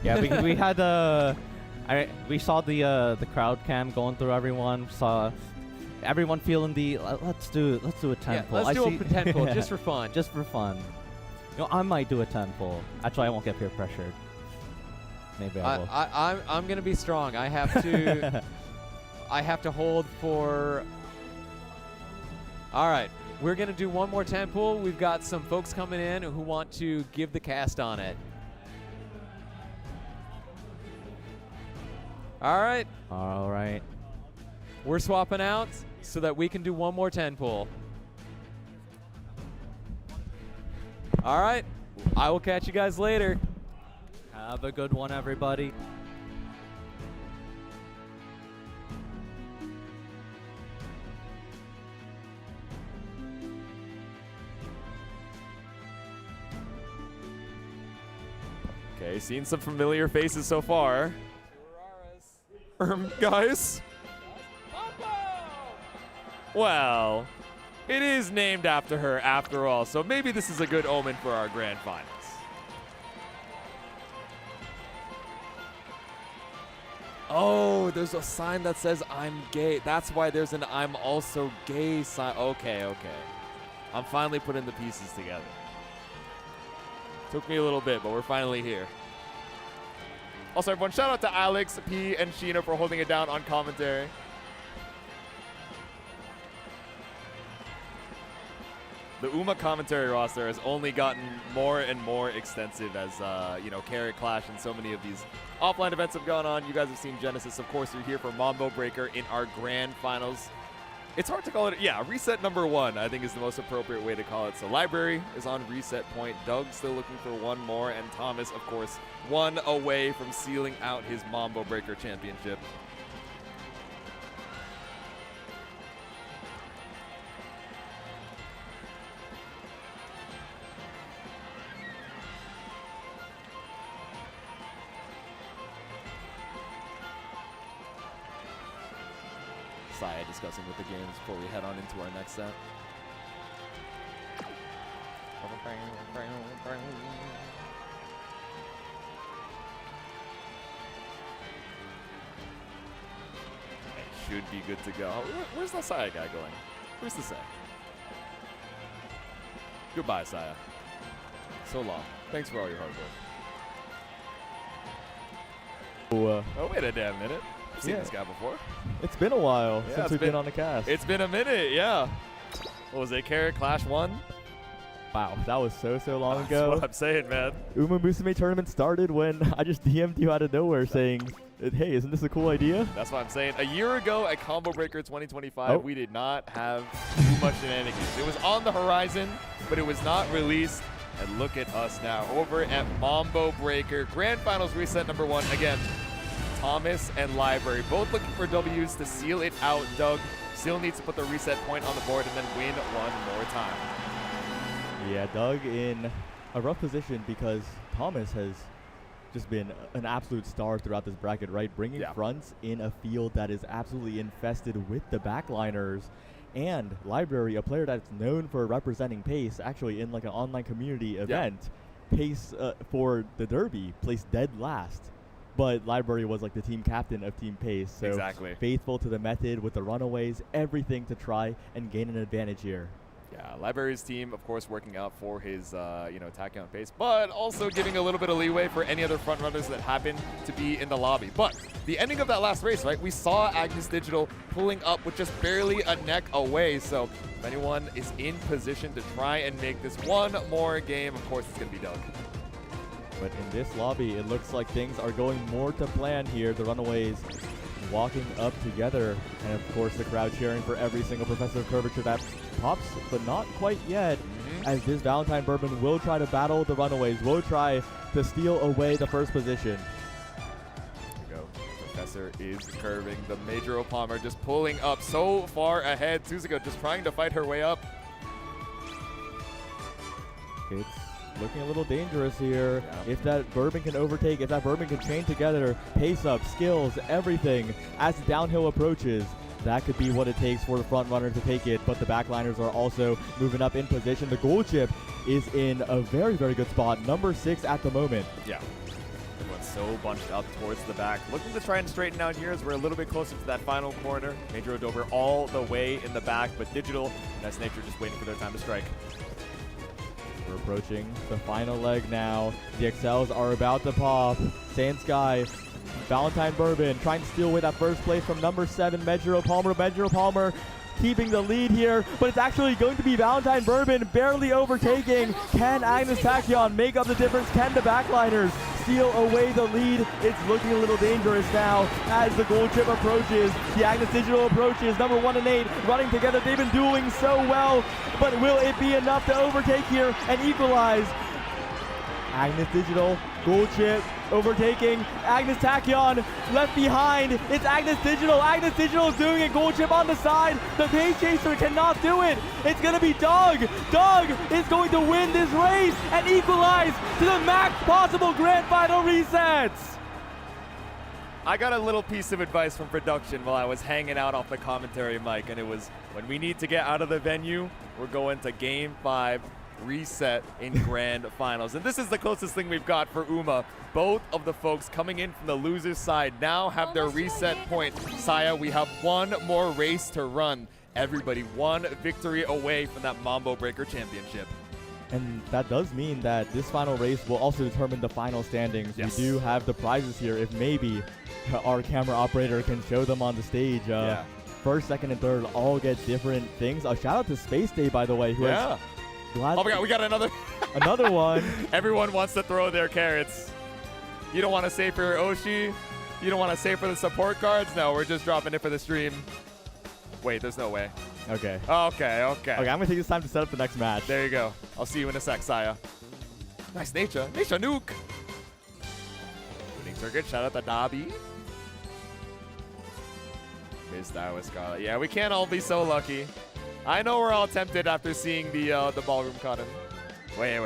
Yeah, we had we saw the crowd cam going through everyone. Saw everyone feeling the let's do a 10 Yeah, pull. let's I do see- a pretend pull just for fun. just for fun. You know, I might do a 10 pull. Actually, I won't get peer pressured. Maybe I will. I'm gonna be strong. I have to. I have to hold for. All right, we're gonna do one more 10 pull. We've got some folks coming in who want to give the cast on it. All right, All right. we're swapping out so that we can do one more 10 pull. All right, I will catch you guys later. Have a good one, everybody. Okay, seen some familiar faces so far. Guys? Well, it is named after her after all, so maybe this is a good omen for our grand finals. Oh, there's a sign that says I'm gay. That's why there's an I'm also gay sign. Okay. I'm finally putting the pieces together. Took me a little bit, but we're finally here. Also, everyone, shout out to Alex, P, and Sheena for holding it down on commentary. The UMA commentary roster has only gotten more and more extensive as, Carrot Clash and so many of these offline events have gone on. You guys have seen Genesis. Of course, you're here for MAMBO Breaker in our grand finals. It's hard to call it, reset number 1, I think is the most appropriate way to call it. So Library is on reset point. Doug's still looking for one more, and Thomas, of course, 1 away from sealing out his MAMBO Breaker championship. Saya discussing with the games before we head on into our next set. It should be good to go. Where's the Saya guy going? Where's the Saya? Goodbye, Saya. So long. Thanks for all your hard work. Oh, wait a damn minute. I've seen this guy before. It's been a while Yeah, since we've been on the cast. It's been a minute, yeah. What was it, Carrot Clash 1? Wow, that was so long That's ago. what I'm saying, man. Umamusume tournament started when I just DM'd you out of nowhere saying, hey, isn't this a cool idea? That's what I'm saying. A year ago at Combo Breaker 2025, we did not have too much shenanigans. It was on the horizon, but it was not released. And look at us now over at MAMBO Breaker. Grand Finals reset number 1. Again, Thomas and Library both looking for W's to seal it out. Doug still needs to put the reset point on the board and then win one more time. Yeah, Doug in a rough position because Thomas has just been an absolute star throughout this bracket, right? Bringing fronts in a field that is absolutely infested with the backliners. And Library, a player that's known for representing Pace, actually in like an online community event, Pace for the Derby placed dead last. But Library was like the team captain of Team Pace, so faithful to the method with the runaways, everything to try and gain an advantage here. Yeah, Library's team, of course, working out for his, attack count pace, but also giving a little bit of leeway for any other front runners that happen to be in the lobby. But the ending of that last race, right, we saw Agnes Digital pulling up with just barely a neck away. So if anyone is in position to try and make this one more game, of course, it's going to be Doug. But in this lobby, it looks like things are going more to plan here. The Runaways walking up together. And of course, the crowd cheering for every single Professor of Curvature that pops, but not quite yet. As this Valentine Bourbon will try to battle the Runaways, will try to steal away the first position. Here we go. Professor is curving. The Major Palmer just pulling up so far ahead. Suzuka just trying to fight her way up. It's looking a little dangerous here. If that Bourbon can overtake, if that Bourbon can chain together, pace up, skills, everything, as the downhill approaches, that could be what it takes for the front runner to take it, but the backliners are also moving up in position. The gold chip is in a very, very good spot, number 6 at the moment. Yeah. Everyone's so bunched up towards the back. Looking to try and straighten out here as we're a little bit closer to that final corner. Major Dover all the way in the back, but Digital, that's Nature just waiting for their time to strike. We're approaching the final leg now. The XLs are about to pop. Sand Sky, Valentine Bourbon trying to steal away that first place from number 7, Medjiro Palmer. Medjiro Palmer keeping the lead here, but it's actually going to be Valentine Bourbon barely overtaking. Can Agnes Tachyon make up the difference? Can the backliners steal away the lead? It's looking a little dangerous now as the gold chip approaches. The Agnes Digital approaches. Number 1 and 8 running together. They've been dueling so well, but will it be enough to overtake here and equalize? Agnes Digital, gold chip, overtaking, Agnes Tachyon, left behind, it's Agnes Digital is doing it, gold chip on the side, the pace chaser cannot do it, it's gonna be Doug is going to win this race and equalize to the max possible grand final resets. I got a little piece of advice from production while I was hanging out off the commentary mic, and it was, when we need to get out of the venue, we're going to Game 5 reset in grand finals. And this is the closest thing we've got for Uma. Both of the folks coming in from the loser's side now have their reset point. Saya, we have one more race to run. Everybody one victory away from that Mambo Breaker Championship. And that does mean that this final race will also determine the final standings. Yes. We do have the prizes here if maybe our camera operator can show them on the stage. First, second, and third all get different things. Shout out to Space Day, by the way, who has Oh my god, we got another another one. Everyone wants to throw their carrots. You don't want to save for Oshi? You don't want to save for the support cards? No, we're just dropping it for the stream. Wait, there's no way. Okay. Okay. Okay, I'm gonna take this time to set up the next match. There you go. I'll see you in a sec, Saya. Nice nature. Nature nuke. Winning circuit. Shout out to Dobby. Missed out with Scarlet. Yeah, we can't all be so lucky. I know we're all tempted after seeing the ballroom cotton. Wait.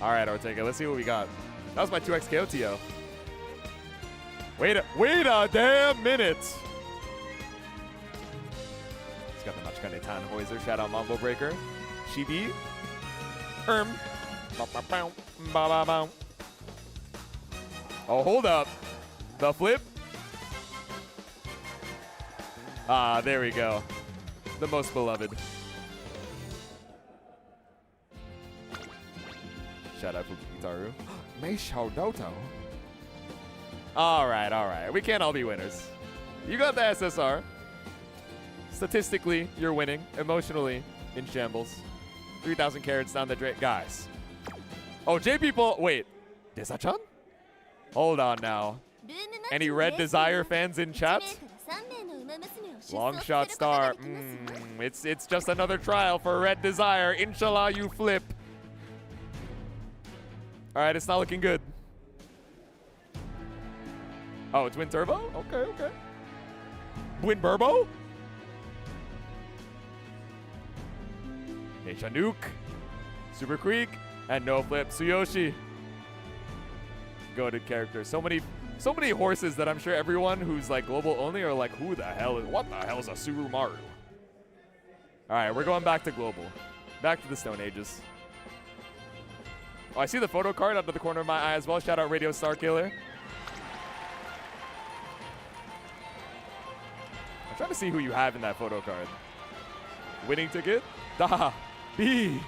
All right, Ortega. Let's see what we got. That was my 2x KOTO. Wait a damn minute. He's got the Machikane Tannhäuser. Shout out Mambo Breaker. Shibi. Oh, hold up. The flip. Ah, there we go. The most beloved. Shout out for Gitaru. Meishou Doto. All right. We can't all be winners. You got the SSR. Statistically, you're winning. Emotionally, in shambles. 3,000 carats down the drain. Guys. Oh, J people. Wait. Desa-chan? Hold on now. Any Red Desire fans in chat? Long shot star. It's just another trial for Red Desire. Inshallah, you flip. All right, it's not looking good. Oh, it's Twin Turbo? Okay. Twin Burbo? Hey, Chanuk. Super Creek. And no flip. Tsuyoshi. Goated character. So many horses that I'm sure everyone who's like global only are like, what the hell is a Surumaru? All right, we're going back to global. Back to the Stone Ages. Oh, I see the photo card out of the corner of my eye as well. Shout out Radio Star Killer. I'm trying to see who you have in that photo card. Winning ticket? Da! B!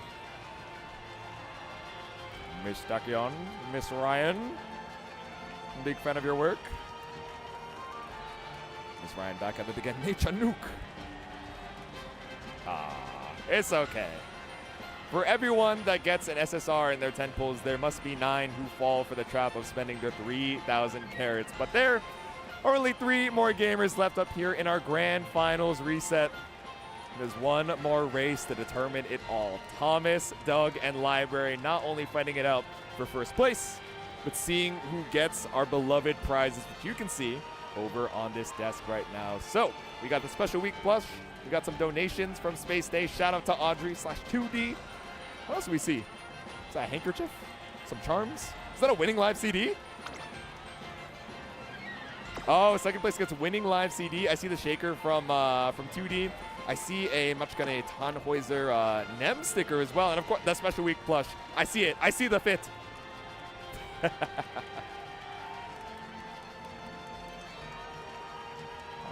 Miss Tachyon, Miss Ryan. Big fan of your work. Miss Ryan back at it again. Nature Nuke. It's okay. For everyone that gets an SSR in their 10 pulls, there must be 9 who fall for the trap of spending their 3,000 carats. But there are only 3 more gamers left up here in our grand finals reset. There's one more race to determine it all. Thomas, Doug, and Library not only fighting it out for first place, but seeing who gets our beloved prizes, which you can see over on this desk right now. So we got the special week plush. We got some donations from Space Day. Shout out to Audrey/2D. What else do we see? Is that a handkerchief? Some charms? Is that a winning live CD? Oh, second place gets winning live CD. I see the shaker from 2D. I see a Machikane Tannhäuser Nem sticker as well. And of course, that special week plush. I see it. I see the fit.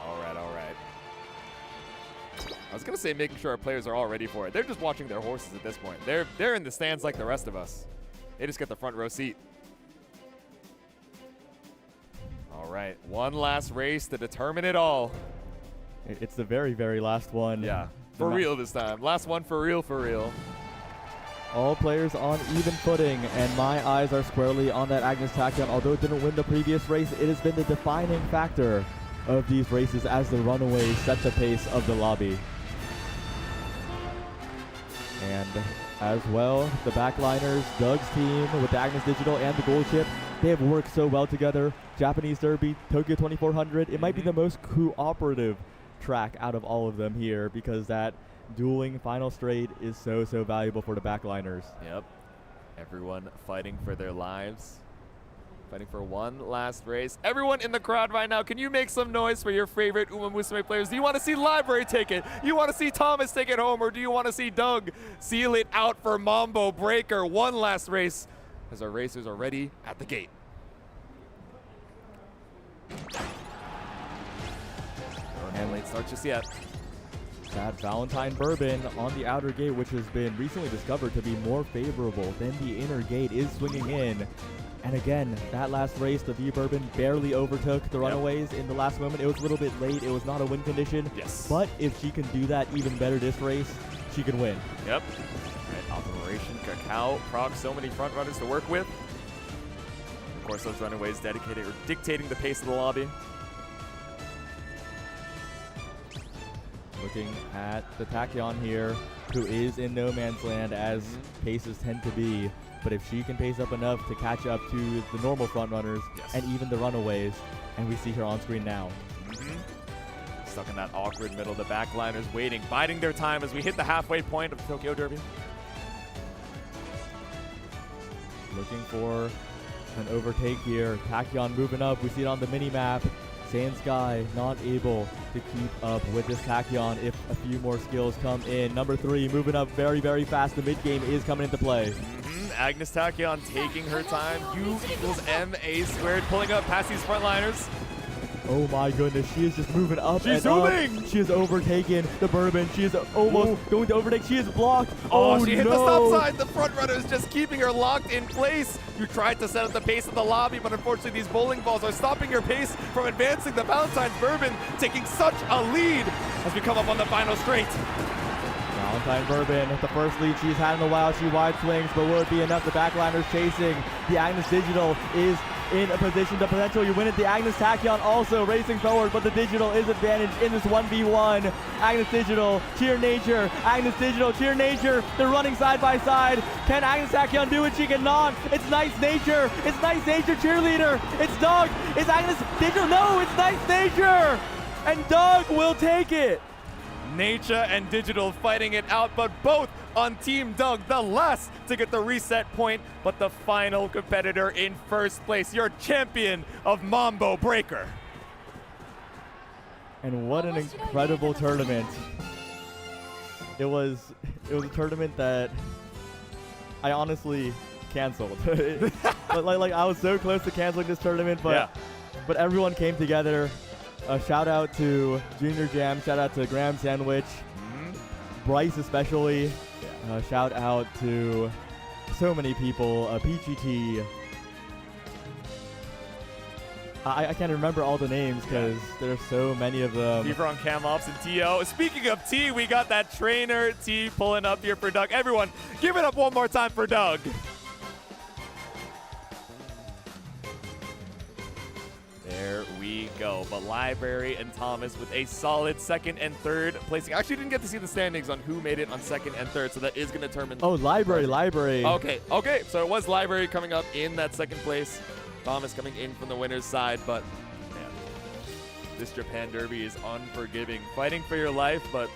All right. I was gonna say making sure our players are all ready for it. They're just watching their horses at this point. They're in the stands like the rest of us. They just get the front row seat. All right, one last race to determine it all. It's the very, very last one. Yeah, for real this time. Last one for real, for real. All players on even footing, and my eyes are squarely on that Agnes Tachyon. Although it didn't win the previous race, it has been the defining factor of these races as the runaway set the pace of the lobby. And as well. The backliners, Doug's team with the Agnes Digital and the Gold Chip, they have worked so well together. Japanese Derby, Tokyo 2400, it might be the most cooperative track out of all of them here because that dueling final straight is so valuable for the backliners. Yep. Everyone fighting for their lives. Fighting for one last race. Everyone in the crowd right now, can you make some noise for your favorite Umamusume players? Do you want to see Library take it? You want to see Thomas take it home? Or do you want to see Doug seal it out for Mambo Breaker? One last race as our racers are ready at the gate. And late start just yet. That Valentine Bourbon on the outer gate, which has been recently discovered to be more favorable than the inner gate, is swinging in. And again, that last race, the V-Bourbon barely overtook the runaways in the last moment. It was a little bit late. It was not a win condition. Yes. But if she can do that even better this race, she can win. Yep. Right, Operation Cacao. Prague, so many front runners to work with. Of course, those runaways dedicated or dictating the pace of the lobby. Looking at the Tachyon here, who is in no man's land as paces tend to be. But if she can pace up enough to catch up to the normal front runners and even the runaways, and we see her on screen now. Stuck in that awkward middle. The backliners waiting, biding their time as we hit the halfway point of Tokyo Derby. Looking for an overtake here. Tachyon moving up. We see it on the mini-map. Sand Sky not able to keep up with this Tachyon if a few more skills come in. Number 3 moving up very fast. The mid-game is coming into play. Agnes Tachyon taking her time. U equals MA squared, pulling up past these frontliners. Oh my goodness, she is just moving up. She's and zooming! Up. She has overtaken the Bourbon. She is almost going to overtake. She is blocked. Oh, she hit no. the stop sign. The front runner is just keeping her locked in place. You tried to set up the pace of the lobby, but unfortunately these bowling balls are stopping your pace from advancing. The Valentine's Bourbon taking such a lead as we come up on the final straight. Valentine Bourbon, the first lead she's had in a while. She wide swings, but will it be enough? The backliners chasing. The Agnes Digital is in a position to potentially win it. The Agnes Tachyon also racing forward, but the Digital is advantaged in this 1v1. Agnes Digital, Cheer Nature. Agnes Digital, Cheer Nature. They're running side by side. Can Agnes Tachyon do it? She cannot. It's Nice Nature. It's Nice Nature cheerleader. It's Doug. It's Agnes Digital. No, it's Nice Nature. And Doug will take it. Nature and Digital fighting it out, but both on Team Doug, the last to get the reset point, but the final competitor in first place, your champion of Mambo Breaker. And what an incredible tournament. It was a tournament that I honestly canceled. like I was so close to canceling this tournament, but everyone came together. Shout out to Junior Jam, shout out to Graham Sandwich, Bryce especially, shout out to so many people, PGT. I can't remember all the names because there's so many of them. Fever on Cam Ops and TO. Speaking of T, we got that trainer T pulling up here for Doug. Everyone, give it up one more time for Doug. There we go. But Library and Thomas with a solid second and third placing. I actually didn't get to see the standings on who made it on second and third, so that is going to determine. Oh, Library. Okay. So it was Library coming up in that second place. Thomas coming in from the winner's side, but man, this Japan Derby is unforgiving. Fighting for your life, but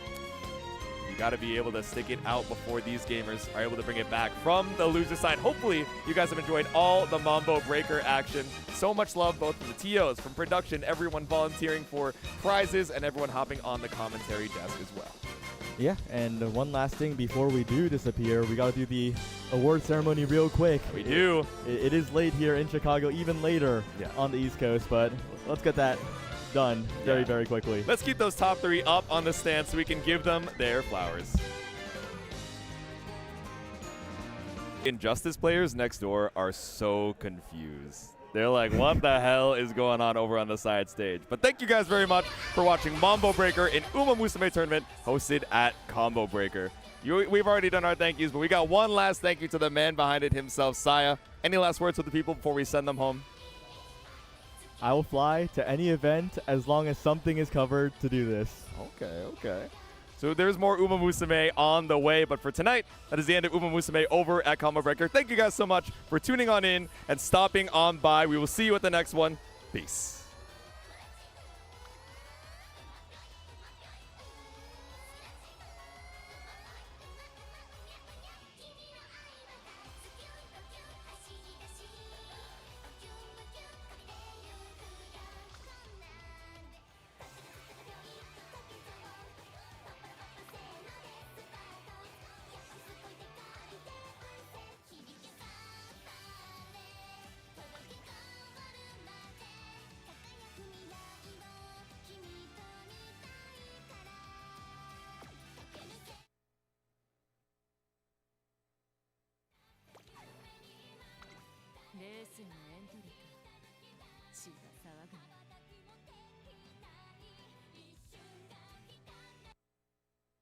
you got to be able to stick it out before these gamers are able to bring it back from the loser side. Hopefully, you guys have enjoyed all the Mambo Breaker action. So much love both from the TOs, from production, everyone volunteering for prizes, and everyone hopping on the commentary desk as well. Yeah, and one last thing before we do disappear, we got to do the award ceremony real quick. We do. It is late here in Chicago, even later on the East Coast, but let's get that done very quickly. Let's keep those top 3 up on the stand so we can give them their flowers. Injustice players next door are so confused. They're like, what the hell is going on over on the side stage? But thank you guys very much for watching Mambo Breaker in Umamusume tournament hosted at Combo Breaker. We've already done our thank yous, but we got one last thank you to the man behind it himself, Saya. Any last words with the people before we send them home? I will fly to any event as long as something is covered to do this. Okay. So there's more Umamusume on the way. But for tonight, that is the end of Umamusume over at Combo Breaker. Thank you guys so much for tuning on in and stopping on by. We will see you at the next one. Peace.